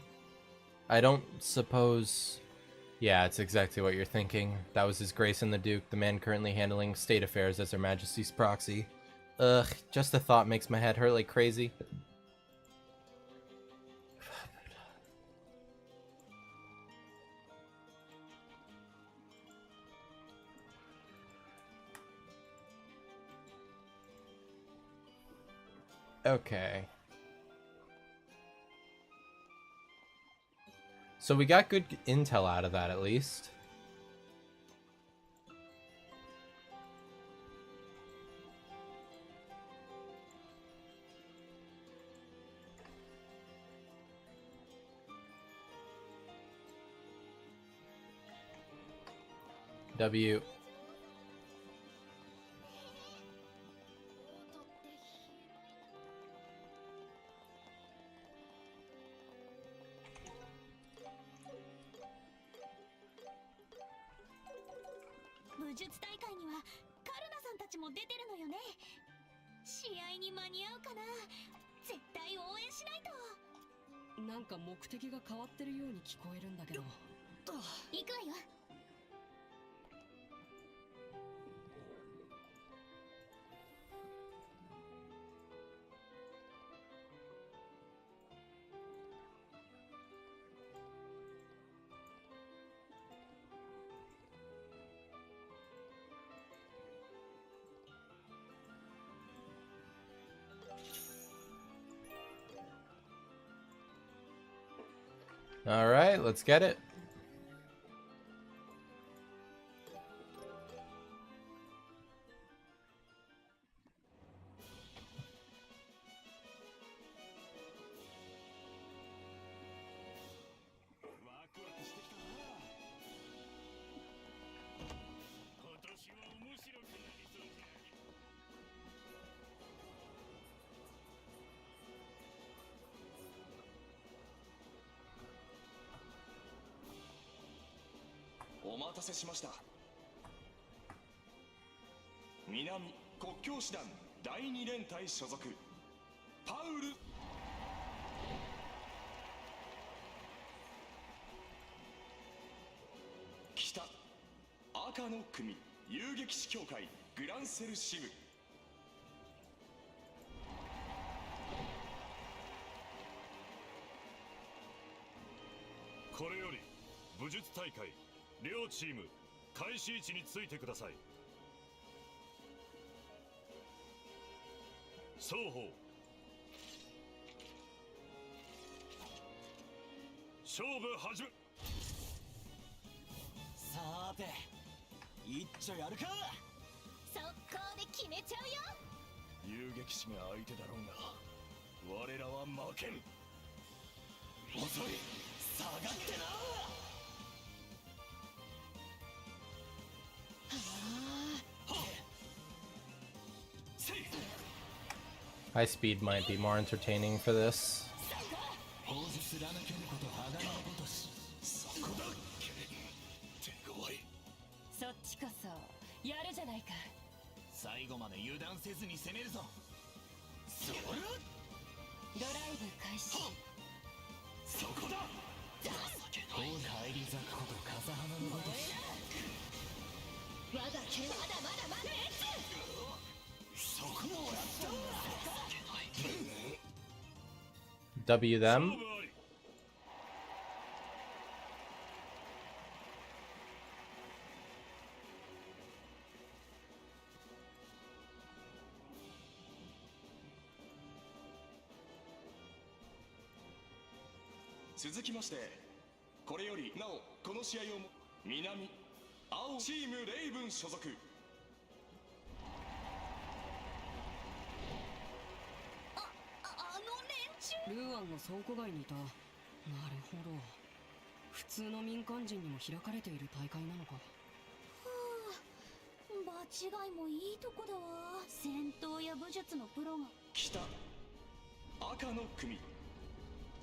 don't suppose... Yeah, it's exactly what you're thinking. That was His Grace and the Duke, the man currently handling state affairs as Her Majesty's proxy. Ugh, just the thought makes my head hurt like crazy. Okay. So we got good intel out of that, at least. W. 武術大会にはカルナさんたちも出てるのよね。試合に間に合うかな。絶対応援しないと。なんか目的が変わってるように聞こえるんだけど。行くわよ。All right, let's get it.「お待たせしました。南国境師団第2連隊所属パウル」北赤の組遊撃士協会グランセル支部。これより武術大会両チーム開始位置についてください。双方勝負始め。さーて一丁やるか。速攻で決めちゃうよ。遊撃士が相手だろうが我らは負けん。遅い下がってな。High speed might be more entertaining for this. そっちこそやるじゃないか。最後まで油断せずに攻めるぞ。そらドライブ開始。そこだ。返り咲くこと風花のごとし。まだまだそこもらった。 W them. 続きましてこれよりなおこの試合を南青チームレイブン所属。ルーアンの倉庫街にいた。なるほど。普通の民間人にも開かれている大会なのか。場違いもいいとこだわ。戦闘や武術のプロが。北赤の組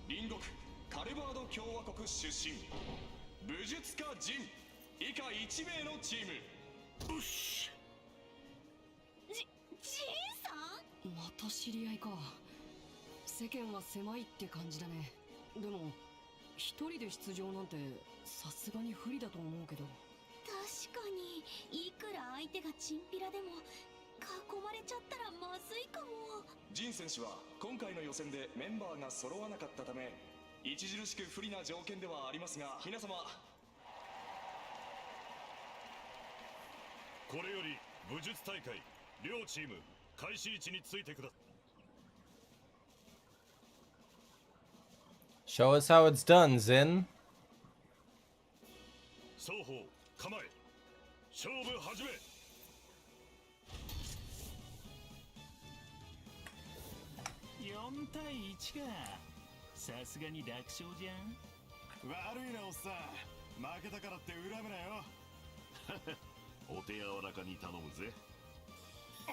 隣国カルバード共和国出身武術家ジン以下1名のチーム。よし。ジンさん？また知り合いか。世間は狭いって感じだね。でも一人で出場なんてさすがに不利だと思うけど。確かにいくら相手がチンピラでも囲まれちゃったらまずいかも。ジン選手は今回の予選でメンバーが揃わなかったため著しく不利な条件ではありますが、皆様これより武術大会両チーム開始位置についてくだ。 Show us how it's done, Zin. 双方構え勝負始め。4対1か。さすがに楽勝じゃん。悪いなおっさん、負けたからって恨むなよ。お手柔らかに頼むぜ。さ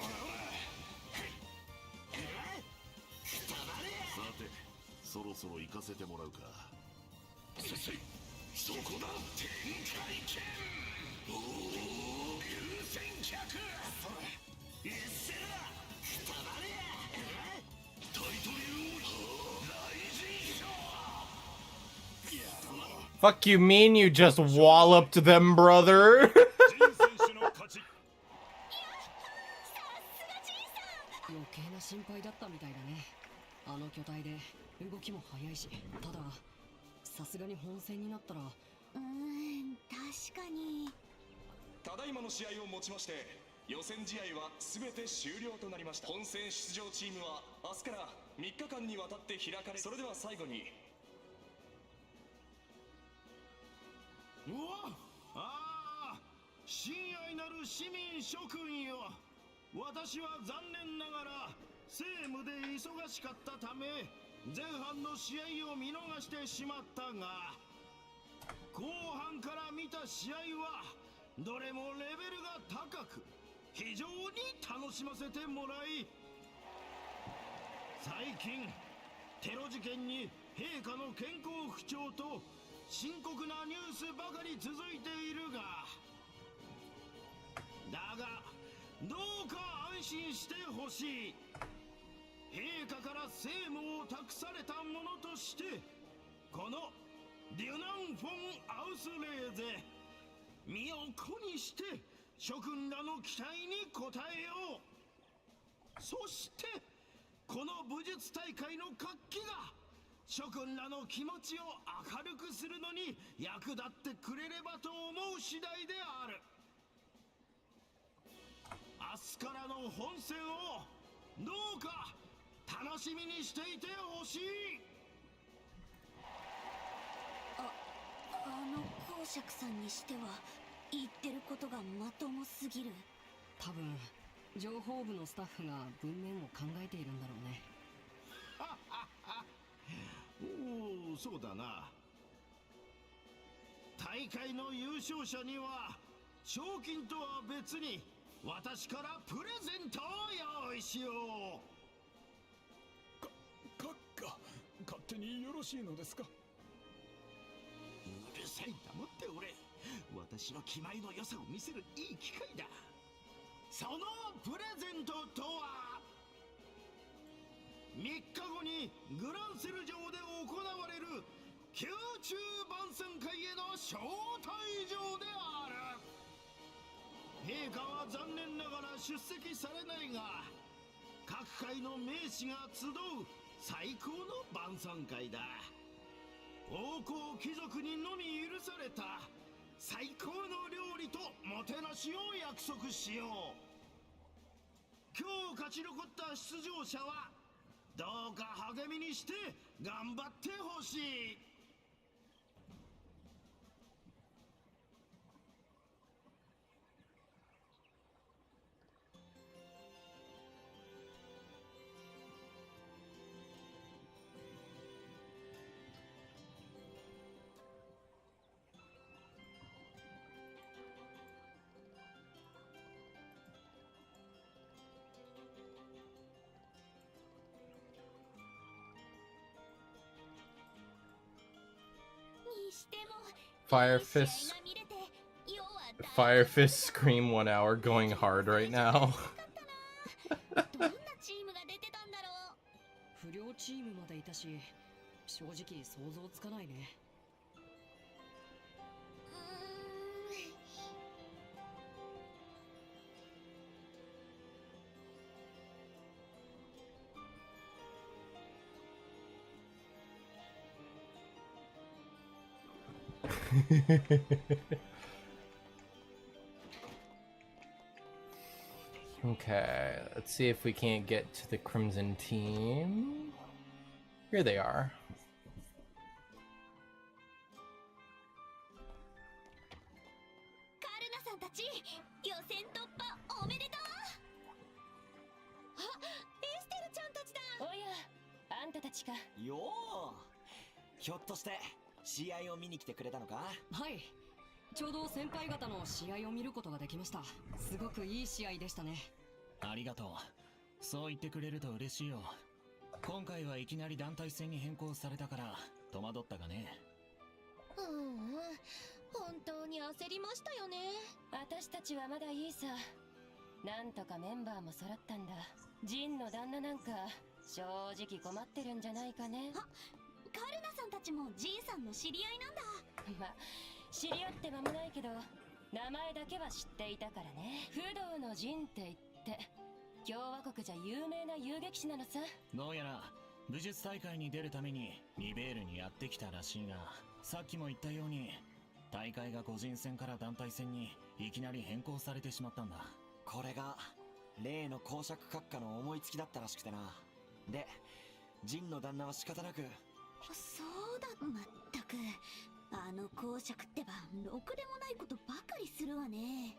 てそろそろ行かせてもらうか。そこだ天海剣。おお流線脚。一斉だ。くたばれ。タイトルライジンショー。 Fuck you mean you just walloped them, brother? 余計な心配だったみたいだね。あの巨体で動きも速いし。たださすがに本戦になったら。確かに。ただいまの試合をもちまして予選試合は全て終了となりました。本戦出場チームは明日から3日間にわたって開かれ、それでは最後に。うわああ、親愛なる市民諸君よ。私は残念ながら政務で忙しかったため前半の試合を見逃してしまったが、後半から見た試合はどれもレベルが高く非常に楽しませてもらい、最近テロ事件に陛下の健康不調と深刻なニュースばかり続いているが、だがどうか安心してほしい。陛下から政務を託された者としてこのデュナン・フォン・アウスレーゼ身を粉にして諸君らの期待に応えよう。そしてこの武術大会の活気が諸君らの気持ちを明るくするのに役立ってくれればと思う次第である。明日からの本戦をどうか楽しみにしていてほしい。あの公爵さんにしては言ってることがまともすぎる。多分情報部のスタッフが文面を考えているんだろうね。おお、そうだな。大会の優勝者には賞金とは別に私からプレゼントを用意しよう。勝手によろしいのですか。うるさい、黙っておれ。私の気前の良さを見せるいい機会だ。そのプレゼントとは3日後にグランセル城で行われる宮中晩餐会への招待状である。陛下は残念ながら出席されないが各界の名士が集う最高の晩餐会だ。王侯貴族にのみ許された最高の料理ともてなしを約束しよう。今日勝ち残った出場者はどうか励みにして頑張ってほしい。Fire Fist. Fire Fist Scream 1 hour going hard right now. 不良チームまでいたし、正直想像つかないね。Okay, let's see if we can't get to the Crimson team. Here they are. カルナさんたち、予選突破おめでとう。あ、エステルちゃんたちだ。おや、あんたたちか。よー、ひょっとして試合を見に来てくれたのか？はい、ちょうど先輩方の試合を見ることができました。すごくいい試合でしたね。ありがとう。そう言ってくれると嬉しいよ。今回はいきなり団体戦に変更されたから戸惑ったがね。本当に焦りましたよね。私たちはまだいいさ。なんとかメンバーも揃ったんだ。ジンの旦那なんか正直困ってるんじゃないかね。あ、カルナさんたちもジンさんの知り合いなんだ。ま、知り合って間もないけど名前だけは知っていたからね。不動のジンって言って共和国じゃ有名な遊撃士なのさ。どうやら武術大会に出るためにリベールにやってきたらしいが、さっきも言ったように大会が個人戦から団体戦にいきなり変更されてしまったんだ。これが例の公爵閣下の思いつきだったらしくてな。で、ジンの旦那は仕方なく。そうだ、まったくあの公爵ってばろくでもないことばかりするわね。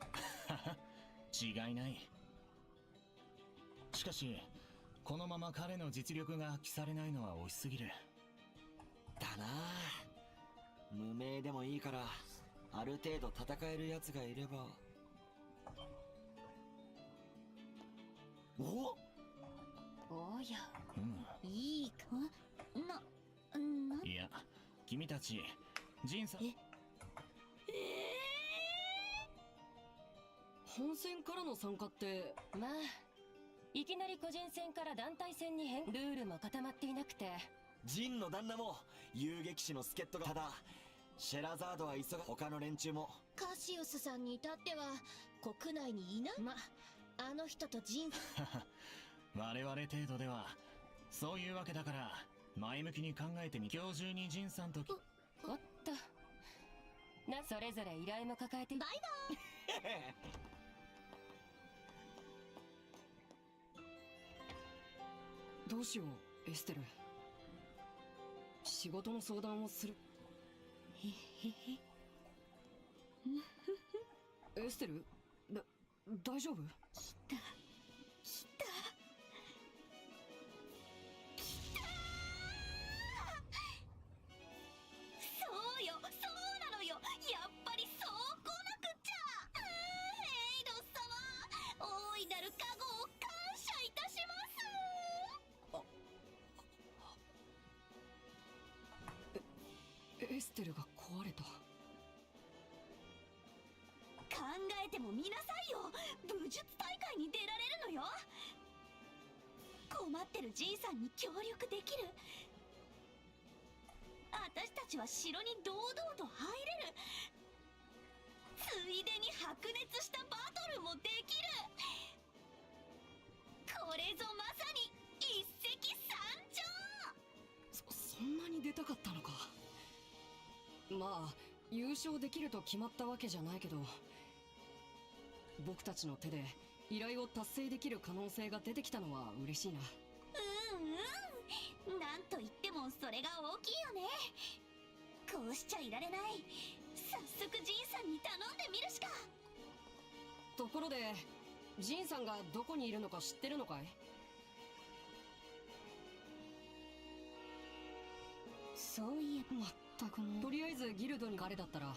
違いない。しかしこのまま彼の実力が発揮されないのは惜しすぎる。だな。無名でもいいからある程度戦えるやつがいれば。おや、いいかいや、君たちジンさん。本戦からの参加って。まあいきなり個人戦から団体戦にルールも固まっていなくて。ジンの旦那も遊撃士の助っ人が。ただシェラザードは他の連中も。カシウスさんに至っては国内にいない。あの人とジン我々程度では。そういうわけだから前向きに考えてみ。今日中にジンさんとおっとそれぞれ依頼も抱えて。バイバイ。どうしよう、エステル。仕事の相談をする。エステル、大丈夫？そうよ、そうなのよ。やっぱりそうこなくっちゃ。エイド様、大いなる加護を感謝いたします。エステルが壊れた。考えてもみなさいよ。武術大会に出られるのよ。困ってるじいさんに協力できる。私たちは城に堂々と入れる。ついでに白熱したバトルもできる。これぞまさに一石三鳥。そんなに出たかったのか。まあ優勝できると決まったわけじゃないけど、僕たちの手で依頼を達成できる可能性が出てきたのは嬉しいな。なんと言ってもそれが大きいよね。こうしちゃいられない。早速ジンさんに頼んでみるしか。ところでジンさんがどこにいるのか知ってるのかい？そういえば。まったくもう。とりあえずギルドに彼だったら。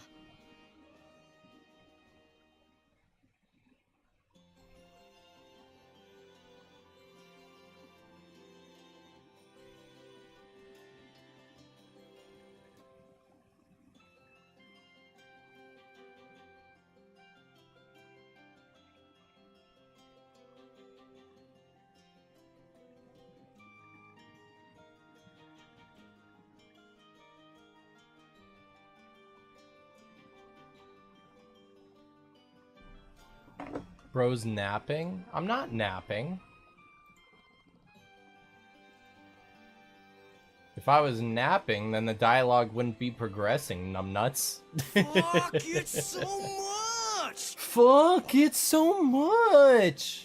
Bro's napping? I'm not napping. If I was napping, then the dialogue wouldn't be progressing, numbnuts. Fuck it so much! Fuck it so much!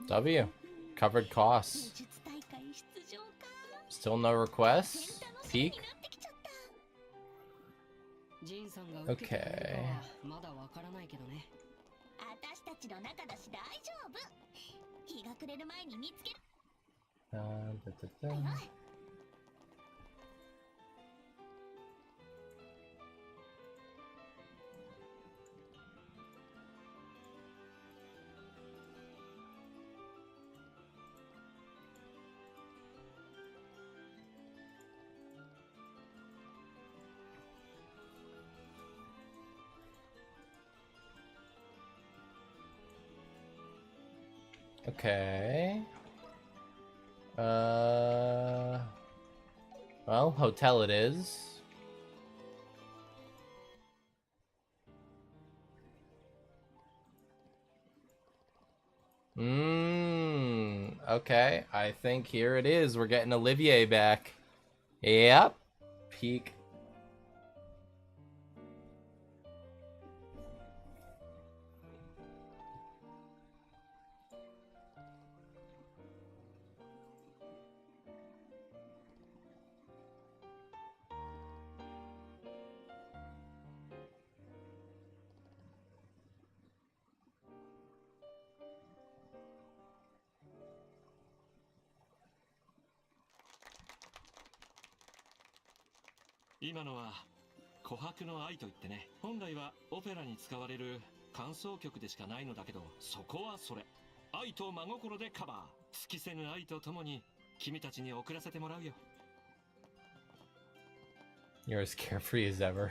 W. Covered costs. Still no requests? Peak? Okay. 私たちの中だし大丈夫。日が暮れる前に見つける。Okay. Well, hotel it is. Okay. I think here it is. We're getting Olivier back. Yep. Peak. .今のは琥珀の愛といってね、本来はオペラに使われる間奏曲でしかないのだけど、そこはそれ愛と真心でカバー。尽きせぬ愛とともに君たちに送らせてもらうよ。 You're as carefree as ever.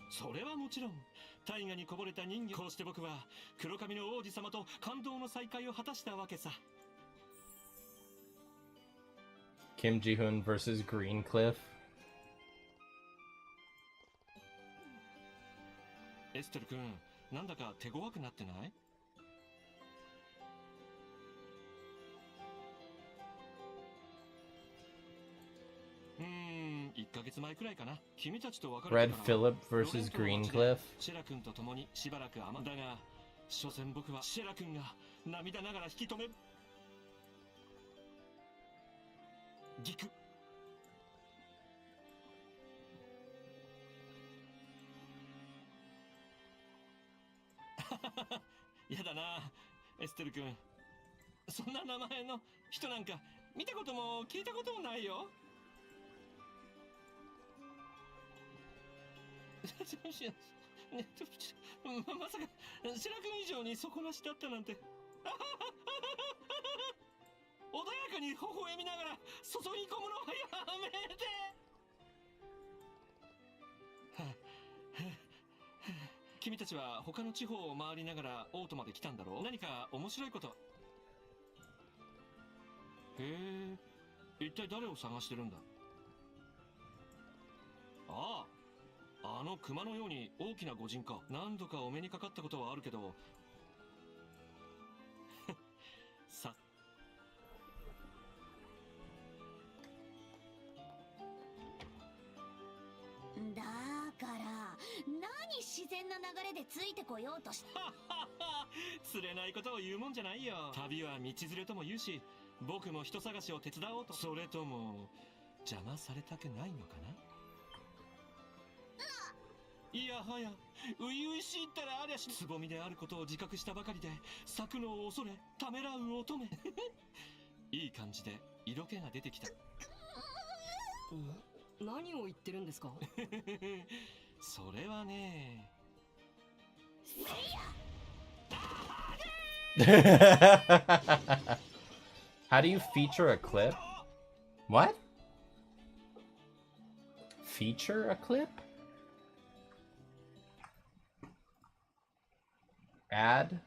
それはもちろん大河にこぼれた人魚。こうして僕は黒髪の王子様と感動の再会を果たしたわけさ。 Kim Ji-hoon versus Greencliff. エステル君、なんだか手強くなってない？ 1ヶ月前くらいかな。君たちと別れて Red Phillip versus Greencliff. シェラ君と共にしばらくだが、所詮僕はシェラ君が涙ながら引き止めギク。やだな、エステル君。そんな名前の人なんか見たことも聞いたこともないよ。まさかシェラ君以上に底なしだったなんて。穏やかに微笑みながら注ぎ込むのはやめて。君たちは他の地方を回りながらオートまで来たんだろう。何か面白いこと。へえ、一体誰を探してるんだ。ああ、あの熊のように大きな御人か。何度かお目にかかったことはあるけど。さだから何自然な流れでついてこようとして。釣れないことを言うもんじゃないよ。旅は道連れとも言うし、僕も人探しを手伝おうと。それとも邪魔されたくないのかな。いやはや、初々しいったらありゃし、つぼみであることを自覚したばかりで咲くのを恐れためらう乙女。いい感じで色気が出てきた。何を言ってるんですか？それはね、How do you feature a clip? What? Feature a clip? Add?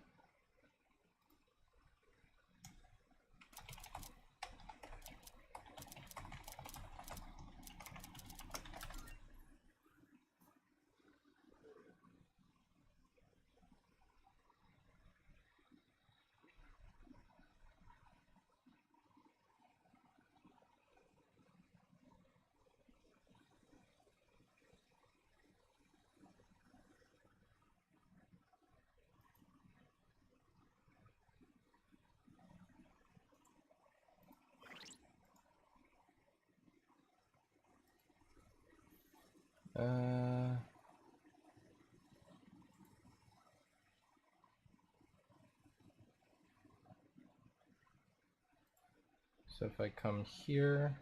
So if I come here,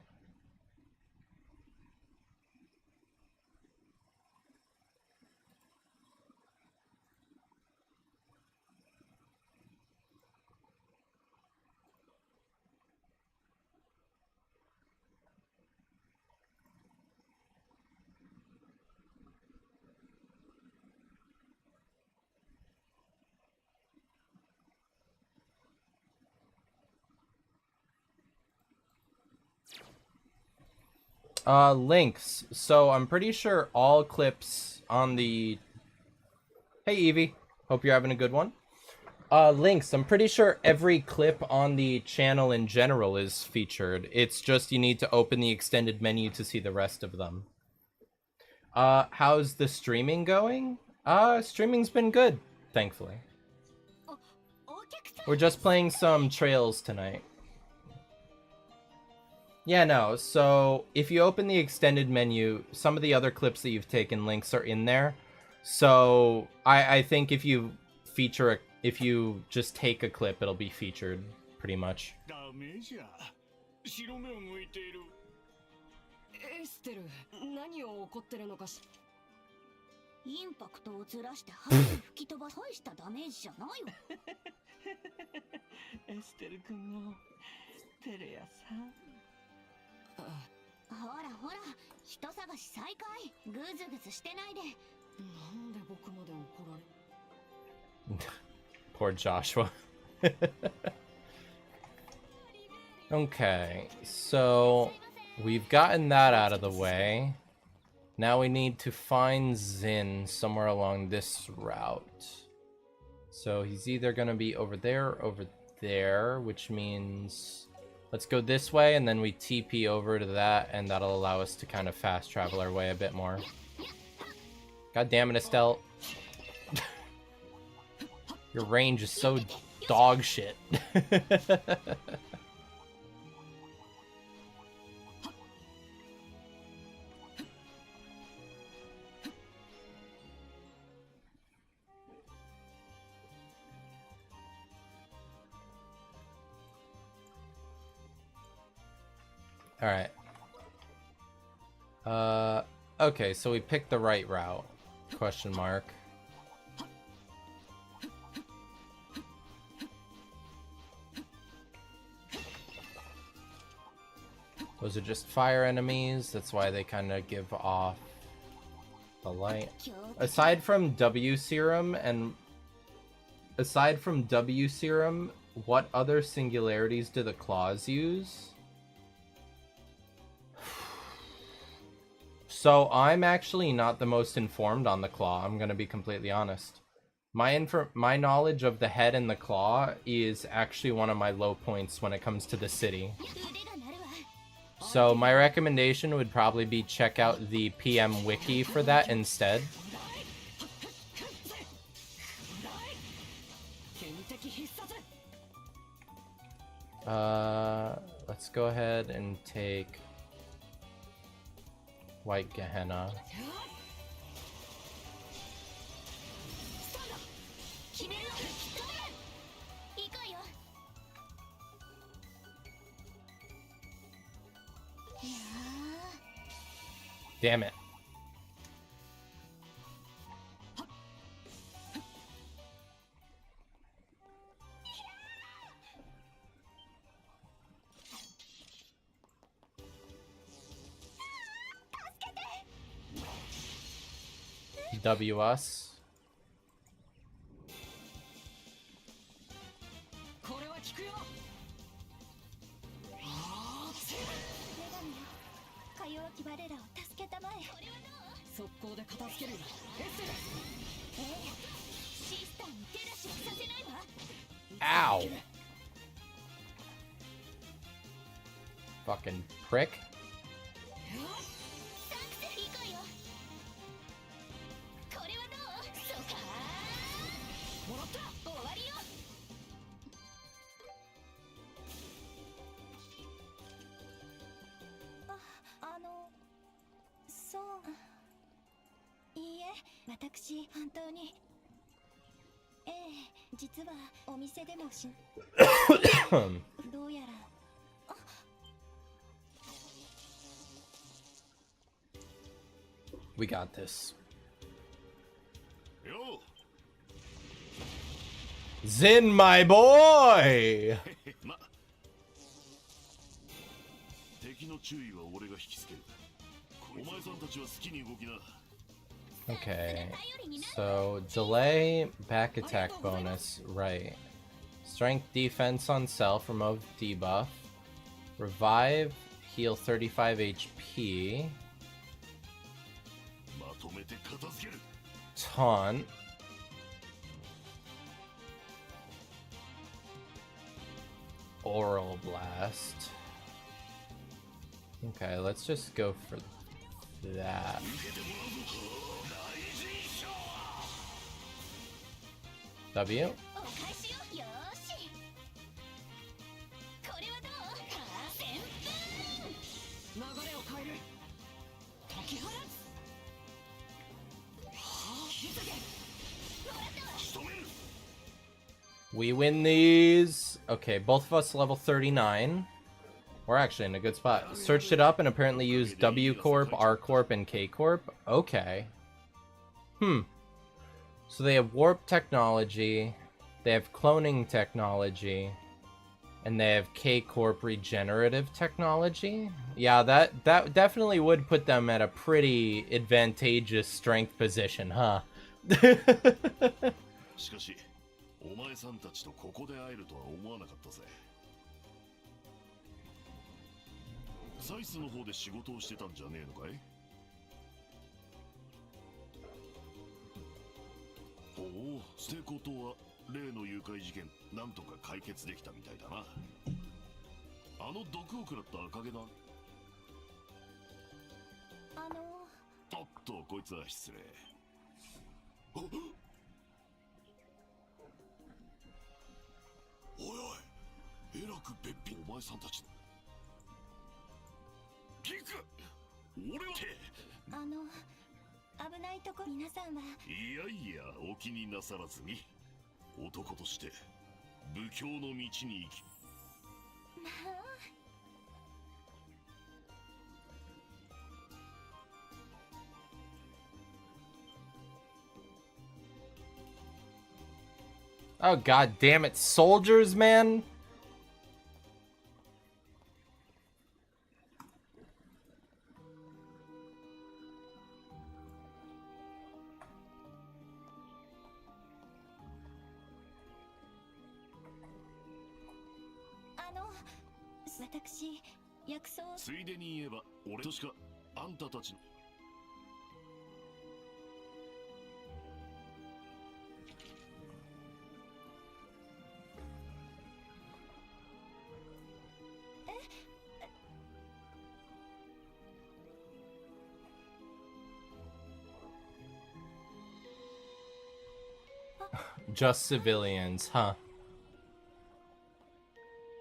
links. So I'm pretty sure all clips on the... Hey Evie, hope you're having a good one. Links, I'm pretty sure every clip on the channel in general is featured. It's just you need to open the extended menu to see the rest of them. How's the streaming going? Streaming's been good, thankfully. We're just playing some trails tonight. Yeah, no, so if you open the extended menu, some of the other clips that you've taken, links are in there. So I think if you feature if you just take a clip, it'll be featured pretty much. エステル、何を怒ってるのかし。インパクトをずらして針で吹き飛ばす。大したダメージじゃないよ。エステル君のテレアさん。ほらほら、人探し再開。グズグズしてないで。なんで僕まで怒られ。Poor Joshua. Okay, so we've gotten that out of the way. Now we need to find Zin somewhere along this route. So he's either going to be over there or over there, which means let's go this way and then we TP over to that, and that'll allow us to kind of fast travel our way a bit more. God damn it, Estelle. Your range is so dog shit. Alright. Okay, so we picked the right route. Question mark. Those are just fire enemies, that's why they kind of give off the light. Aside from W serum, what other singularities do the claws use? So I'm actually not the most informed on the claw, I'm gonna be completely honest. My knowledge of the head and the claw is actually one of my low points when it comes to the city. So my recommendation would probably be check out the PM wiki for that instead. Let's go ahead and take White Gehenna. W us. これは効くよ。か弱き我らを助けたまえ。速攻で片付けるよ。エッセル。シスターに手出しはさせないわ。 Ow! Fucking prick. サクセ行こうよ。これはどう？そうか。もらった。終わりよ。そう。いいえ、私、本当に。ええ、実はお店でもどうやら。We got this. Yo. Zin, my boy! ま、敵の注意は俺が引きつける。お前さんたちは好きに動きな。 Okay, so delay back attack bonus, right. Strength defense on self, remove debuff. Revive, heal 35 HP. まとめて片付ける。 Taunt. Oral blast. Okay, let's just go for that. W? お返しよ。よーし。これはどう？旋風。流れを変える。解き放つ。急げ。 We win these. Okay, both of us level 39. We're actually in a good spot. Searched it up and apparently used W Corp, R Corp, and K Corp. Okay. So they have warp technology, they have cloning technology, and they have K Corp regenerative technology. Yeah, that definitely would put them at a pretty advantageous strength position, huh? しかし、お前さんたちとここで会えるとは思わなかったぜ。サイスの方で仕事をしてたんじゃねえのかい？おお、ってことは例の誘拐事件なんとか解決できたみたいだな。あの毒を食らった赤毛だ。おっと、こいつは失礼。おいおい、えらくべっぴんお前さんたちの。キック、俺は危ないとこ皆さんは。いやいや、お気になさらずに。男として武教の道に行き。まあ。 Oh god damn it, soldiers, man!私、薬草。ついでに言えば、俺としかあんたたちの。 Just civilians, huh?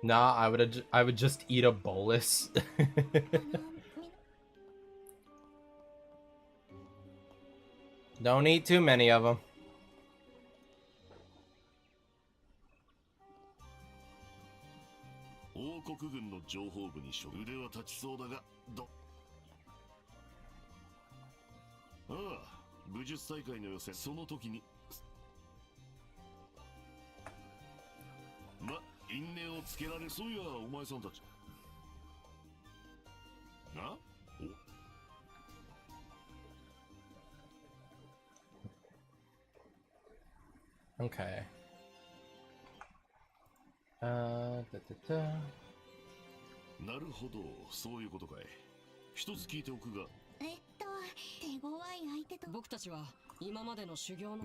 Nah, I would just eat a bolus. Don't eat too many of them. 王国軍の情報部に腕は立ちそうだが、ああ、武術大会の予選、その時に。ま、因縁をつけられそういや、お前さんたち。な？ Okay. Da, da, da. なるほど、そういうことかい。一つ聞いておくが。手強い相手と。僕たちは今までの修行の。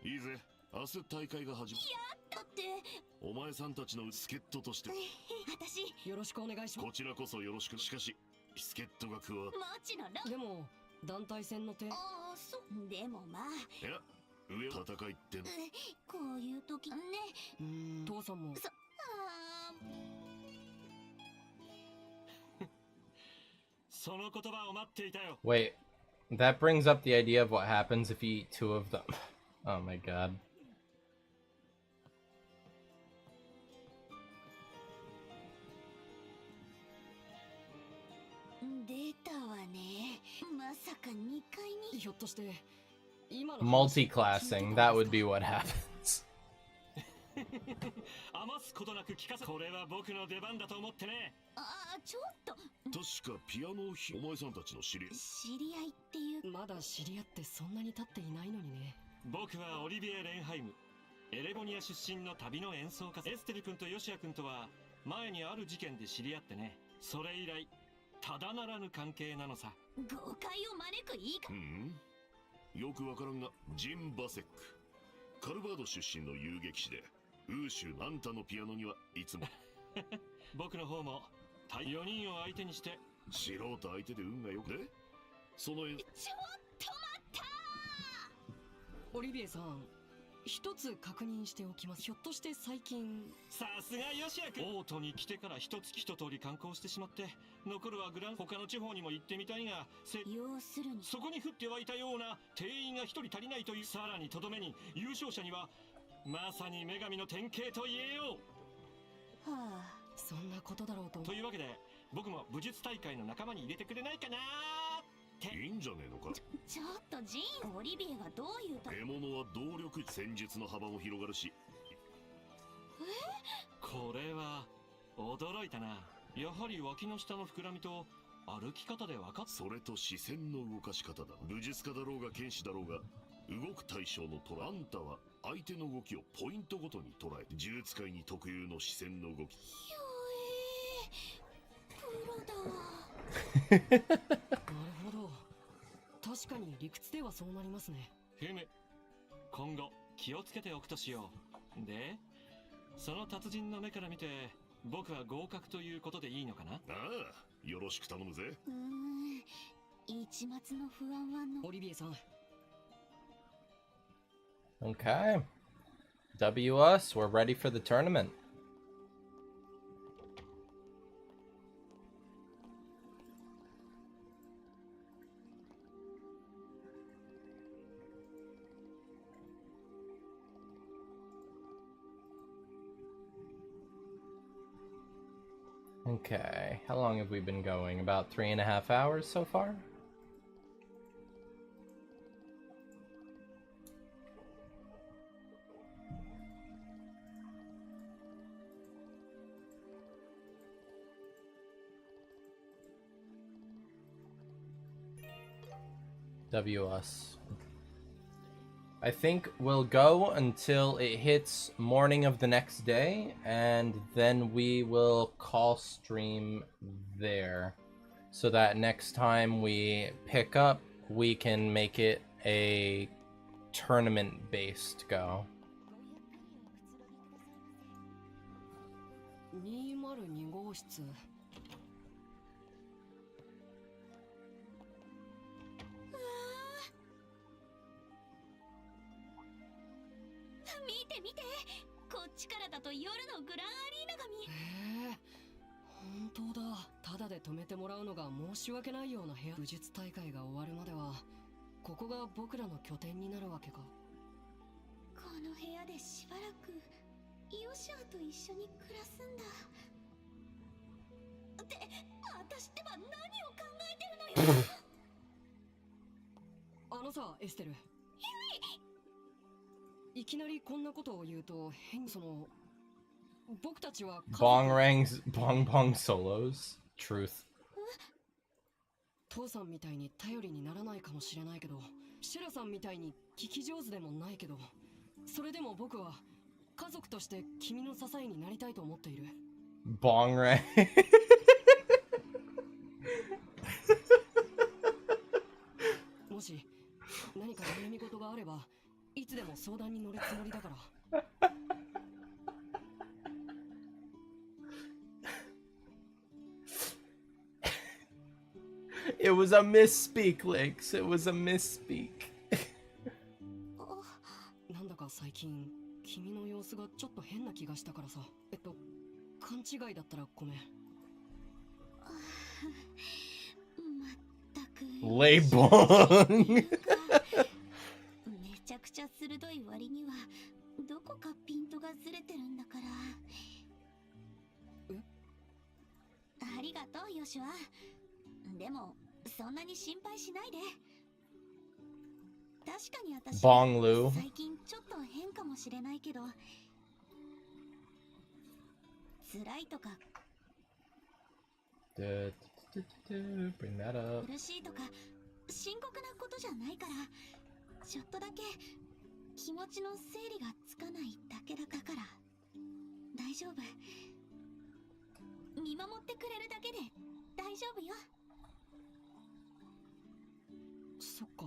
いいぜ、明日大会が始まる。だってお前さんたちの助っ人として。私よろしくお願いします。こちらこそよろしく。しかし、助っ人が加わる。もちろん。でも団体戦の手。ああ、そう。でもまあ。いや、上戦いっての。こういう時ね。父さんも。その言葉を待っていたよ。 Wait, that brings up the idea of what happens if you eat two of them. Oh my god. 出たわね。まさか2階に。ひょっとして今の Multiclassing, that would be what happens. 余すことなく聞かせ。これは僕の出番だと思ってね。ああ、ちょっと。確かピアノをお前さんたちの知り合い。知り合いっていう。まだ知り合ってそんなに経っていないのにね。僕はオリビエ・レンハイム、エレボニア出身の旅の演奏家。エステル君とヨシア君とは前にある事件で知り合ってね。それ以来ただならぬ関係なのさ。誤解を招くいいか。よくわからんが、ジン・バセック、カルバード出身の遊撃士で、ウーシュ、あんたのピアノにはいつも僕の方も4人を相手にして素人相手で運がよくね。そのちょっと待った。オリビエさん、一つ確認しておきます。ひょっとして最近。さすがヨシア君。オートに来てから一通り観光してしまって、残るは他の地方にも行ってみたいが、要するにそこに降って湧いたような定員が一人足りないという。さらにとどめに優勝者にはまさに女神の典型と言えよう。はあ、そんなことだろうと。というわけで僕も武術大会の仲間に入れてくれないかなって。いいんじゃねえのか。ちょっとジーン、オリビエがどういう獲物は動力、戦術の幅も広がるし。これは驚いたな。やはり脇の下の膨らみと歩き方で分かっ。それと視線の動かし方だ。武術家だろうが剣士だろうが、動く対象のトラ。あんたは相手の動きをポイントごとに捉え、呪術界に特有の視線の動き。プロだわ。なるほど。確かに理屈ではそうなりますね。ふむ、今後気をつけておくとしよう。で、その達人の目から見て僕は合格ということでいいのかな。ああ、よろしく頼むぜ。一末の不安はの。オリビエさん。Okay. W us, we're ready for the tournament. Okay, how long have we been going? About 3.5 hours so far? WS. I think we'll go until it hits morning of the next day, and then we will call stream there, so that next time we pick up, we can make it a tournament-based go. 202号室。見て見て、こっちからだと夜のグランアリーナが見え。本当だ。ただで泊めてもらうのが申し訳ないような部屋。武術大会が終わるまではここが僕らの拠点になるわけか。この部屋でしばらくヨシアと一緒に暮らすんだ。って私ってば何を考えてるのよ。あのさ、エステル。いきなりこんなことを言うと変。僕たちは Bong rangs, bong bong solos. Truth. 父さんみたいに頼りにならないかもしれないけど、シェラさんみたいに聞き上手でもないけど、それでも僕は家族として君の支えになりたいと思っている。Bong Ray. もし何か悩み事があればいつでも相談に乗るつもりだから。It was a misspeak, Lynx. It was a misspeak. なんだか最近君の様子がちょっと変な気がしたからさ。勘違いだったらごめん。Lay Bong. めちゃくちゃ鋭い割にはどこかピントがずれてるんだから。ありがとうヨシュア。でもそんなに心配しないで。確かに私 Bong Lu. 最近ちょっと変かもしれないけど、辛いとか Bring that up. 苦しいとか深刻なことじゃないから、ちょっとだけ気持ちの整理がつかないだけだから大丈夫。見守ってくれるだけで大丈夫よ。そっか。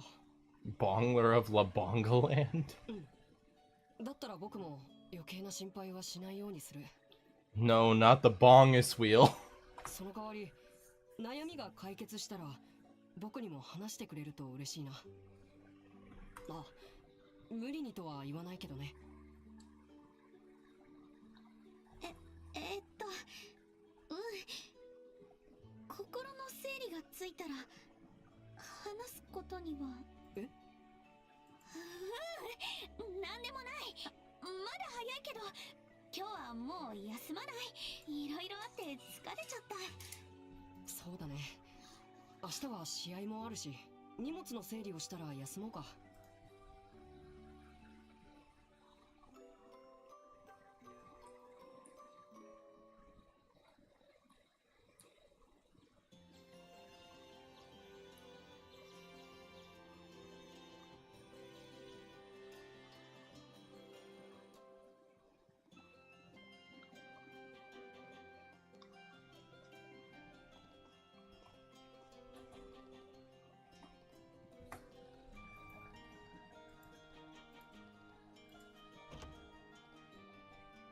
Bongler of La Bongoland? だったら僕も余計な心配はしないようにする。No, not the Bongus wheel. その代わり悩みが解決したら僕にも話してくれると嬉しいな。あ、無理にとは言わないけどね。心の整理がついたら話すことには。なんでもない。まだ早いけど今日はもう休まない。いろいろあって疲れちゃった。そうだね。明日は試合もあるし、荷物の整理をしたら休もうか。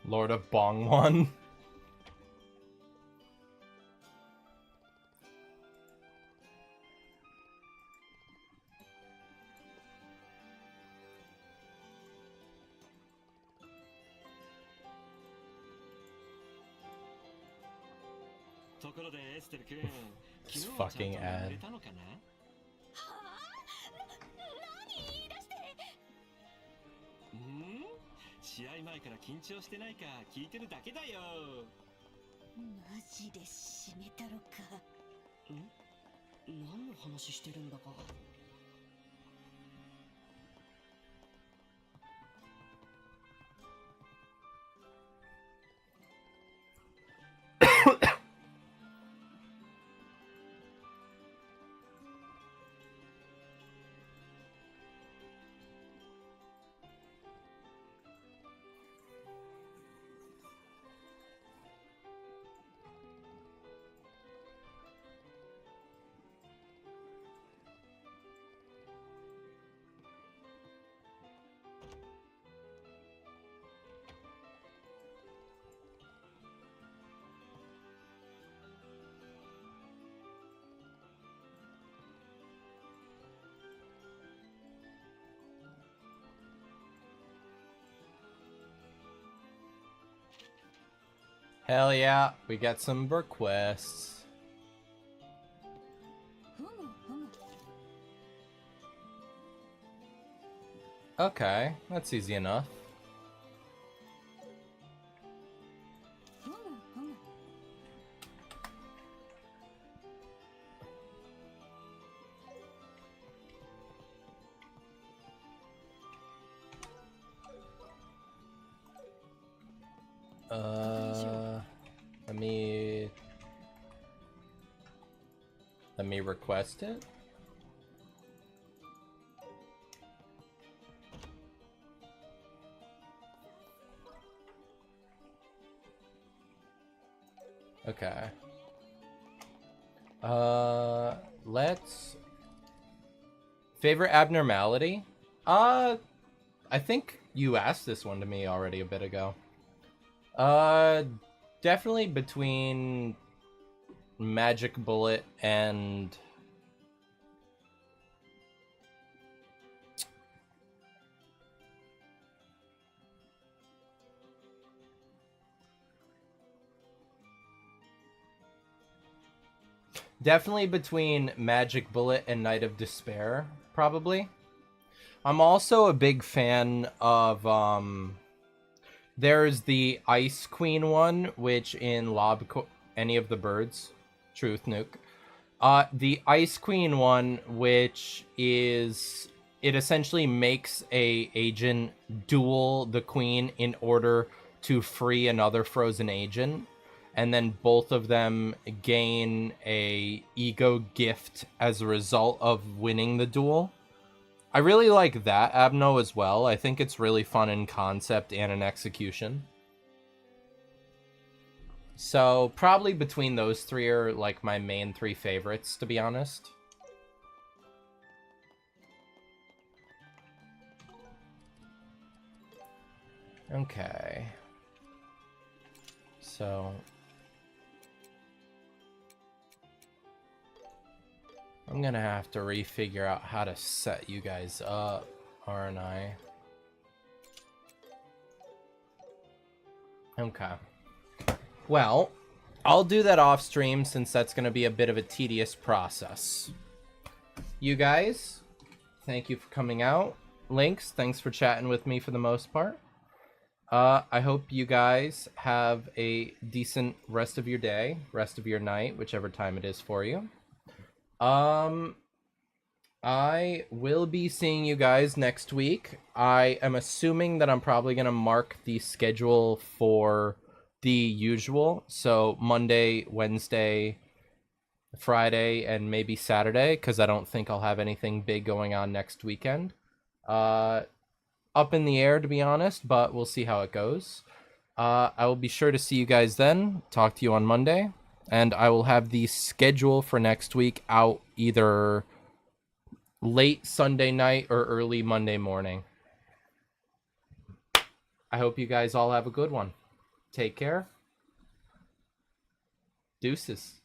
Lord of Bongwon. This fucking ad. 試合前から緊張してないか聞いてるだけだよ。マジで締めたろか。何の話してるんだか。Hell yeah, we got some requests. Okay, that's easy enough. Let me request it. Okay. Let's... Favorite abnormality? I think you asked this one to me already a bit ago. Definitely between Magic Bullet and... Definitely between Magic Bullet and Night of Despair, probably. I'm also a big fan of, there's the Ice Queen one, which in any of the birds, Truth Nuke. The Ice Queen one, which is, it essentially makes a agent duel the queen in order to free another frozen agent. And then both of them gain a ego gift as a result of winning the duel. I really like that Abno as well. I think it's really fun in concept and in execution. So probably between those three are like my main three favorites, to be honest. Okay. So... I'm gonna have to refigure out how to set you guys up, aren't I? Okay. Well, I'll do that off stream since that's gonna be a bit of a tedious process. You guys, thank you for coming out. Lynx, thanks for chatting with me for the most part. I hope you guys have a decent rest of your day, rest of your night, whichever time it is for you. I will be seeing you guys next week. I am assuming that I'm probably going to mark the schedule for the usual. So Monday, Wednesday, Friday, and maybe Saturday, because I don't think I'll have anything big going on next weekend. Up in the air, to be honest, but we'll see how it goes. I will be sure to see you guys then. Talk to you on Monday. And I will have the schedule for next week out either late Sunday night or early Monday morning. I hope you guys all have a good one. Take care. Deuces.